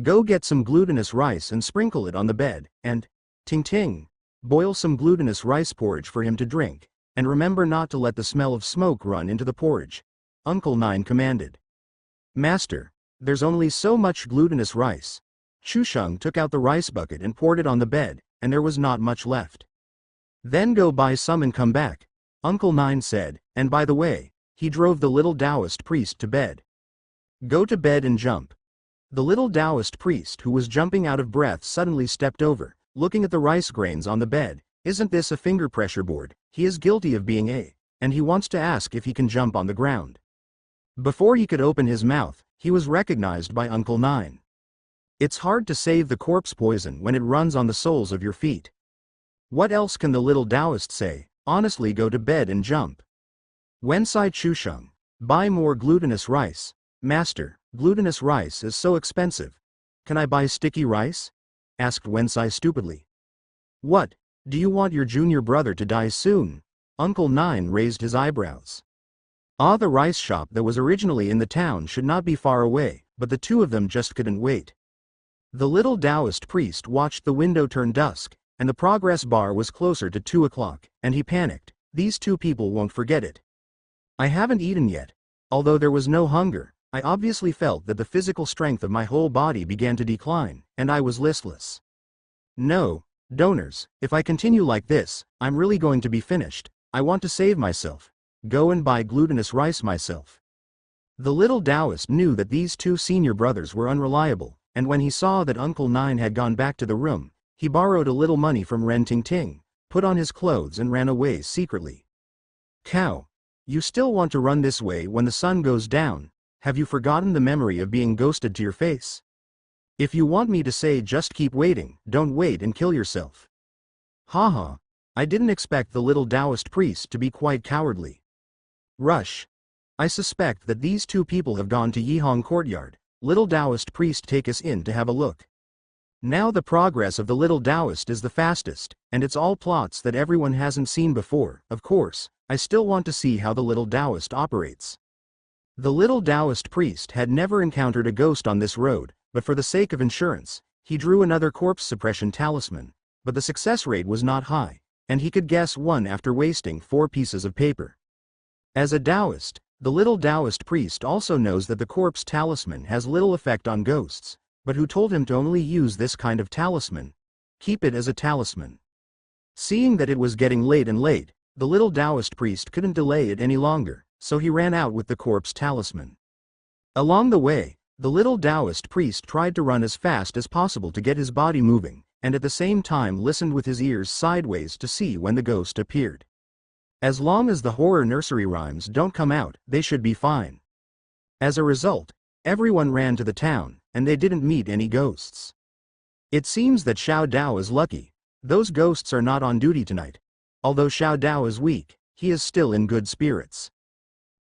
Go get some glutinous rice and sprinkle it on the bed, and, Ting Ting, boil some glutinous rice porridge for him to drink, and remember not to let the smell of smoke run into the porridge, Uncle Nine commanded. Master, there's only so much glutinous rice. Chusheng took out the rice bucket and poured it on the bed, and there was not much left. Then go buy some and come back, Uncle Nine said, and by the way, he drove the little Taoist priest to bed. Go to bed and jump. The little Taoist priest, who was jumping out of breath, suddenly stepped over, looking at the rice grains on the bed. Isn't this a finger pressure board? He is guilty of being a, and he wants to ask if he can jump on the ground. Before he could open his mouth, he was recognized by Uncle Nine. It's hard to save the corpse poison when it runs on the soles of your feet. What else can the little Taoist say? Honestly, go to bed and jump. Wensai Chusheng. Buy more glutinous rice. Master, glutinous rice is so expensive. Can I buy sticky rice? Asked Wensai stupidly. What? Do you want your junior brother to die soon? Uncle Nine raised his eyebrows. The rice shop that was originally in the town should not be far away, but the two of them just couldn't wait. The little Taoist priest watched the window turn dusk, and the progress bar was closer to 2 o'clock, and he panicked. These two people won't forget it. I haven't eaten yet. Although there was no hunger, I obviously felt that the physical strength of my whole body began to decline, and I was listless. No, donors, if I continue like this, I'm really going to be finished. I want to save myself. Go and buy glutinous rice myself. The little Taoist knew that these two senior brothers were unreliable, and when he saw that Uncle Nine had gone back to the room, he borrowed a little money from Ren Ting Ting, put on his clothes and ran away secretly. Cow. You still want to run this way when the sun goes down? Have you forgotten the memory of being ghosted to your face? If you want me to say just keep waiting, don't wait and kill yourself. Haha. I didn't expect the little Taoist priest to be quite cowardly. Rush. I suspect that these two people have gone to Yihong Courtyard. Little Taoist priest, take us in to have a look. Now the progress of the little Taoist is the fastest, and it's all plots that everyone hasn't seen before. Of course, I still want to see how the little Taoist operates. The little Taoist priest had never encountered a ghost on this road, but for the sake of insurance, he drew another corpse suppression talisman, but the success rate was not high, and he could guess one after wasting 4 pieces of paper. As a Taoist, the little Taoist priest also knows that the corpse talisman has little effect on ghosts, but who told him to only use this kind of talisman? Keep it as a talisman. Seeing that it was getting late, the little Taoist priest couldn't delay it any longer, so he ran out with the corpse talisman. Along the way, the little Taoist priest tried to run as fast as possible to get his body moving, and at the same time listened with his ears sideways to see when the ghost appeared. As long as the horror nursery rhymes don't come out, they should be fine. As a result, everyone ran to the town, and they didn't meet any ghosts. It seems that Xiao Dao is lucky. Those ghosts are not on duty tonight. Although Xiao Dao is weak, he is still in good spirits.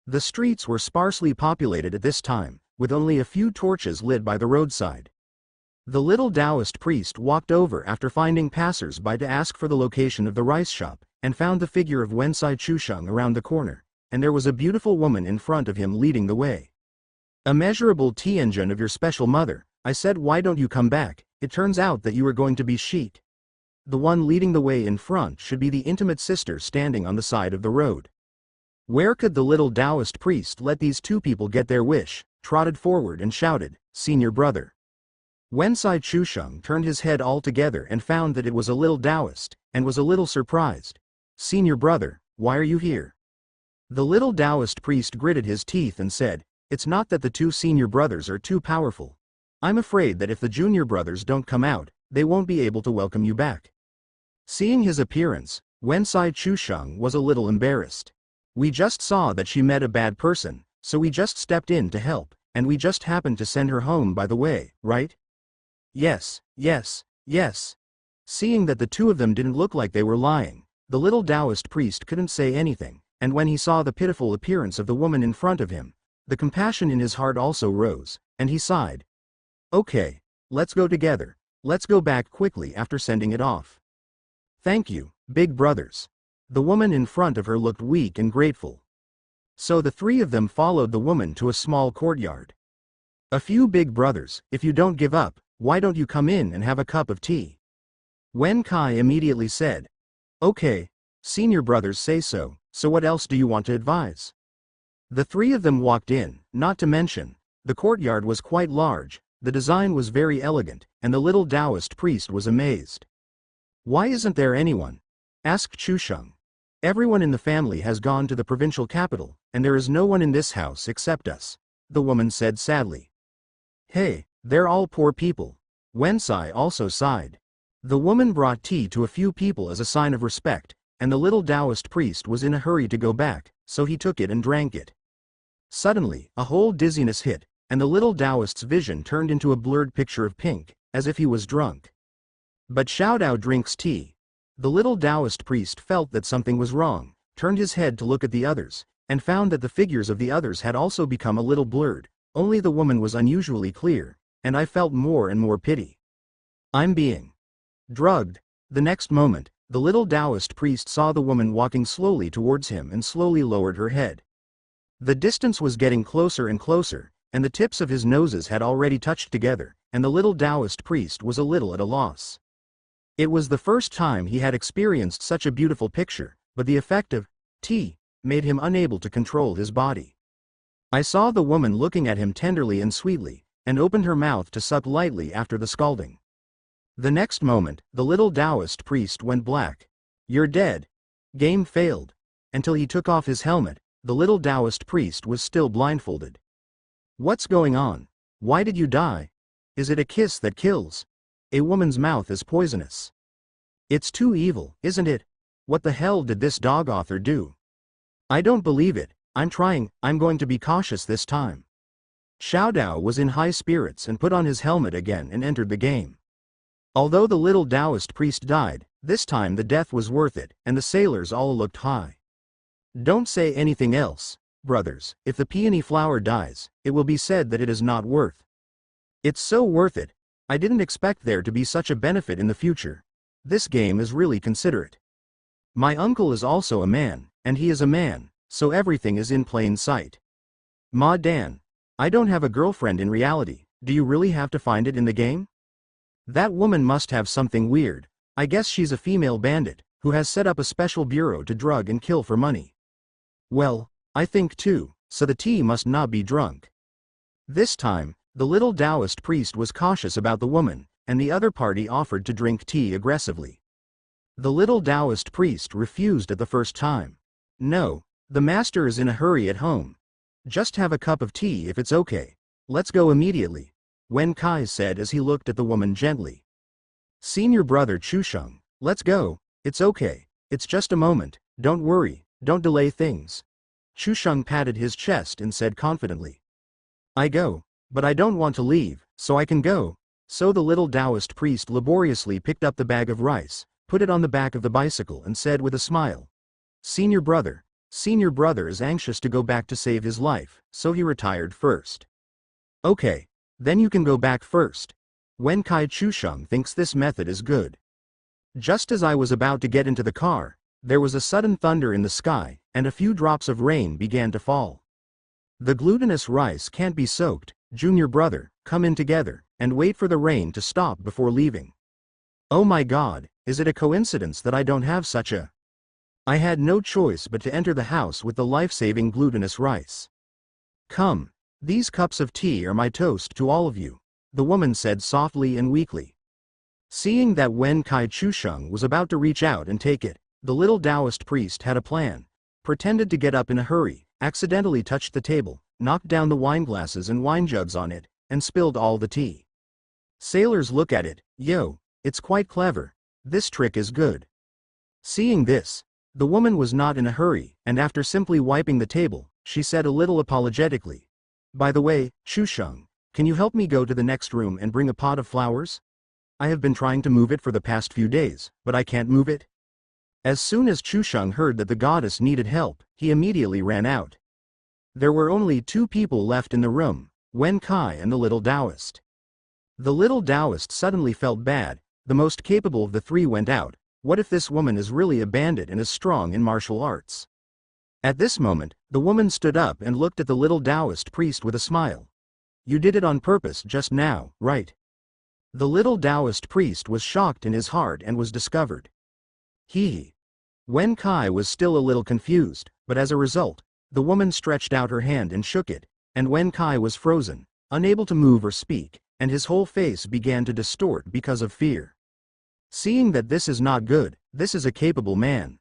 The streets were sparsely populated at this time, with only a few torches lit by the roadside. The little Taoist priest walked over after finding passers-by to ask for the location of the rice shop, and found the figure of Wensai Chusheng around the corner, and there was a beautiful woman in front of him leading the way. Immeasurable Tianjin of your special mother, I said, why don't you come back? It turns out that you are going to be chic. The one leading the way in front should be the intimate sister standing on the side of the road. Where could the little Taoist priest let these two people get their wish? Trotted forward and shouted, Senior brother. Wensai Chusheng turned his head altogether and found that it was a little Taoist, and was a little surprised. Senior brother, why are you here? The little Taoist priest gritted his teeth and said, it's not that the two senior brothers are too powerful. I'm afraid that if the junior brothers don't come out, they won't be able to welcome you back. Seeing his appearance, Wensai Chusheng was a little embarrassed. We just saw that she met a bad person, so we just stepped in to help, and we just happened to send her home by the way, right? Yes. Seeing that the two of them didn't look like they were lying, the little Taoist priest couldn't say anything, and when he saw the pitiful appearance of the woman in front of him, the compassion in his heart also rose, and he sighed. Okay, let's go together. Let's go back quickly after sending it off. Thank you, big brothers. The woman in front of her looked weak and grateful. So the three of them followed the woman to a small courtyard. A few big brothers, if you don't give up, why don't you come in and have a cup of tea? Wen Kai immediately said. Okay, senior brothers say so, so what else do you want to advise? The three of them walked in, not to mention, the courtyard was quite large, the design was very elegant, and the little Taoist priest was amazed. Why isn't there anyone? asked Chusheng. Everyone in the family has gone to the provincial capital, and there is no one in this house except us, the woman said sadly. Hey, they're all poor people. Wensai also sighed. The woman brought tea to a few people as a sign of respect, and the little Taoist priest was in a hurry to go back, so he took it and drank it. Suddenly, a whole dizziness hit, and the little Taoist's vision turned into a blurred picture of pink, as if he was drunk. But Xiao Dao drinks tea. The little Taoist priest felt that something was wrong, turned his head to look at the others, and found that the figures of the others had also become a little blurred, only the woman was unusually clear, and I felt more and more pity. I'm being drugged. The next moment, the little Taoist priest saw the woman walking slowly towards him and slowly lowered her head. The distance was getting closer and closer, and the tips of his noses had already touched together, and the little Taoist priest was a little at a loss. It was the first time he had experienced such a beautiful picture, but the effect of tea made him unable to control his body. I saw the woman looking at him tenderly and sweetly, and opened her mouth to suck lightly after the scalding. The next moment, the little Taoist priest went black. You're dead. Game failed. Until he took off his helmet, the little Taoist priest was still blindfolded. What's going on? Why did you die? Is it a kiss that kills? A woman's mouth is poisonous. It's too evil, isn't it? What the hell did this dog author do? I don't believe it. I'm going to be cautious this time. Xiao Dao was in high spirits and put on his helmet again and entered the game. Although the little Taoist priest died, this time the death was worth it, and the sailors all looked high. Don't say anything else, brothers. If the peony flower dies, it will be said that it is not worth. It's so worth it. I didn't expect there to be such a benefit in the future. This game is really considerate. My uncle is also a man, and he is a man, so everything is in plain sight. Ma Dan, I don't have a girlfriend in reality. Do you really have to find it in the game? That woman must have something weird. I guess she's a female bandit, who has set up a special bureau to drug and kill for money. Well, I think too, so the tea must not be drunk. This time, the little Taoist priest was cautious about the woman, and the other party offered to drink tea aggressively. The little Taoist priest refused at the first time. No, the master is in a hurry at home. Just have a cup of tea if it's okay. Let's go immediately, Wen Kai said as he looked at the woman gently. Senior brother Chusheng, let's go. It's okay. It's just a moment. Don't worry. Don't delay things. Chusheng patted his chest and said confidently. I go, but I don't want to leave, so I can go. So the little Taoist priest laboriously picked up the bag of rice, put it on the back of the bicycle and said with a smile. Senior brother is anxious to go back to save his life, so he retired first. Okay, then you can go back first. Wen Kai Chusheng thinks this method is good. Just as I was about to get into the car, there was a sudden thunder in the sky, and a few drops of rain began to fall. The glutinous rice can't be soaked. Junior brother, come in together, and wait for the rain to stop before leaving. Oh my God, is it a coincidence that I don't have such a... I had no choice but to enter the house with the life-saving glutinous rice. Come, these cups of tea are my toast to all of you, the woman said softly and weakly. Seeing that Wen Kai Chusheng was about to reach out and take it, the little Taoist priest had a plan. Pretended to get up in a hurry, accidentally touched the table, knocked down the wine glasses and wine jugs on it, and spilled all the tea. Sailors look at it. Yo, it's quite clever. This trick is good. Seeing this, the woman was not in a hurry, and after simply wiping the table, she said a little apologetically. By the way, Chusheng, can you help me go to the next room and bring a pot of flowers? I have been trying to move it for the past few days, but I can't move it. As soon as Chusheng heard that the goddess needed help, he immediately ran out. There were only 2 people left in the room, Wen Kai and the little Taoist. The little Taoist suddenly felt bad. The most capable of the 3 went out. What if this woman is really a bandit and is strong in martial arts? At this moment, the woman stood up and looked at the little Taoist priest with a smile. You did it on purpose just now, right? The little Taoist priest was shocked in his heart and was discovered. He. Wen Kai was still a little confused, but as a result, the woman stretched out her hand and shook it, and Wen Kai was frozen, unable to move or speak, and his whole face began to distort because of fear. Seeing that this is not good, This is a capable man.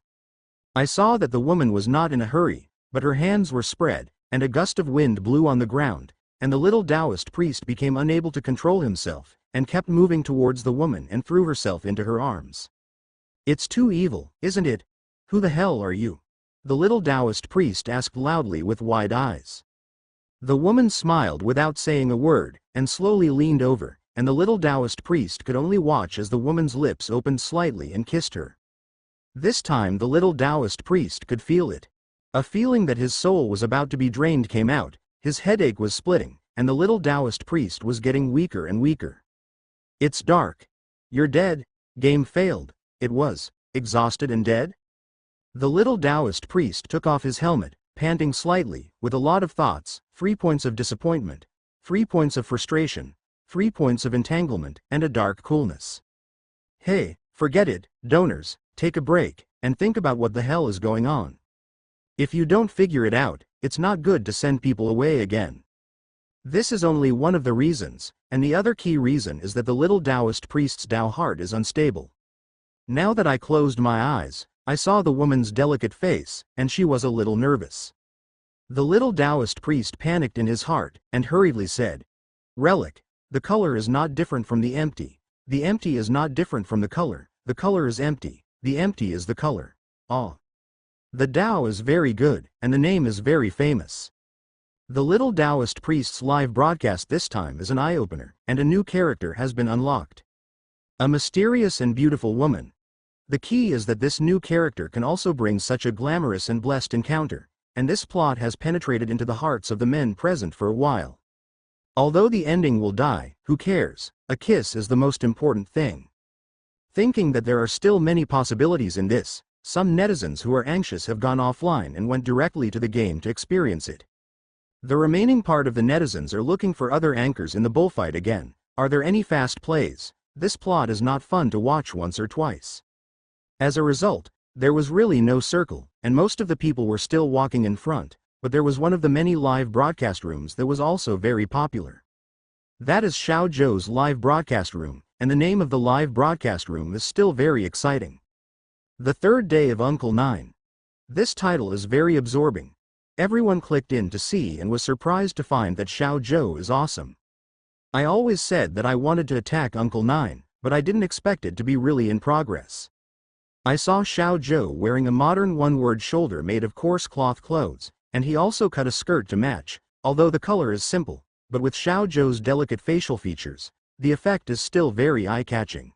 I saw that the woman was not in a hurry, but her hands were spread, and a gust of wind blew on the ground, and the little Taoist priest became unable to control himself, and kept moving towards the woman and threw herself into her arms. It's too evil, isn't it? Who the hell are you? The little Taoist priest asked loudly with wide eyes. The woman smiled without saying a word, and slowly leaned over, and the little Taoist priest could only watch as the woman's lips opened slightly and kissed her. This time the little Taoist priest could feel it. A feeling that his soul was about to be drained came out, his headache was splitting, and the little Taoist priest was getting weaker and weaker. It's dark. You're dead. Game failed. It was. Exhausted and dead? The little Taoist priest took off his helmet, panting slightly, with a lot of thoughts, 3 points of disappointment, 3 points of frustration, 3 points of entanglement, and a dark coolness. Hey, forget it, donors, take a break, and think about what the hell is going on. If you don't figure it out, it's not good to send people away again. This is only one of the reasons, and the other key reason is that the little Taoist priest's Tao heart is unstable. Now that I closed my eyes, I saw the woman's delicate face, and she was a little nervous. The little Taoist priest panicked in his heart, and hurriedly said, "Relic, the color is not different from the empty is not different from the color is empty, the empty is the color. Ah. The Tao is very good, and the name is very famous." The little Taoist priest's live broadcast this time is an eye-opener, and a new character has been unlocked. A mysterious and beautiful woman. The key is that this new character can also bring such a glamorous and blessed encounter, and this plot has penetrated into the hearts of the men present for a while. Although the ending will die, who cares? A kiss is the most important thing. Thinking that there are still many possibilities in this, some netizens who are anxious have gone offline and went directly to the game to experience it. The remaining part of the netizens are looking for other anchors in the bullfight again. Are there any fast plays? This plot is not fun to watch once or twice. As a result, there was really no circle, and most of the people were still walking in front, but there was one of the many live broadcast rooms that was also very popular. That is Xiao Zhou's live broadcast room, and the name of the live broadcast room is still very exciting. The Third Day of Uncle 9. This title is very absorbing. Everyone clicked in to see and was surprised to find that Xiao Zhou is awesome. I always said that I wanted to attack Uncle 9, but I didn't expect it to be really in progress. I saw Xiao Zhou wearing a modern one-word shoulder made of coarse cloth clothes, and he also cut a skirt to match, although the color is simple, but with Xiao Zhou's delicate facial features, the effect is still very eye-catching.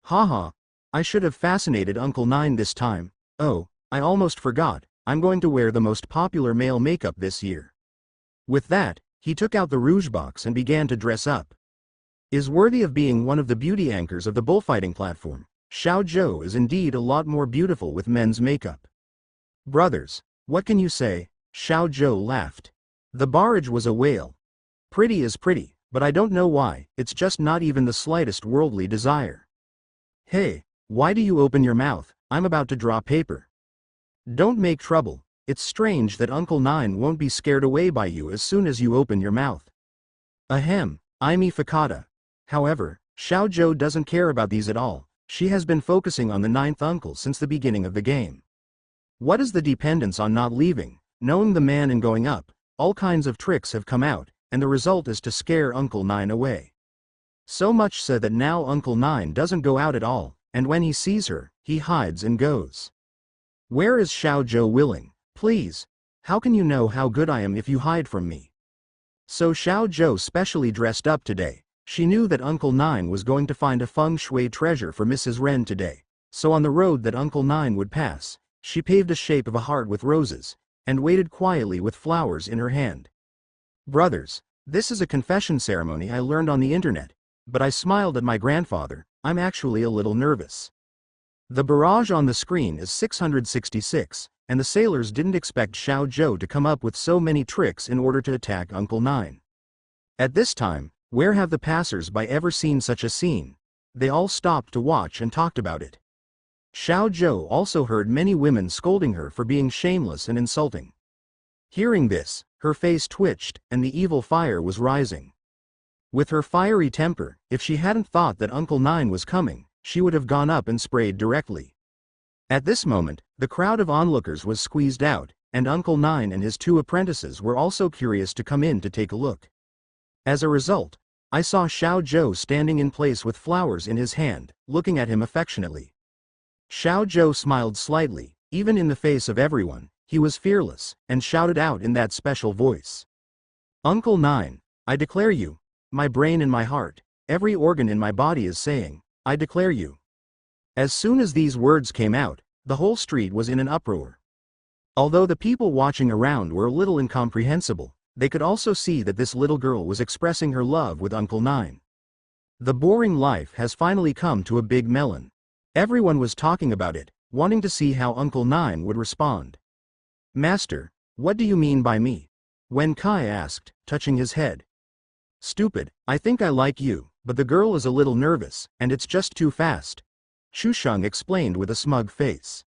Haha, I should have fascinated Uncle 9 this time. Oh, I almost forgot, I'm going to wear the most popular male makeup this year. With that, he took out the rouge box and began to dress up. Is worthy of being one of the beauty anchors of the bullfighting platform. Xiao Zhou is indeed a lot more beautiful with men's makeup. Brothers, what can you say? Xiao Zhou laughed. The barrage was a whale. Pretty is pretty, but I don't know why, it's just not even the slightest worldly desire. Hey, why do you open your mouth? I'm about to draw paper. Don't make trouble. It's strange that Uncle 9 won't be scared away by you as soon as you open your mouth. Ahem, Imi Fakata. However, Xiao Zhou doesn't care about these at all. She has been focusing on the 9th uncle since the beginning of the game. What is the dependence on not leaving? Knowing the man and going up, all kinds of tricks have come out, and the result is to scare Uncle 9 away. So much so that now Uncle 9 doesn't go out at all, and when he sees her, he hides and goes. Where is Xiao Zhou willing? Please. How can you know how good I am if you hide from me? So Xiao Zhou specially dressed up today. She knew that Uncle 9 was going to find a feng shui treasure for Mrs. Ren today, so on the road that Uncle 9 would pass, she paved a shape of a heart with roses, and waited quietly with flowers in her hand. Brothers, this is a confession ceremony I learned on the internet, but I smiled at my grandfather. I'm actually a little nervous. The barrage on the screen is 666, and the sailors didn't expect Xiao Zhou to come up with so many tricks in order to attack Uncle 9. At this time, where have the passers-by ever seen such a scene? They all stopped to watch and talked about it. Xiao Zhou also heard many women scolding her for being shameless and insulting. Hearing this, her face twitched, and the evil fire was rising. With her fiery temper, if she hadn't thought that Uncle 9 was coming, she would have gone up and sprayed directly. At this moment, the crowd of onlookers was squeezed out, and Uncle Nine and his two apprentices were also curious to come in to take a look. As a result, I saw Xiao Zhou standing in place with flowers in his hand, looking at him affectionately. Xiao Zhou smiled slightly, even in the face of everyone. He was fearless, and shouted out in that special voice. Uncle Nine, I declare you. My brain and my heart, every organ in my body is saying, I declare you. As soon as these words came out, the whole street was in an uproar. Although the people watching around were a little incomprehensible, they could also see that this little girl was expressing her love with Uncle Nine. The boring life has finally come to a big melon. Everyone was talking about it, wanting to see how Uncle Nine would respond. Master, what do you mean by me? Wen Kai asked, touching his head. Stupid, I think I like you, but the girl is a little nervous, and it's just too fast. Shusheng explained with a smug face.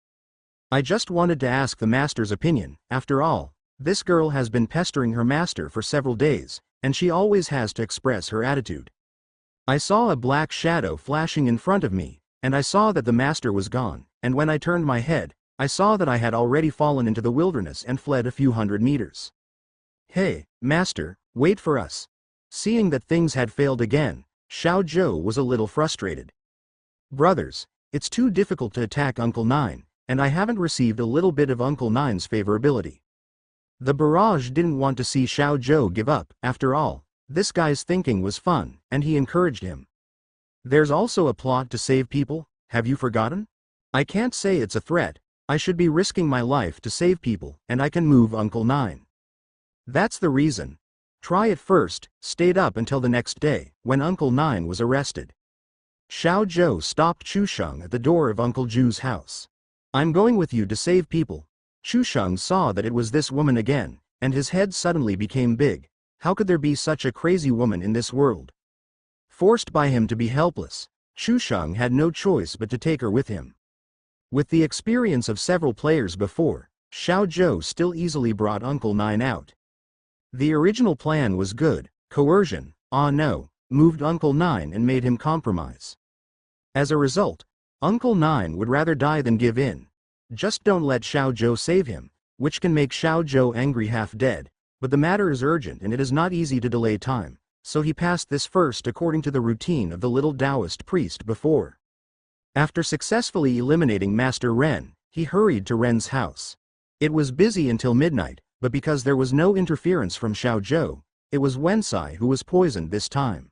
I just wanted to ask the master's opinion. After all, this girl has been pestering her master for several days, and she always has to express her attitude. I saw a black shadow flashing in front of me, and I saw that the master was gone, and when I turned my head, I saw that I had already fallen into the wilderness and fled a few hundred meters. Hey, master, wait for us. Seeing that things had failed again, Xiao Zhou was a little frustrated. Brothers, it's too difficult to attack Uncle Nine, and I haven't received a little bit of Uncle Nine's favorability. The barrage didn't want to see Xiao Zhou give up. After all, this guy's thinking was fun, and he encouraged him. There's also a plot to save people, have you forgotten? I can't say it's a threat. I should be risking my life to save people, and I can move Uncle Nine. That's the reason. Try it first. Stayed up until the next day, when Uncle Nine was arrested. Xiao Zhou stopped Shusheng at the door of Uncle Zhu's house. I'm going with you to save people. Shusheng saw that it was this woman again, and his head suddenly became big. How could there be such a crazy woman in this world? Forced by him to be helpless, Shusheng had no choice but to take her with him. With the experience of several players before, Xiao Zhou still easily brought Uncle Nine out. The original plan was good. Coercion, moved Uncle Nine and made him compromise. As a result, Uncle Nine would rather die than give in. Just don't let Xiao Zhou save him, which can make Xiao Zhou angry half dead, but the matter is urgent and it is not easy to delay time, so he passed this first according to the routine of the little Taoist priest before. After successfully eliminating Master Ren, he hurried to Ren's house. It was busy until midnight, but because there was no interference from Xiao Zhou, it was Wensai who was poisoned this time.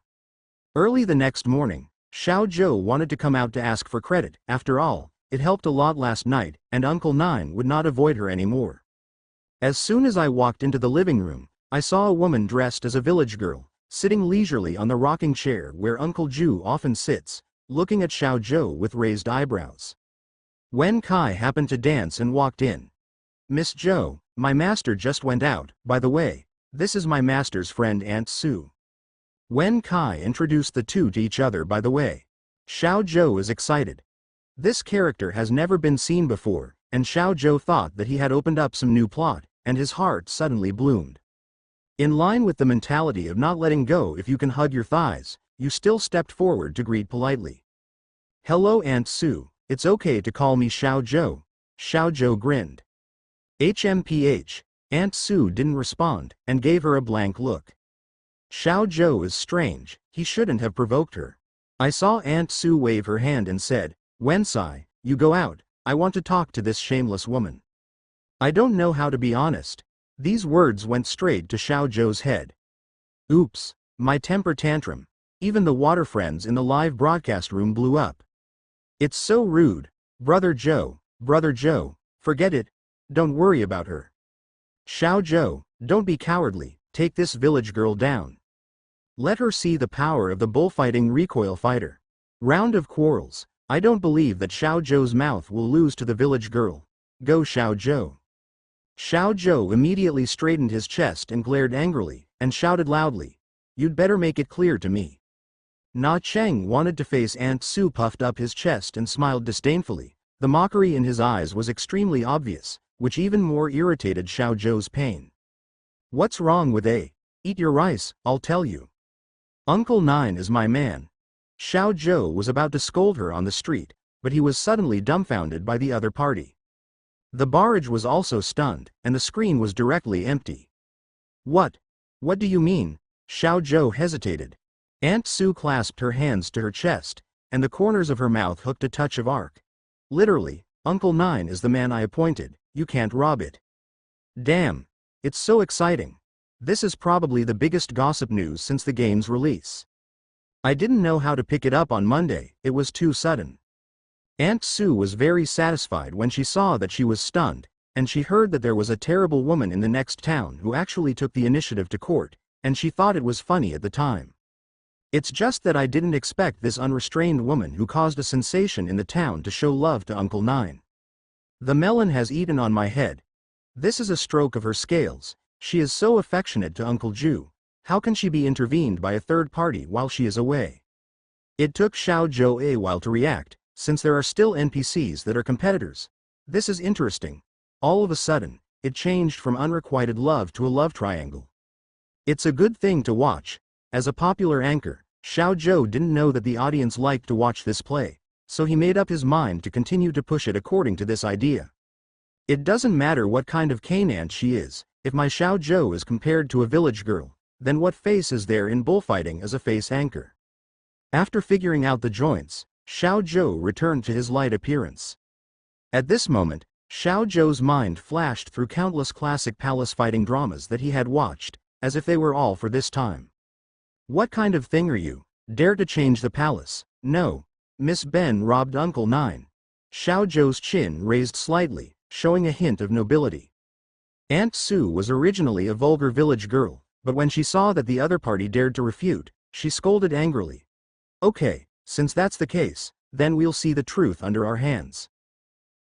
Early the next morning, Xiao Zhou wanted to come out to ask for credit. After all, it helped a lot last night, and Uncle Nine would not avoid her anymore. As soon as I walked into the living room, I saw a woman dressed as a village girl, sitting leisurely on the rocking chair where Uncle Zhu often sits, looking at Xiao Zhou with raised eyebrows. Wen Kai happened to dance and walked in. Miss Zhou, my master just went out. By the way, this is my master's friend Aunt Sue. Wen Kai introduced the two to each other. By the way, Xiao Zhou is excited. This character has never been seen before, and Xiao Zhou thought that he had opened up some new plot, and his heart suddenly bloomed. In line with the mentality of not letting go if you can hug your thighs, you still stepped forward to greet politely. Hello Aunt Sue, it's okay to call me Xiao Zhou. Xiao Zhou grinned. HMPH, Aunt Sue didn't respond, and gave her a blank look. Xiao Zhou is strange, he shouldn't have provoked her. I saw Aunt Sue wave her hand and said, Wensai, you go out, I want to talk to this shameless woman. I don't know how to be honest. These words went straight to Xiao Zhou's head. Oops, my temper tantrum. Even the water friends in the live broadcast room blew up. It's so rude. Brother Zhou, forget it. Don't worry about her. Xiao Zhou, don't be cowardly, take this village girl down. Let her see the power of the bullfighting recoil fighter. Round of quarrels. I don't believe that Xiao Zhou's mouth will lose to the village girl. Go Xiao Zhou. Xiao Zhou immediately straightened his chest and glared angrily, and shouted loudly, You'd better make it clear to me. Na Cheng wanted to face Aunt Sue, puffed up his chest and smiled disdainfully. The mockery in his eyes was extremely obvious, which even more irritated Xiao Zhou's pain. What's wrong with A? Eat your rice, I'll tell you. Uncle Nine is my man. Xiao Zhou was about to scold her on the street, but he was suddenly dumbfounded by the other party. The barrage was also stunned, and the screen was directly empty. What? What do you mean? Xiao Zhou hesitated. Aunt Sue clasped her hands to her chest, and the corners of her mouth hooked a touch of arc. Literally, Uncle Nine is the man I appointed, you can't rob it. Damn. It's so exciting. This is probably the biggest gossip news since the game's release. I didn't know how to pick it up on Monday, it was too sudden. Aunt Sue was very satisfied when she saw that she was stunned, and she heard that there was a terrible woman in the next town who actually took the initiative to court, and she thought it was funny at the time. It's just that I didn't expect this unrestrained woman who caused a sensation in the town to show love to Uncle Nine. The melon has eaten on my head. This is a stroke of her scales. She is so affectionate to Uncle Ju. How can she be intervened by a third party while she is away? It took Xiao Zhou a while to react, since there are still NPCs that are competitors. This is interesting. All of a sudden, it changed from unrequited love to a love triangle. It's a good thing to watch. As a popular anchor, Xiao Zhou didn't know that the audience liked to watch this play, so he made up his mind to continue to push it according to this idea. It doesn't matter what kind of cane ant she is, if my Xiao Zhou is compared to a village girl, then what face is there in bullfighting as a face anchor? After figuring out the joints, Xiao Zhou returned to his light appearance. At this moment, Xiao Zhou's mind flashed through countless classic palace fighting dramas that he had watched, as if they were all for this time. What kind of thing are you? Dare to change the palace? No. Miss Ben robbed Uncle Nine. Xiao Zhou's chin raised slightly, showing a hint of nobility. Aunt Sue was originally a vulgar village girl, but when she saw that the other party dared to refute, she scolded angrily. Okay, since that's the case, then we'll see the truth under our hands.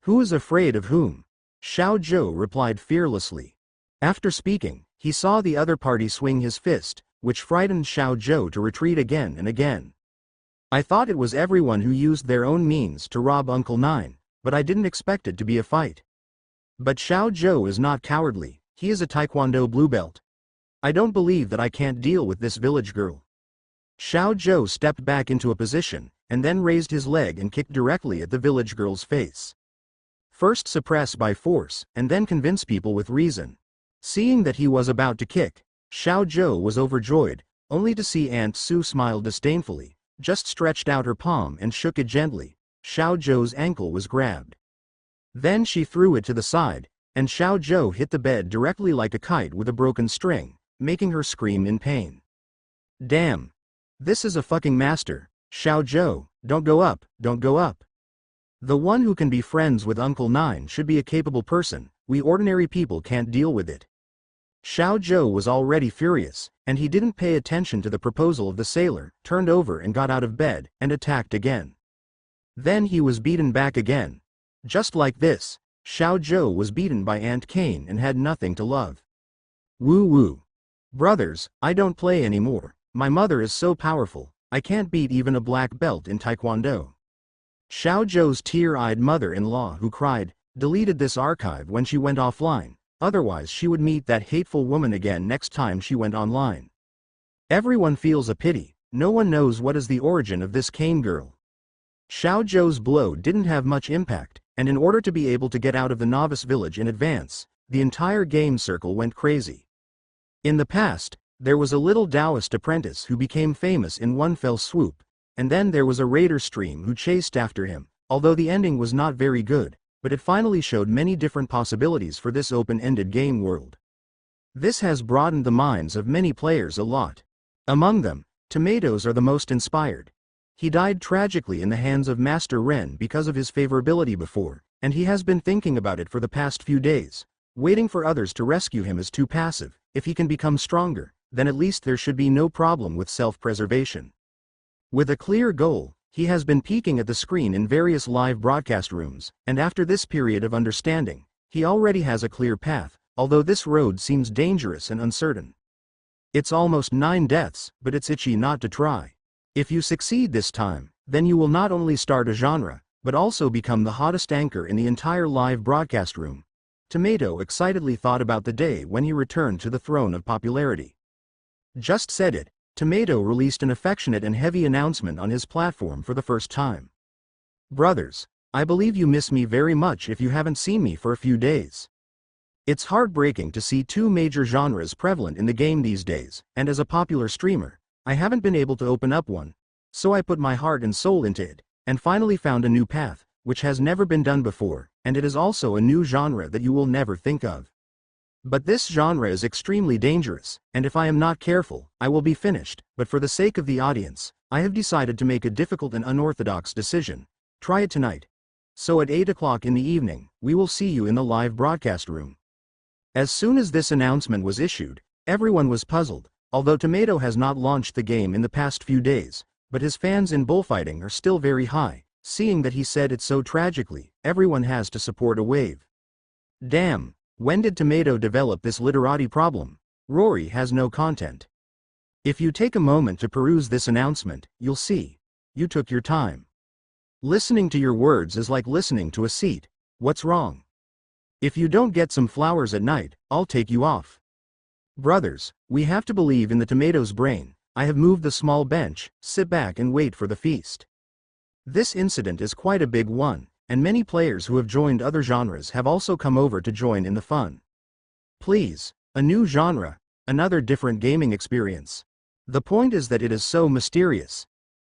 Who is afraid of whom? Xiao Zhou replied fearlessly. After speaking, he saw the other party swing his fist, which frightened Xiao Zhou to retreat again and again. I thought it was everyone who used their own means to rob Uncle Nine, but I didn't expect it to be a fight. But Xiao Zhou is not cowardly, he is a Taekwondo blue belt. I don't believe that I can't deal with this village girl. Xiao Zhou stepped back into a position, and then raised his leg and kicked directly at the village girl's face. First suppress by force, and then convince people with reason. Seeing that he was about to kick, Xiao Zhou was overjoyed, only to see Aunt Sue smile disdainfully, just stretched out her palm and shook it gently. Xiao Zhou's ankle was grabbed. Then she threw it to the side, and Xiao Zhou hit the bed directly like a kite with a broken string, making her scream in pain. Damn. This is a fucking master. Xiao Zhou, don't go up, don't go up. The one who can be friends with Uncle Nine should be a capable person, we ordinary people can't deal with it. Xiao Zhou was already furious, and he didn't pay attention to the proposal of the sailor, turned over and got out of bed, and attacked again. Then he was beaten back again. Just like this, Xiao Zhou was beaten by Aunt Cain and had nothing to love. Woo woo. Brothers, I don't play anymore, my mother is so powerful, I can't beat even a black belt in Taekwondo. Xiao Zhou's tear-eyed mother-in-law who cried, deleted this archive when she went offline. Otherwise she would meet that hateful woman again next time she went online. Everyone feels a pity, no one knows what is the origin of this Cain girl. Xiao Zhou's blow didn't have much impact, and in order to be able to get out of the novice village in advance, the entire game circle went crazy. In the past, there was a little Taoist apprentice who became famous in one fell swoop, and then there was a raider stream who chased after him, although the ending was not very good. But it finally showed many different possibilities for this open-ended game world. This has broadened the minds of many players a lot. Among them, Tomatoes are the most inspired. He died tragically in the hands of Master Ren because of his favorability before, and he has been thinking about it for the past few days. Waiting for others to rescue him is too passive. If he can become stronger, then at least there should be no problem with self-preservation. With a clear goal, he has been peeking at the screen in various live broadcast rooms, and after this period of understanding, he already has a clear path, although this road seems dangerous and uncertain. It's almost 9 deaths, but it's itchy not to try. If you succeed this time, then you will not only start a genre, but also become the hottest anchor in the entire live broadcast room. Tomato excitedly thought about the day when he returned to the throne of popularity. Just said it. Tomato released an affectionate and heavy announcement on his platform for the first time. Brothers, I believe you miss me very much if you haven't seen me for a few days. It's heartbreaking to see two major genres prevalent in the game these days, and as a popular streamer, I haven't been able to open up one. So I put my heart and soul into it, and finally found a new path, which has never been done before, and it is also a new genre that you will never think of. But this genre is extremely dangerous, and if I am not careful, I will be finished, but for the sake of the audience, I have decided to make a difficult and unorthodox decision. Try it tonight. So at 8 o'clock in the evening, we will see you in the live broadcast room. As soon as this announcement was issued, everyone was puzzled, although Tomato has not launched the game in the past few days, but his fans in bullfighting are still very high, seeing that he said it so tragically, everyone has to support a wave. Damn, when did Tomato develop this literati problem? Rory has no content. If you take a moment to peruse this announcement, you'll see. You took your time. Listening to your words is like listening to a seat. What's wrong? If you don't get some flowers at night, I'll take you off. Brothers, we have to believe in the tomato's brain. I have moved the small bench, sit back and wait for the feast. This incident is quite a big one, and many players who have joined other genres have also come over to join in the fun. Please, a new genre, another different gaming experience. The point is that it is so mysterious.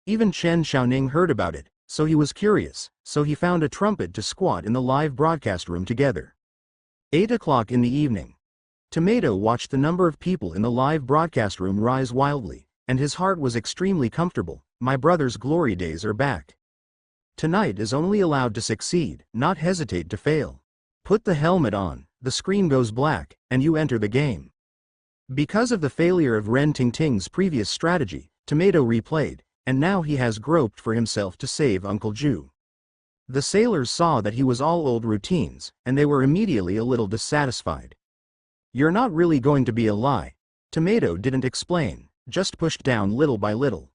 Even Chen Xiaoning heard about it, so he was curious, so he found a trumpet to squat in the live broadcast room together. 8 o'clock in the evening. Tomato watched the number of people in the live broadcast room rise wildly, and his heart was extremely comfortable. My brother's glory days are back. Tonight is only allowed to succeed, not hesitate to fail. Put the helmet on, the screen goes black, and you enter the game. Because of the failure of Ren Tingting's previous strategy, Tomato replayed, and now he has groped for himself to save Uncle Ju. The sailors saw that he was all old routines, and they were immediately a little dissatisfied. You're not really going to be a lie. Tomato didn't explain, just pushed down little by little.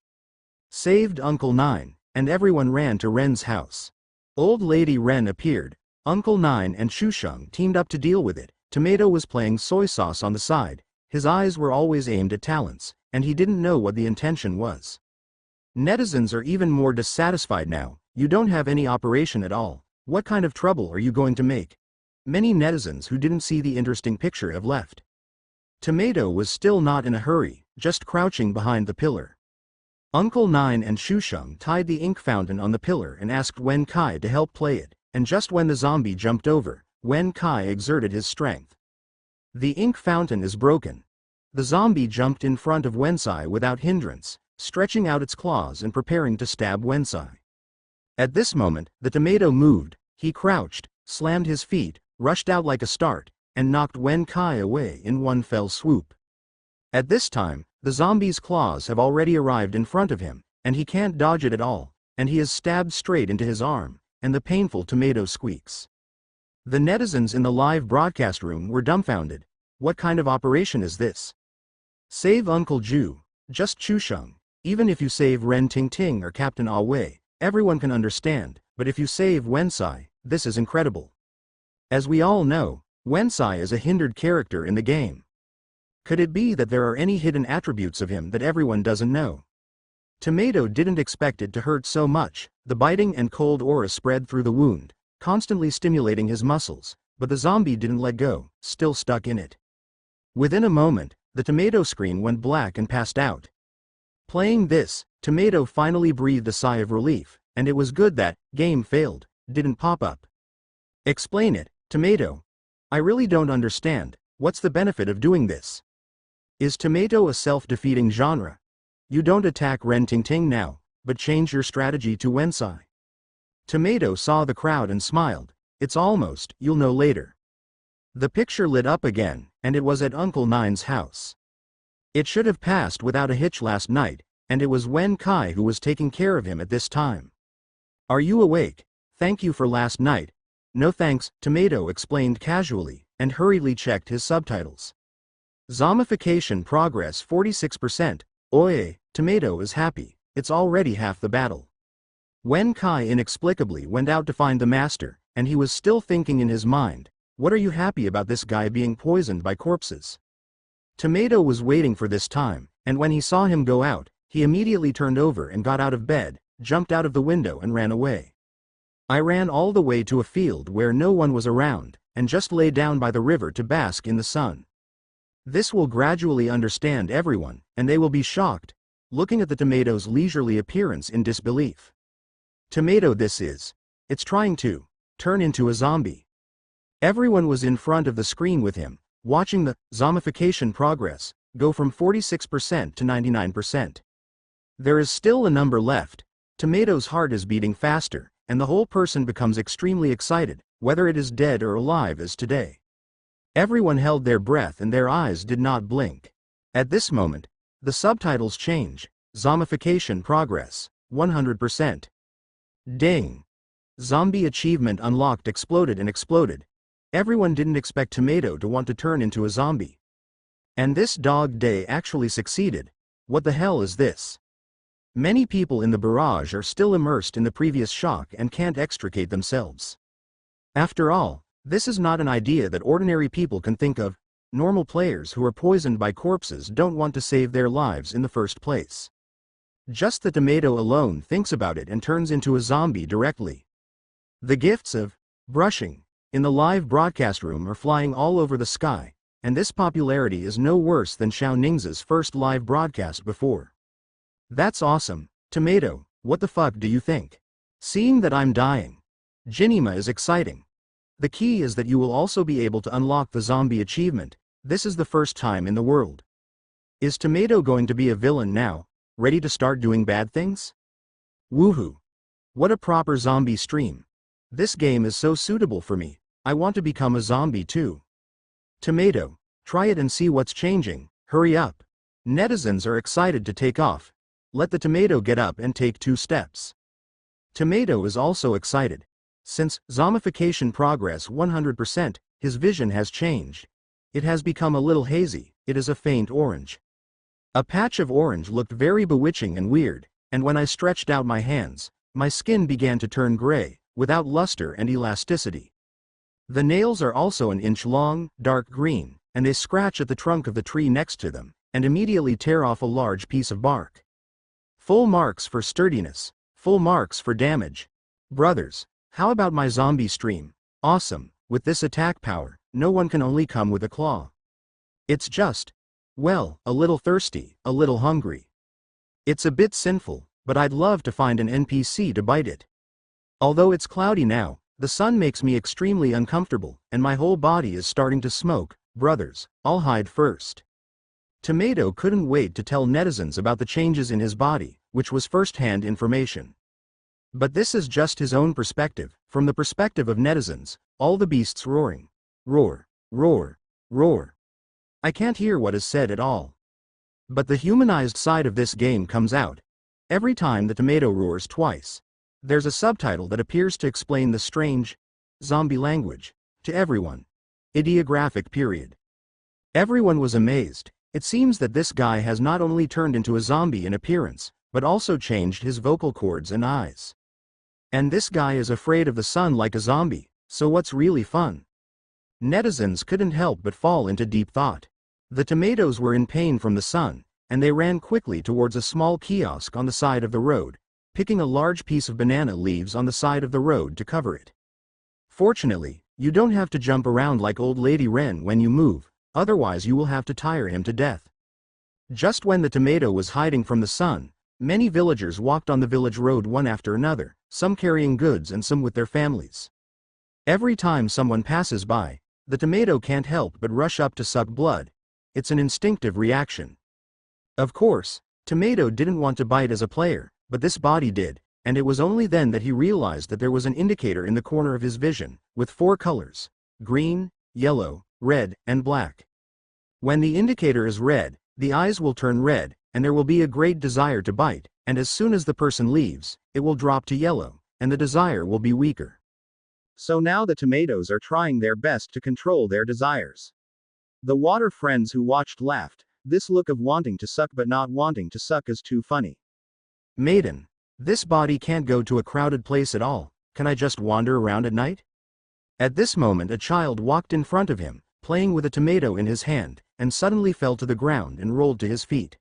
Saved Uncle Nine, and everyone ran to Ren's house. Old Lady Ren appeared. Uncle Nine and Shusheng teamed up to deal with it. Tomato was playing soy sauce on the side. His eyes were always aimed at talents, and he didn't know what the intention was. Netizens are even more dissatisfied now. You don't have any operation at all. What kind of trouble are you going to make? Many netizens who didn't see the interesting picture have left. Tomato was still not in a hurry, just crouching behind the pillar. Uncle Nine and Shusheng tied the ink fountain on the pillar and asked Wen Kai to help play it, and just when the zombie jumped over, Wen Kai exerted his strength. The ink fountain is broken. The zombie jumped in front of Wensai without hindrance, stretching out its claws and preparing to stab Wensai. At this moment, the tomato moved. He crouched, slammed his feet, rushed out like a start, and knocked Wen Kai away in one fell swoop. At this time, the zombie's claws have already arrived in front of him, and he can't dodge it at all, and he is stabbed straight into his arm, and the painful tomato squeaks. The netizens in the live broadcast room were dumbfounded. What kind of operation is this? Save Uncle Ju, just Chusheng. Even if you save Ren Tingting or Captain Awei, everyone can understand, but if you save Wensai, this is incredible. As we all know, Wensai is a hindered character in the game. Could it be that there are any hidden attributes of him that everyone doesn't know? Tomato didn't expect it to hurt so much. The biting and cold aura spread through the wound, constantly stimulating his muscles, but the zombie didn't let go, still stuck in it. Within a moment, the tomato screen went black and passed out. Playing this, Tomato finally breathed a sigh of relief, and it was good that game failed didn't pop up. Explain it, Tomato. I really don't understand. What's the benefit of doing this? Is Tomato a self-defeating genre? You don't attack Ren Tingting now, but change your strategy to Wensai. Tomato saw the crowd and smiled. It's almost, you'll know later. The picture lit up again, and it was at Uncle Nine's house. It should have passed without a hitch last night, and it was Wen Kai who was taking care of him at this time. Are you awake? Thank you for last night. No thanks, Tomato explained casually, and hurriedly checked his subtitles. Zombification progress 46%. Oye, Tomato is happy. It's already half the battle. Wen Kai inexplicably went out to find the master, and he was still thinking in his mind, what are you happy about this guy being poisoned by corpses? Tomato was waiting for this time, and when he saw him go out, he immediately turned over and got out of bed, jumped out of the window and ran away. I ran all the way to a field where no one was around, and just lay down by the river to bask in the sun. This will gradually understand everyone, and they will be shocked, looking at the tomato's leisurely appearance in disbelief. Tomato this is. It's trying to turn into a zombie. Everyone was in front of the screen with him, watching the zombification progress go from 46% to 99%. There is still a number left. Tomato's heart is beating faster, and the whole person becomes extremely excited, whether it is dead or alive as today. Everyone held their breath and their eyes did not blink. At this moment, the subtitles change. Zombification progress, 100%. Ding! Zombie achievement unlocked exploded and exploded. Everyone didn't expect Tomato to want to turn into a zombie. And this dog day actually succeeded. What the hell is this? Many people in the barrage are still immersed in the previous shock and can't extricate themselves. After all, this is not an idea that ordinary people can think of. Normal players who are poisoned by corpses don't want to save their lives in the first place. Just the Tomato alone thinks about it and turns into a zombie directly. The gifts of brushing in the live broadcast room are flying all over the sky, and this popularity is no worse than Xiao Ning's first live broadcast before. That's awesome, Tomato, what the fuck do you think? Seeing that I'm dying. Jinima is exciting. The key is that you will also be able to unlock the zombie achievement. This is the first time in the world. Is Tomato going to be a villain now, ready to start doing bad things? Woohoo! What a proper zombie stream. This game is so suitable for me. I want to become a zombie too. Tomato, try it and see what's changing. Hurry up. Netizens are excited to take off. Let the Tomato get up and take 2 steps. Tomato is also excited. Since zombification progress 100%, his vision has changed. It has become a little hazy. It is a faint orange. A patch of orange looked very bewitching and weird, and when I stretched out my hands, my skin began to turn gray, without luster and elasticity. The nails are also an inch long, dark green, and they scratch at the trunk of the tree next to them, and immediately tear off a large piece of bark. Full marks for sturdiness, full marks for damage. Brothers, how about my zombie stream? Awesome, with this attack power, no one can only come with a claw. It's just, well, a little thirsty, a little hungry. It's a bit sinful, but I'd love to find an NPC to bite it. Although it's cloudy now, the sun makes me extremely uncomfortable, and my whole body is starting to smoke. Brothers, I'll hide first. Tomato couldn't wait to tell netizens about the changes in his body, which was first-hand information. But this is just his own perspective. From the perspective of netizens, all the beasts roaring. Roar, roar, roar. I can't hear what is said at all. But the humanized side of this game comes out. Every time the Tomato roars twice, there's a subtitle that appears to explain the strange zombie language to everyone. Ideographic period. Everyone was amazed. It seems that this guy has not only turned into a zombie in appearance, but also changed his vocal cords and eyes. And this guy is afraid of the sun like a zombie, so what's really fun? Netizens couldn't help but fall into deep thought. The tomatoes were in pain from the sun, and they ran quickly towards a small kiosk on the side of the road, picking a large piece of banana leaves on the side of the road to cover it. Fortunately, you don't have to jump around like old lady Wren when you move, otherwise you will have to tire him to death. Just when the tomato was hiding from the sun, many villagers walked on the village road one after another, some carrying goods and some with their families. Every time someone passes by, the tomato can't help but rush up to suck blood. It's an instinctive reaction. Of course, Tomato didn't want to bite as a player, but this body did, and it was only then that he realized that there was an indicator in the corner of his vision, with 4 colors: green, yellow, red, and black. When the indicator is red, the eyes will turn red, and there will be a great desire to bite, and as soon as the person leaves, it will drop to yellow, and the desire will be weaker. So now the tomatoes are trying their best to control their desires. The water friends who watched laughed. This look of wanting to suck but not wanting to suck is too funny. Maiden, this body can't go to a crowded place at all. Can I just wander around at night? At this moment a child walked in front of him, playing with a tomato in his hand, and suddenly fell to the ground and rolled to his feet.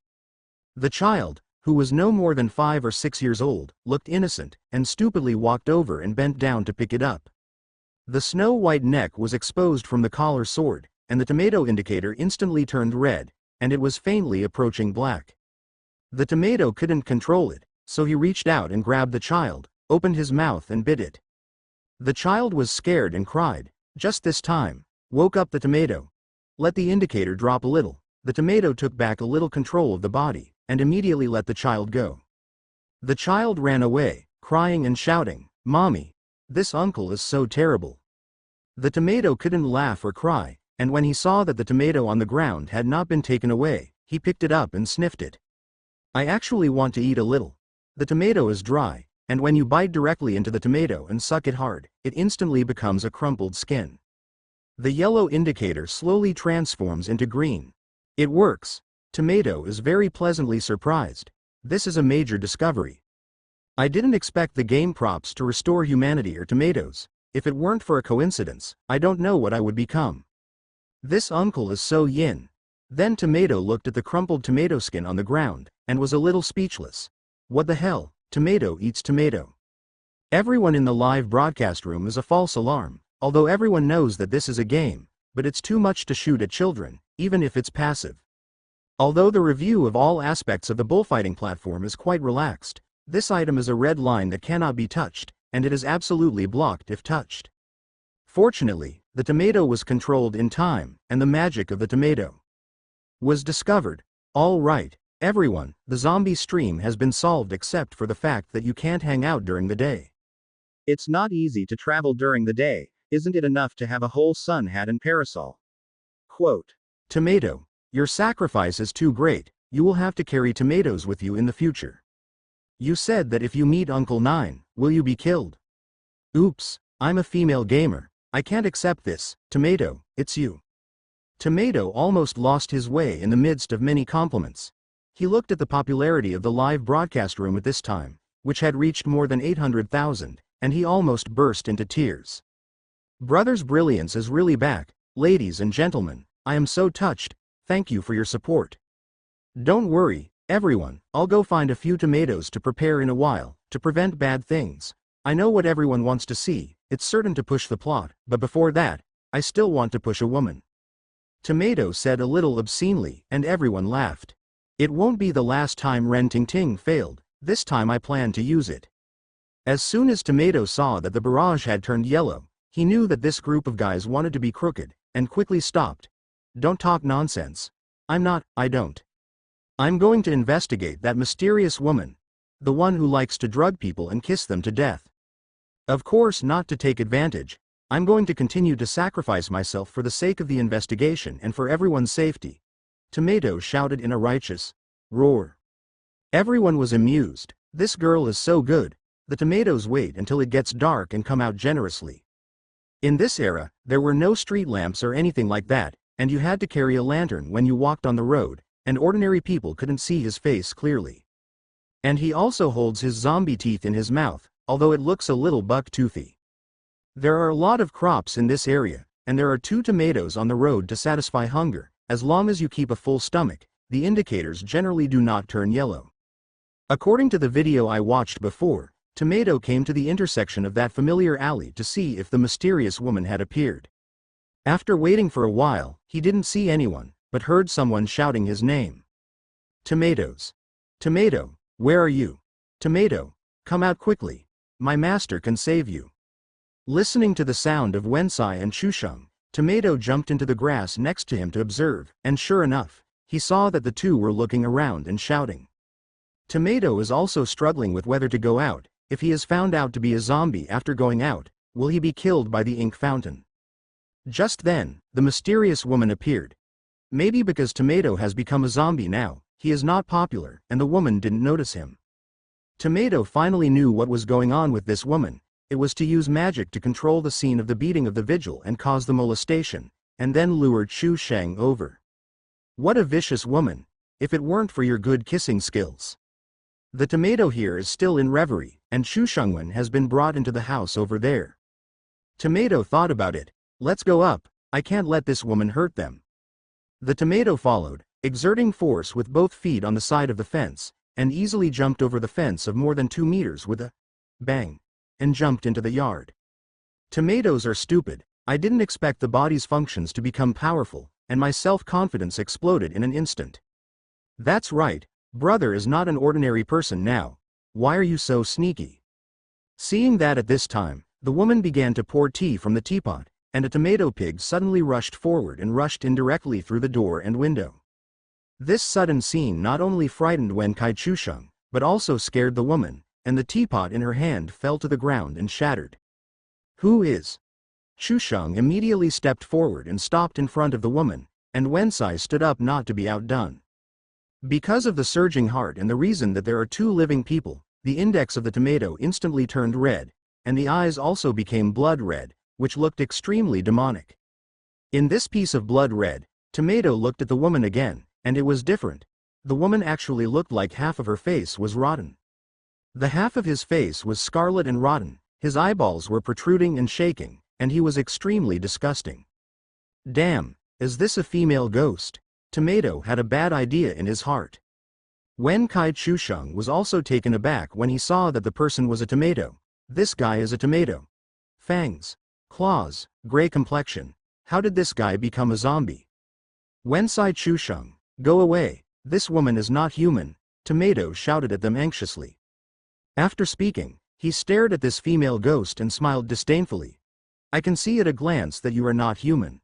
The child, who was no more than 5 or 6 years old, looked innocent, and stupidly walked over and bent down to pick it up. The snow-white neck was exposed from the collar sword, and the tomato indicator instantly turned red, and it was faintly approaching black. The tomato couldn't control it, so he reached out and grabbed the child, opened his mouth and bit it. The child was scared and cried. Just this time, woke up the tomato. Let the indicator drop a little. The tomato took back a little control of the body, and immediately let the child go. The child ran away, crying and shouting, "Mommy, this uncle is so terrible." The tomato couldn't laugh or cry, and when he saw that the tomato on the ground had not been taken away, he picked it up and sniffed it. "I actually want to eat a little. The tomato is dry, and when you bite directly into the tomato and suck it hard, it instantly becomes a crumpled skin." The yellow indicator slowly transforms into green. It works. Tomato is very pleasantly surprised. This is a major discovery. I didn't expect the game props to restore humanity or tomatoes. If it weren't for a coincidence, I don't know what I would become. This uncle is so yin. Then Tomato looked at the crumpled tomato skin on the ground, and was a little speechless. What the hell? Tomato eats tomato. Everyone in the live broadcast room is a false alarm, although everyone knows that this is a game, but it's too much to shoot at children, even if it's passive. Although the review of all aspects of the bullfighting platform is quite relaxed, this item is a red line that cannot be touched, and it is absolutely blocked if touched. Fortunately, the tomato was controlled in time, and the magic of the tomato was discovered. All right, everyone, the zombie stream has been solved except for the fact that you can't hang out during the day. It's not easy to travel during the day, isn't it enough to have a whole sun hat and parasol? Quote, "Tomato, your sacrifice is too great, you will have to carry tomatoes with you in the future. You said that if you meet Uncle Nine, will you be killed? Oops, I'm a female gamer, I can't accept this. Tomato, it's you." Tomato almost lost his way in the midst of many compliments. He looked at the popularity of the live broadcast room at this time, which had reached more than 800,000, and he almost burst into tears. Brother's brilliance is really back. Ladies and gentlemen, I am so touched. Thank you for your support. Don't worry, everyone, I'll go find a few tomatoes to prepare in a while, to prevent bad things. I know what everyone wants to see, it's certain to push the plot, but before that, I still want to push a woman. Tomato said a little obscenely, and everyone laughed. It won't be the last time Ren Ting Ting failed, this time I plan to use it. As soon as Tomato saw that the barrage had turned yellow, he knew that this group of guys wanted to be crooked, and quickly stopped. Don't talk nonsense. I don't. I'm going to investigate that mysterious woman. The one who likes to drug people and kiss them to death. Of course not to take advantage. I'm going to continue to sacrifice myself for the sake of the investigation and for everyone's safety. Tomato shouted in a righteous roar. Everyone was amused. This girl is so good. The tomatoes wait until it gets dark and come out generously. In this era, there were no street lamps or anything like that, and you had to carry a lantern when you walked on the road, and ordinary people couldn't see his face clearly. And he also holds his zombie teeth in his mouth, although it looks a little buck-toothy. There are a lot of crops in this area, and there are 2 tomatoes on the road to satisfy hunger. As long as you keep a full stomach, the indicators generally do not turn yellow. According to the video I watched before, Tomato came to the intersection of that familiar alley to see if the mysterious woman had appeared. After waiting for a while, he didn't see anyone, but heard someone shouting his name. Tomatoes. Tomato, where are you? Tomato, come out quickly. My master can save you. Listening to the sound of Wensai and Chusheng, Tomato jumped into the grass next to him to observe, and sure enough, he saw that the two were looking around and shouting. Tomato is also struggling with whether to go out. If he is found out to be a zombie after going out, will he be killed by the ink fountain? Just then, the mysterious woman appeared. Maybe because Tomato has become a zombie now, he is not popular, and the woman didn't notice him. Tomato finally knew what was going on with this woman. It was to use magic to control the scene of the beating of the vigil and cause the molestation, and then lure Chu Sheng over. What a vicious woman, if it weren't for your good kissing skills. The Tomato here is still in reverie, and Chu Shengwen has been brought into the house over there. Tomato thought about it. Let's go up, I can't let this woman hurt them. The Tomato followed, exerting force with both feet on the side of the fence, and easily jumped over the fence of more than 2 meters with a bang, and jumped into the yard. Tomatoes are stupid. I didn't expect the body's functions to become powerful, and my self-confidence exploded in an instant. That's right, brother is not an ordinary person now. Why are you so sneaky? Seeing that at this time, the woman began to pour tea from the teapot, and a tomato pig suddenly rushed forward and rushed in directly through the door and window. This sudden scene not only frightened Wen Kai Chusheng, but also scared the woman, and the teapot in her hand fell to the ground and shattered. Who is? Chusheng immediately stepped forward and stopped in front of the woman, and Wensai stood up not to be outdone. Because of the surging heart and the reason that there are 2 living people, the index of the tomato instantly turned red, and the eyes also became blood red, which looked extremely demonic. In this piece of blood red, Tomato looked at the woman again, and it was different. The woman actually looked like half of her face was rotten. The half of his face was scarlet and rotten, his eyeballs were protruding and shaking, and he was extremely disgusting. Damn, is this a female ghost? Tomato had a bad idea in his heart. Wen Kai Chusheng was also taken aback when he saw that the person was a tomato. This guy is a tomato. Fangs, claws, gray complexion. How did this guy become a zombie? Wensai Chusheng, go away, this woman is not human, Tomato shouted at them anxiously. After speaking, he stared at this female ghost and smiled disdainfully. I can see at a glance that you are not human.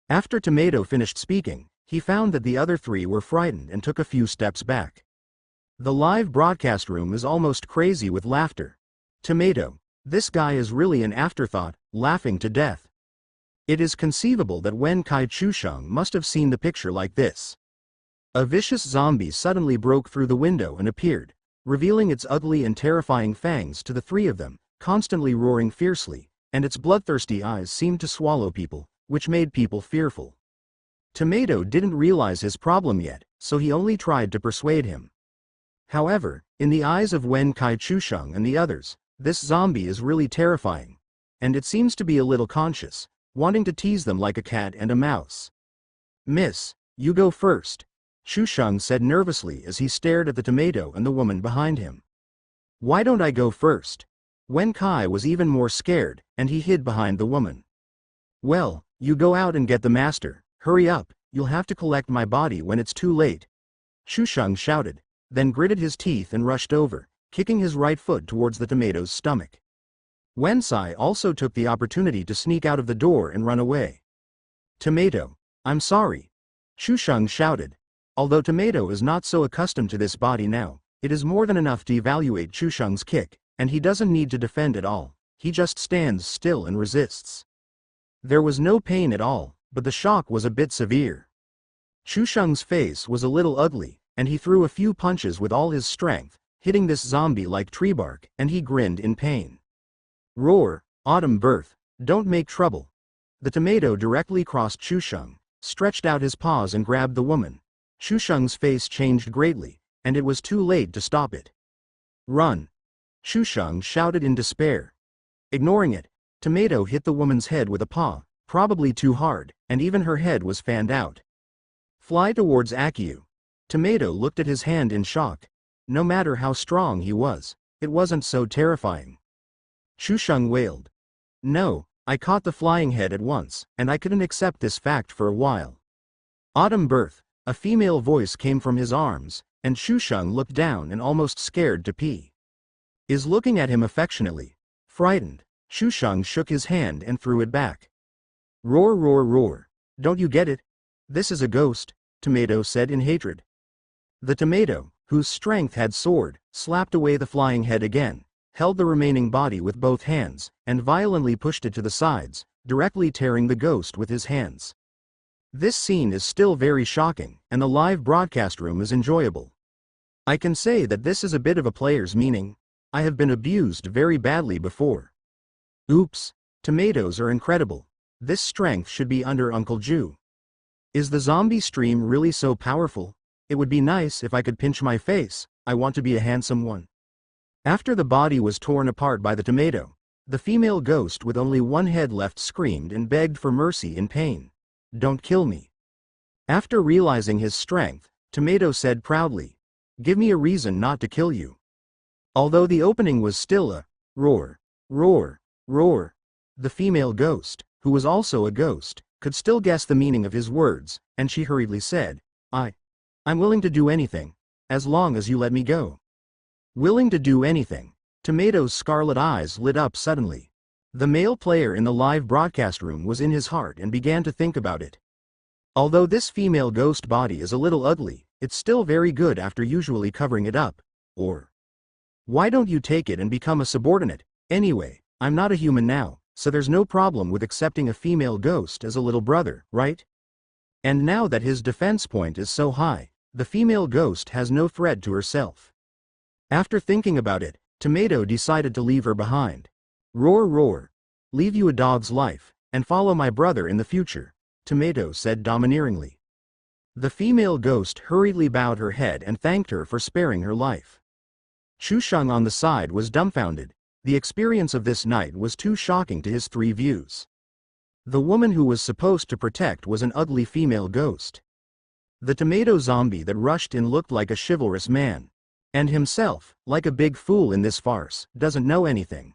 After Tomato finished speaking, he found that the other 3 were frightened and took a few steps back. The live broadcast room is almost crazy with laughter. Tomato, this guy is really an afterthought, laughing to death. It is conceivable that Wen Kai Chusheng must have seen the picture like this. A vicious zombie suddenly broke through the window and appeared, revealing its ugly and terrifying fangs to the 3 of them, constantly roaring fiercely, and its bloodthirsty eyes seemed to swallow people, which made people fearful. Tomato didn't realize his problem yet, so he only tried to persuade him. However, in the eyes of Wen Kai Chusheng and the others, this zombie is really terrifying. And it seems to be a little conscious, wanting to tease them like a cat and a mouse. Miss, you go first, Chusheng said nervously as he stared at the tomato and the woman behind him. Why don't I go first? Wen Kai was even more scared, and he hid behind the woman. Well, you go out and get the master. Hurry up, you'll have to collect my body when it's too late. Chusheng shouted, then gritted his teeth and rushed over, kicking his right foot towards the tomato's stomach. Wensai also took the opportunity to sneak out of the door and run away. Tomato, I'm sorry, Chusheng shouted. Although Tomato is not so accustomed to this body now, it is more than enough to evaluate Chusheng's kick, and he doesn't need to defend at all, he just stands still and resists. There was no pain at all, but the shock was a bit severe. Chusheng's face was a little ugly, and he threw a few punches with all his strength, hitting this zombie like tree bark, and he grinned in pain. Roar, autumn birth, don't make trouble. The tomato directly crossed Chusheng, stretched out his paws and grabbed the woman. Chusheng's face changed greatly, and it was too late to stop it. Run! Chusheng shouted in despair. Ignoring it, Tomato hit the woman's head with a paw, probably too hard, and even her head was fanned out. Fly towards Akio. Tomato looked at his hand in shock. No matter how strong he was, it wasn't so terrifying. Chusheng wailed. No, I caught the flying head at once, and I couldn't accept this fact for a while. Autumn birth, a female voice came from his arms, and Chusheng looked down and almost scared to pee. Is looking at him affectionately. Frightened, Chusheng shook his hand and threw it back. Roar, roar, roar. Don't you get it? This is a ghost, Tomato said in hatred. The tomato, whose strength had soared, slapped away the flying head again, held the remaining body with both hands, and violently pushed it to the sides, directly tearing the ghost with his hands. This scene is still very shocking, and the live broadcast room is enjoyable. I can say that this is a bit of a player's meaning. I have been abused very badly before. Oops, tomatoes are incredible. This strength should be under Uncle Ju. Is the zombie stream really so powerful? It would be nice if I could pinch my face. I want to be a handsome one. After the body was torn apart by the tomato, the female ghost with only one head left screamed and begged for mercy in pain. Don't kill me. After realizing his strength, Tomato said proudly, Give me a reason not to kill you. Although the opening was still a roar, roar, roar, the female ghost, who was also a ghost, could still guess the meaning of his words, and she hurriedly said, I'm willing to do anything, as long as you let me go. Willing to do anything. Tomato's scarlet eyes lit up suddenly. The male player in the live broadcast room was in his heart and began to think about it. Although this female ghost body is a little ugly, it's still very good after usually covering it up. Or, why don't you take it and become a subordinate? Anyway, I'm not a human now, so there's no problem with accepting a female ghost as a little brother, right? And now that his defense point is so high, the female ghost has no threat to herself. After thinking about it, Tomato decided to leave her behind. Roar, roar. Leave you a dog's life, and follow my brother in the future, Tomato said domineeringly. The female ghost hurriedly bowed her head and thanked her for sparing her life. Chusheng on the side was dumbfounded. The experience of this night was too shocking to his three views. The woman who was supposed to protect was an ugly female ghost. The tomato zombie that rushed in looked like a chivalrous man. And himself, like a big fool in this farce, doesn't know anything.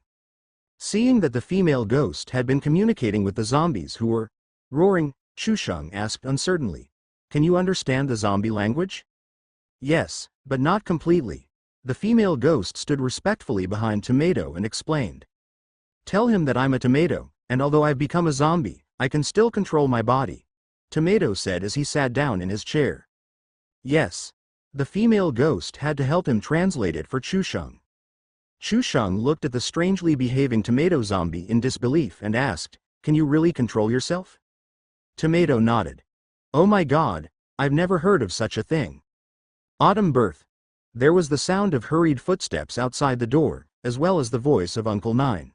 Seeing that the female ghost had been communicating with the zombies who were roaring, Chusheng asked uncertainly, "Can you understand the zombie language?" "Yes, but not completely." The female ghost stood respectfully behind Tomato and explained. "Tell him that I'm a tomato, and although I've become a zombie, I can still control my body," Tomato said as he sat down in his chair. "Yes." The female ghost had to help him translate it for Chusheng. Chusheng looked at the strangely behaving tomato zombie in disbelief and asked, "Can you really control yourself?" Tomato nodded. "Oh my God, I've never heard of such a thing." Autumn birth. There was the sound of hurried footsteps outside the door, as well as the voice of Uncle Nine.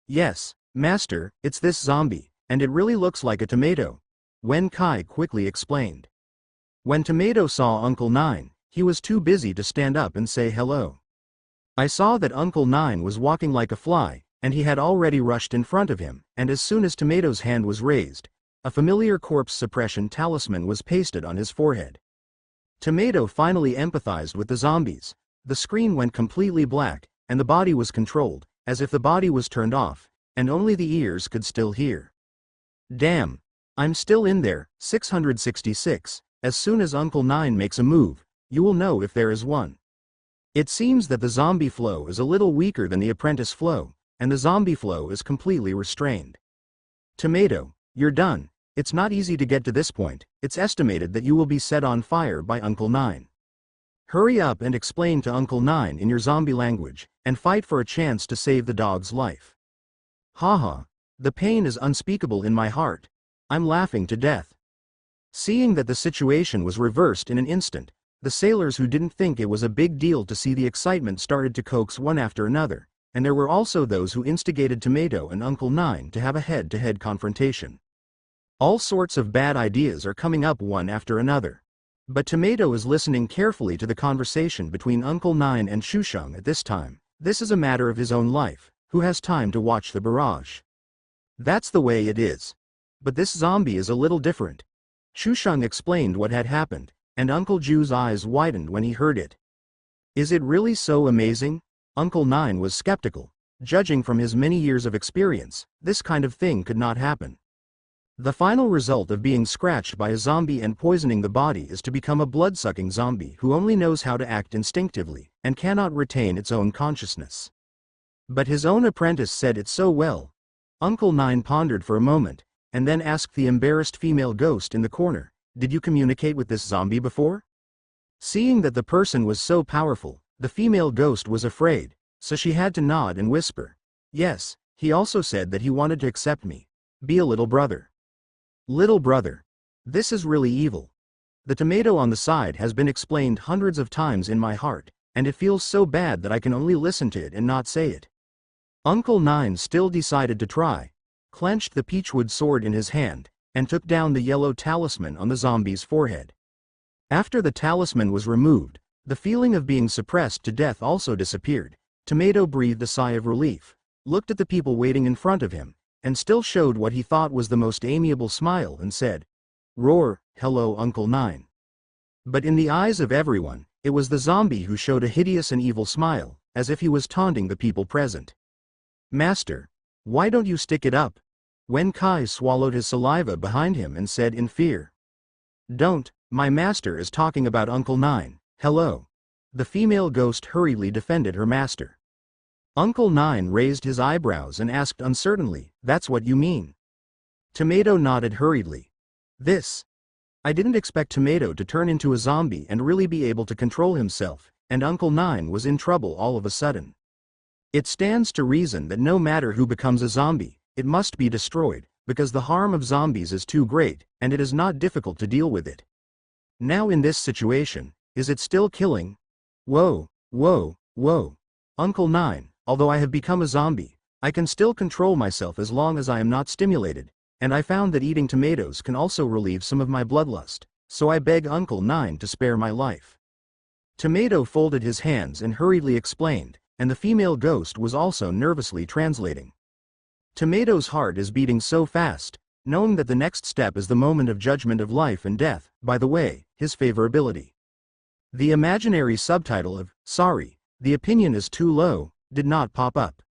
"Yes, Master, it's this zombie, and it really looks like a tomato," Wen Kai quickly explained. When Tomato saw Uncle Nine, he was too busy to stand up and say hello. I saw that Uncle Nine was walking like a fly, and he had already rushed in front of him, and as soon as Tomato's hand was raised, a familiar corpse suppression talisman was pasted on his forehead. Tomato finally empathized with the zombies. The screen went completely black, and the body was controlled, as if the body was turned off, and only the ears could still hear. "Damn. I'm still in there." 666. As soon as Uncle Nine makes a move, you will know if there is one. It seems that the zombie flow is a little weaker than the apprentice flow, and the zombie flow is completely restrained. Tomato, you're done. It's not easy to get to this point. It's estimated that you will be set on fire by Uncle Nine. Hurry up and explain to Uncle Nine in your zombie language, and fight for a chance to save the dog's life. Haha, the pain is unspeakable in my heart. I'm laughing to death. Seeing that the situation was reversed in an instant, the sailors who didn't think it was a big deal to see the excitement started to coax one after another, and there were also those who instigated Tomato and Uncle Nine to have a head-to-head confrontation. All sorts of bad ideas are coming up one after another. But Tomato is listening carefully to the conversation between Uncle Nine and Chusheng at this time. This is a matter of his own life. Who has time to watch the barrage? That's the way it is. But this zombie is a little different. Chusheng explained what had happened, and Uncle Ju's eyes widened when he heard it. Is it really so amazing? Uncle Nine was skeptical. Judging from his many years of experience, this kind of thing could not happen. The final result of being scratched by a zombie and poisoning the body is to become a blood-sucking zombie who only knows how to act instinctively, and cannot retain its own consciousness. But his own apprentice said it so well. Uncle Nine pondered for a moment, and then asked the embarrassed female ghost in the corner, "Did you communicate with this zombie before?" Seeing that the person was so powerful, the female ghost was afraid, so she had to nod and whisper, "Yes, he also said that he wanted to accept me. Be a little brother." Little brother. This is really evil. The tomato on the side has been explained hundreds of times in my heart, and it feels so bad that I can only listen to it and not say it. Uncle Nine still decided to try, clenched the peachwood sword in his hand, and took down the yellow talisman on the zombie's forehead. After the talisman was removed, the feeling of being suppressed to death also disappeared. Tomato breathed a sigh of relief, looked at the people waiting in front of him, and still showed what he thought was the most amiable smile and said, "Roar, hello Uncle Nine." But in the eyes of everyone, It was the zombie who showed a hideous and evil smile, as if he was taunting the people present. "Master, why don't you stick it up?" Wen Kai swallowed his saliva behind him and said in fear. "Don't, my master is talking about Uncle Nine, hello." The female ghost hurriedly defended her master. Uncle Nine raised his eyebrows and asked uncertainly, "That's what you mean?" Tomato nodded hurriedly. I didn't expect Tomato to turn into a zombie and really be able to control himself, and Uncle Nine was in trouble all of a sudden. It stands to reason that no matter who becomes a zombie, it must be destroyed, because the harm of zombies is too great, and it is not difficult to deal with it. Now in this situation, is it still killing? Whoa, whoa, whoa. Uncle Nine, although I have become a zombie, I can still control myself as long as I am not stimulated, and I found that eating tomatoes can also relieve some of my bloodlust, so I beg Uncle Nine to spare my life. Tomato folded his hands and hurriedly explained, and the female ghost was also nervously translating. Tomato's heart is beating so fast, knowing that the next step is the moment of judgment of life and death, by the way, his favorability. The imaginary subtitle of, "Sorry, the opinion is too low," did not pop up.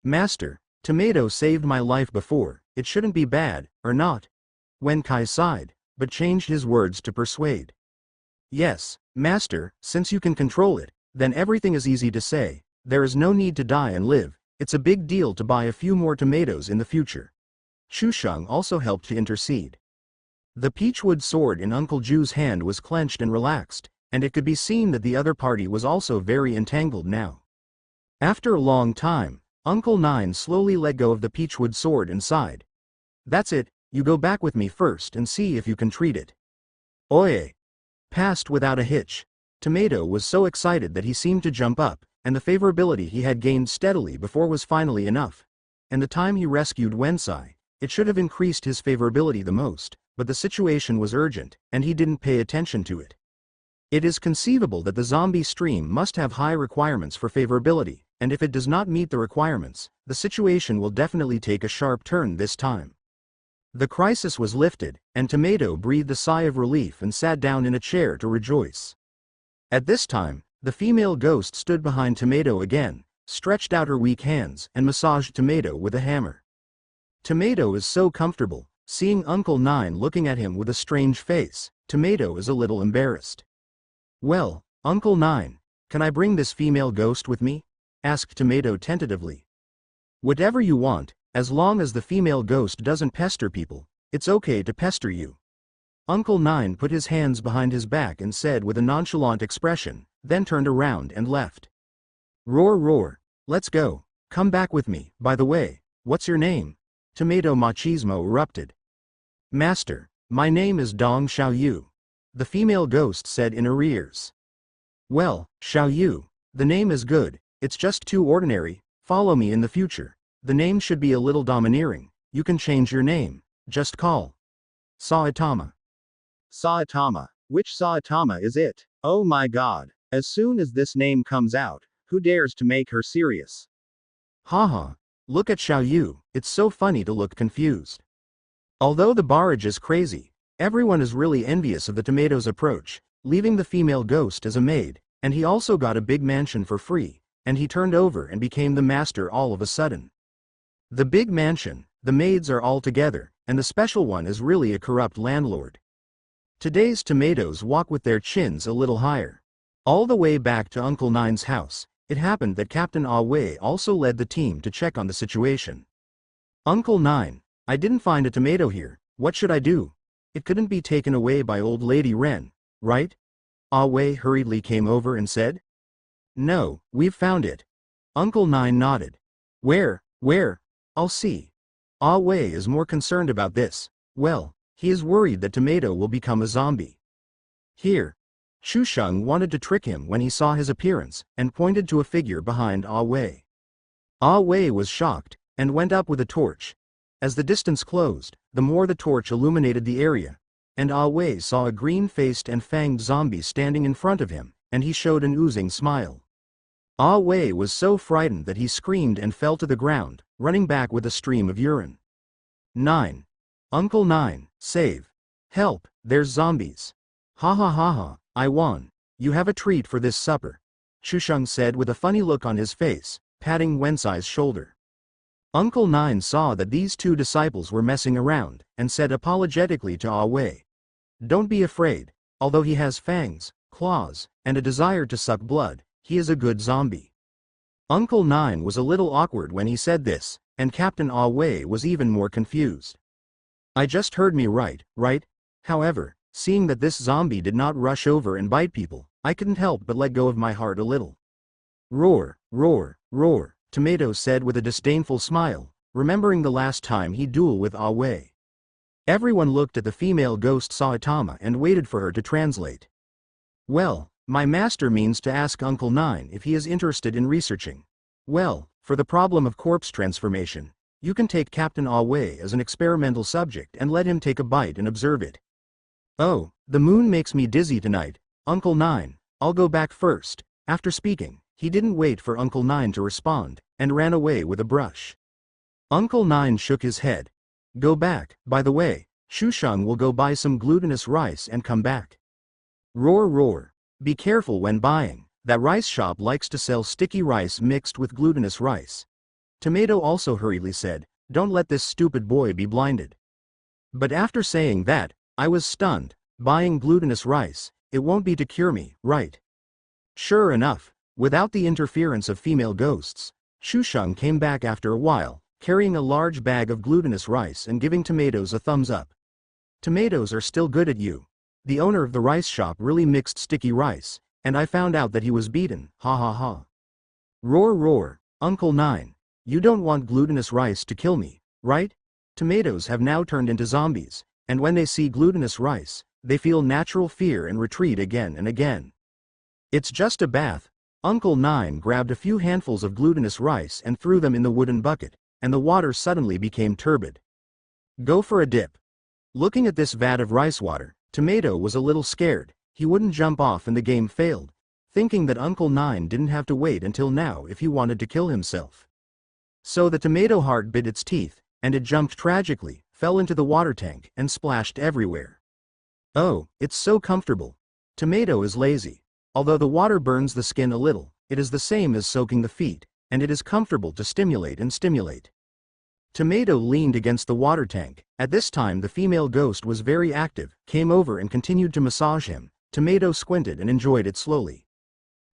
"Master, Tomato saved my life before, it shouldn't be bad, or not?" Wen Kai sighed, but changed his words to persuade. "Yes, master, since you can control it, then everything is easy to say, there is no need to die and live, it's a big deal to buy a few more tomatoes in the future." Chusheng also helped to intercede. The peachwood sword in Uncle Ju's hand was clenched and relaxed, and it could be seen that the other party was also very entangled now. After a long time, Uncle Nine slowly let go of the peachwood sword and sighed. "That's it, you go back with me first and see if you can treat it." Oye! Passed without a hitch. Tomato was so excited that he seemed to jump up, and the favorability he had gained steadily before was finally enough. And the time he rescued Wensai, it should have increased his favorability the most, but the situation was urgent, and he didn't pay attention to it. It is conceivable that the zombie stream must have high requirements for favorability, and if it does not meet the requirements, the situation will definitely take a sharp turn this time. The crisis was lifted, and Tomato breathed a sigh of relief and sat down in a chair to rejoice. At this time, the female ghost stood behind Tomato again, stretched out her weak hands, and massaged Tomato with a hammer. Tomato is so comfortable, seeing Uncle Nine looking at him with a strange face, Tomato is a little embarrassed. "Well, Uncle Nine, can I bring this female ghost with me?" asked Tomato tentatively. "Whatever you want, as long as the female ghost doesn't pester people, it's okay to pester you." Uncle Nine put his hands behind his back and said with a nonchalant expression, then turned around and left. "Roar roar, let's go, come back with me, by the way, what's your name?" Tomato machismo erupted. "Master, my name is Dong Xiaoyu," the female ghost said in her ears. "Well, Xiaoyu, the name is good, it's just too ordinary, follow me in the future. The name should be a little domineering, you can change your name, just call Saitama." Saitama, which Saitama is it? Oh my god, as soon as this name comes out, who dares to make her serious? Haha, look at Xiaoyu, it's so funny to look confused. Although the barrage is crazy, everyone is really envious of the Tomato's approach, leaving the female ghost as a maid, and he also got a big mansion for free, and he turned over and became the master all of a sudden. The big mansion, the maids are all together, and the special one is really a corrupt landlord. Today's Tomatoes walk with their chins a little higher. All the way back to Uncle Nine's house, it happened that Captain Ah Wei also led the team to check on the situation. "Uncle Nine, I didn't find a tomato here, what should I do? It couldn't be taken away by old lady Ren, right?" Ah Wei hurriedly came over and said. "No, we've found it." Uncle Nine nodded. Where? I'll see." Ah Wei is more concerned about this. Well, he is worried that Tomato will become a zombie. "Here." Chusheng wanted to trick him when he saw his appearance, and pointed to a figure behind Ah Wei. Ah Wei was shocked, and went up with a torch. As the distance closed, the more the torch illuminated the area, and Ah Wei saw a green-faced and fanged zombie standing in front of him, and he showed an oozing smile. Ah Wei was so frightened that he screamed and fell to the ground, running back with a stream of urine. 9. Uncle Nine, save. Help, there's zombies. Ha ha ha ha, I won. You have a treat for this supper, Shusheng said with a funny look on his face, patting Wensai's shoulder. Uncle Nine saw that these two disciples were messing around, and said apologetically to Ah Wei, "Don't be afraid, although he has fangs, claws, and a desire to suck blood, he is a good zombie." Uncle Nine was a little awkward when he said this, and Captain Ah Wei was even more confused. "I just heard me right? However, seeing that this zombie did not rush over and bite people, I couldn't help but let go of my heart a little." "Roar, roar, roar," Tomato said with a disdainful smile, remembering the last time he dueled with Ah Wei. Everyone looked at the female ghost Saitama and waited for her to translate. "Well, my master means to ask Uncle Nine if he is interested in researching. Well, for the problem of corpse transformation, you can take Captain Ah Wei as an experimental subject and let him take a bite and observe it." "Oh, the moon makes me dizzy tonight, Uncle Nine, I'll go back first." After speaking, he didn't wait for Uncle Nine to respond, and ran away with a brush. Uncle Nine shook his head. "Go back, by the way, Shusheng will go buy some glutinous rice and come back." "Roar roar, be careful when buying, that rice shop likes to sell sticky rice mixed with glutinous rice." Tomato also hurriedly said, "Don't let this stupid boy be blinded." But after saying that, I was stunned. Buying glutinous rice, it won't be to cure me, right? Sure enough, without the interference of female ghosts, Shusheng came back after a while, carrying a large bag of glutinous rice and giving Tomatoes a thumbs up. "Tomatoes are still good at you. The owner of the rice shop really mixed sticky rice, and I found out that he was beaten, ha ha ha." "Roar roar, Uncle Nine, you don't want glutinous rice to kill me, right?" Tomatoes have now turned into zombies, and when they see glutinous rice, they feel natural fear and retreat again and again. "It's just a bath." Uncle Nine grabbed a few handfuls of glutinous rice and threw them in the wooden bucket, and the water suddenly became turbid. "Go for a dip." Looking at this vat of rice water, Tomato was a little scared. He wouldn't jump off and the game failed, thinking that Uncle Nine didn't have to wait until now if he wanted to kill himself. So the tomato heart bit its teeth, and it jumped tragically, fell into the water tank, and splashed everywhere. "Oh, it's so comfortable." Tomato is lazy. Although the water burns the skin a little, it is the same as soaking the feet, and it is comfortable to stimulate and stimulate. Tomato leaned against the water tank. At this time the female ghost was very active, came over and continued to massage him. Tomato squinted and enjoyed it slowly.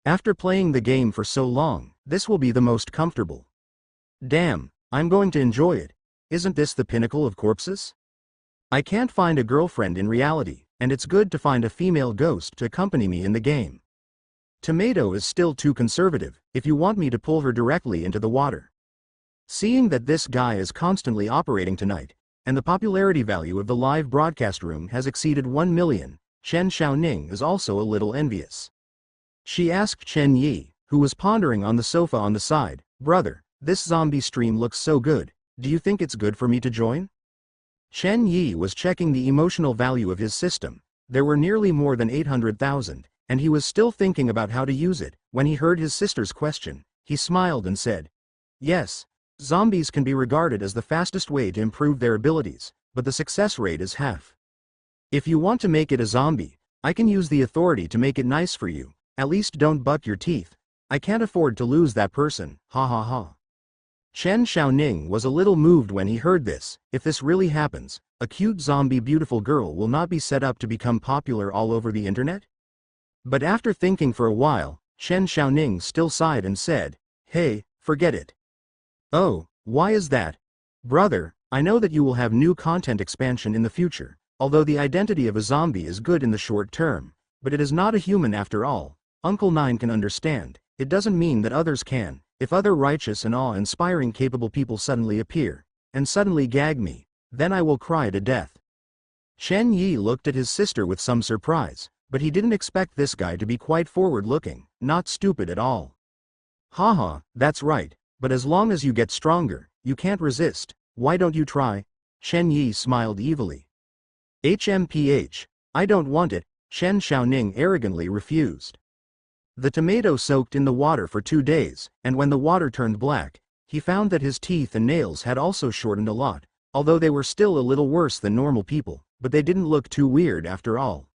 After playing the game for so long, this will be the most comfortable. Damn, I'm going to enjoy it. Isn't this the pinnacle of corpses? I can't find a girlfriend in reality, and it's good to find a female ghost to accompany me in the game. Tomato is still too conservative, if you want me to pull her directly into the water. Seeing that this guy is constantly operating tonight, and the popularity value of the live broadcast room has exceeded 1 million, Chen Xiaoning is also a little envious. She asked Chen Yi, who was pondering on the sofa on the side, "Brother, this zombie stream looks so good, do you think it's good for me to join?" Chen Yi was checking the emotional value of his system. There were nearly more than 800,000, and he was still thinking about how to use it. When he heard his sister's question, he smiled and said, "Yes, zombies can be regarded as the fastest way to improve their abilities, but the success rate is half. If you want to make it a zombie, I can use the authority to make it nice for you. At least don't buck your teeth. I can't afford to lose that person, ha ha ha." Chen Xiaoning was a little moved when he heard this. If this really happens, a cute zombie beautiful girl will not be set up to become popular all over the internet? But after thinking for a while, Chen Xiaoning still sighed and said, "Hey, forget it." "Oh, why is that?" "Brother, I know that you will have new content expansion in the future, although the identity of a zombie is good in the short term, but it is not a human after all. Uncle Nine can understand. It doesn't mean that others can. If other righteous and awe-inspiring capable people suddenly appear, and suddenly gag me, then I will cry to death." Chen Yi looked at his sister with some surprise, but he didn't expect this guy to be quite forward-looking, not stupid at all. "Haha, that's right, but as long as you get stronger, you can't resist. Why don't you try?" Chen Yi smiled evilly. "HMPH, I don't want it," Chen Xiaoning arrogantly refused. The tomato soaked in the water for 2 days, and when the water turned black, he found that his teeth and nails had also shortened a lot, although they were still a little worse than normal people, but they didn't look too weird after all.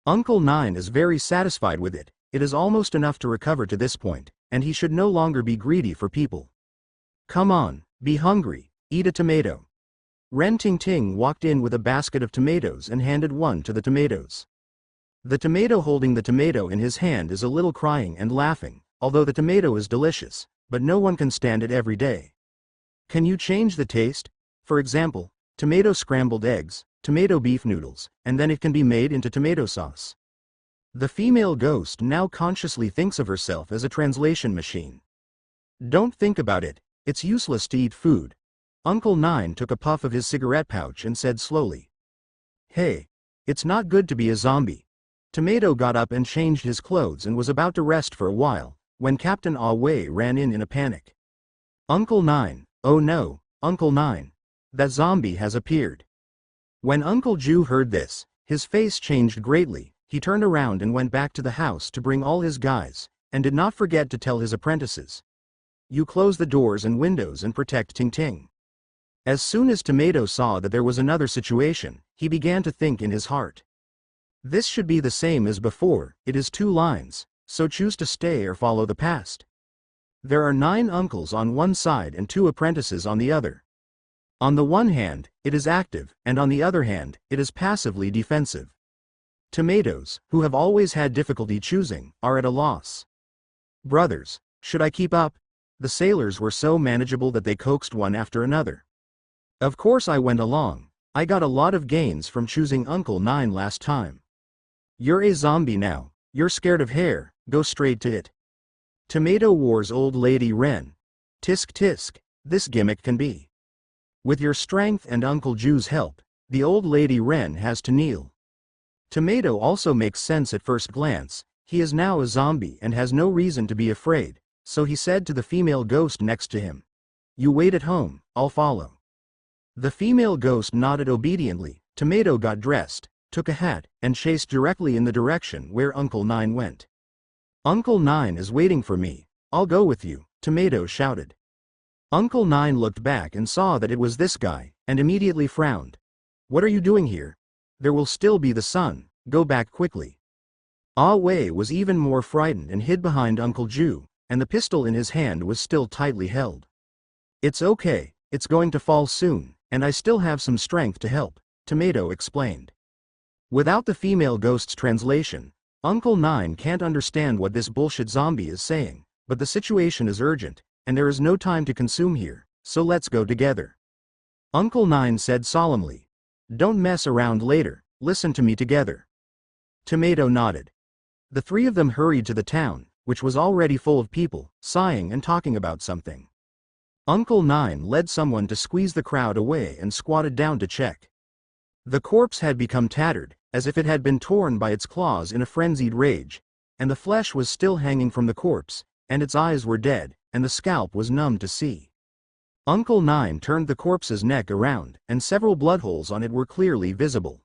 Uncle Nine is very satisfied with it. It is almost enough to recover to this point, and he should no longer be greedy for people. Come on, be hungry, eat a tomato. Ren Ting Ting walked in with a basket of tomatoes and handed one to the tomatoes. The tomato holding the tomato in his hand is a little crying and laughing, although the tomato is delicious, but no one can stand it every day. Can you change the taste? For example, tomato scrambled eggs, tomato beef noodles, and then it can be made into tomato sauce. The female ghost now consciously thinks of herself as a translation machine. Don't think about it, it's useless to eat food. Uncle Nine took a puff of his cigarette pouch and said slowly. Hey, it's not good to be a zombie. Tomato got up and changed his clothes and was about to rest for a while, when Captain Ah Wei ran in a panic. Uncle Nine, oh no, Uncle Nine. That zombie has appeared. When Uncle Ju heard this, his face changed greatly. He turned around and went back to the house to bring all his guys, and did not forget to tell his apprentices. You close the doors and windows and protect Ting Ting. As soon as Tomato saw that there was another situation, he began to think in his heart. This should be the same as before, it is 2 lines, so choose to stay or follow the past. There are 9 uncles on one side and 2 apprentices on the other. On the one hand, it is active, and on the other hand, it is passively defensive. Tomatoes, who have always had difficulty choosing, are at a loss. Brothers, should I keep up? The sailors were so manageable that they coaxed one after another. Of course I went along. I got a lot of gains from choosing Uncle Nine last time. You're a zombie now. You're scared of hair, go straight to it. Tomato Wars Old Lady Ren. Tisk tisk, this gimmick can be. With your strength and Uncle Ju's help, the old lady Ren has to kneel. Tomato also makes sense at first glance. He is now a zombie and has no reason to be afraid, so he said to the female ghost next to him. You wait at home, I'll follow. The female ghost nodded obediently. Tomato got dressed, took a hat, and chased directly in the direction where Uncle Nine went. Uncle Nine is waiting for me. I'll go with you, Tomato shouted. Uncle Nine looked back and saw that it was this guy, and immediately frowned. What are you doing here? There will still be the sun, go back quickly. Ah Wei was even more frightened and hid behind Uncle Ju, and the pistol in his hand was still tightly held. It's okay, it's going to fall soon, and I still have some strength to help, Tomato explained. Without the female ghost's translation, Uncle Nine can't understand what this bullshit zombie is saying, but the situation is urgent, and there is no time to consume here, so let's go together. Uncle Nine said solemnly. Don't mess around later, listen to me together. Tomato nodded. The 3 of them hurried to the town, which was already full of people, sighing and talking about something. Uncle Nine led someone to squeeze the crowd away and squatted down to check. The corpse had become tattered, as if it had been torn by its claws in a frenzied rage, and the flesh was still hanging from the corpse, and its eyes were dead, and the scalp was numb to see. Uncle Nine turned the corpse's neck around, and several blood holes on it were clearly visible.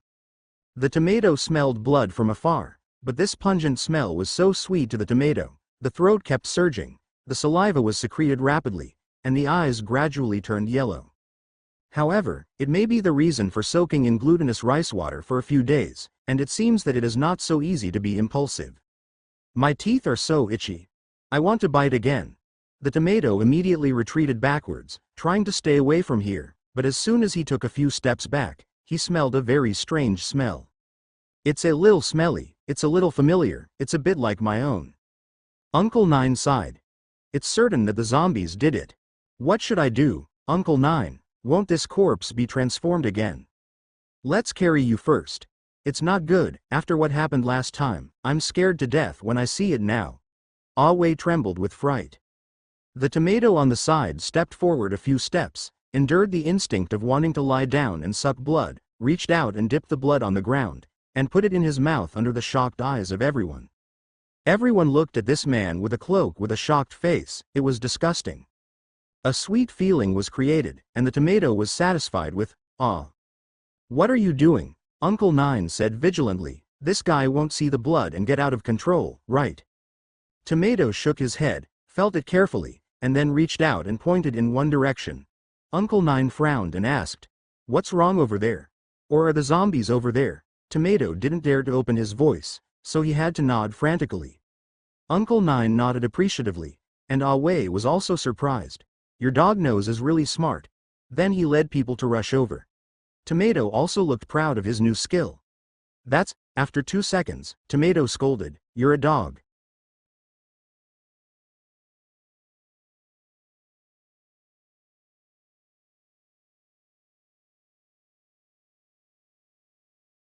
The tomato smelled blood from afar, but this pungent smell was so sweet to the tomato, the throat kept surging, the saliva was secreted rapidly, and the eyes gradually turned yellow. However, it may be the reason for soaking in glutinous rice water for a few days, and it seems that it is not so easy to be impulsive. My teeth are so itchy. I want to bite again. The tomato immediately retreated backwards, trying to stay away from here, but as soon as he took a few steps back, he smelled a very strange smell. It's a little smelly, it's a little familiar, it's a bit like my own. Uncle Nine sighed. It's certain that the zombies did it. What should I do, Uncle Nine? Won't this corpse be transformed again? Let's carry you first. It's not good, after what happened last time. I'm scared to death when I see it now. Ah Wei trembled with fright. The tomato on the side stepped forward a few steps, endured the instinct of wanting to lie down and suck blood, reached out and dipped the blood on the ground, and put it in his mouth under the shocked eyes of everyone. Everyone looked at this man with a cloak with a shocked face. It was disgusting. A sweet feeling was created, and the tomato was satisfied with, "Ah. What are you doing?" Uncle Nine said vigilantly. This guy won't see the blood and get out of control, right? Tomato shook his head, felt it carefully, and then reached out and pointed in one direction. Uncle Nine frowned and asked, "What's wrong over there? Or are the zombies over there?" Tomato didn't dare to open his voice, so he had to nod frantically. Uncle Nine nodded appreciatively, and Ah Wei was also surprised. Your dog nose is really smart. Then he led people to rush over. Tomato also looked proud of his new skill. After 2 seconds, Tomato scolded, you're a dog.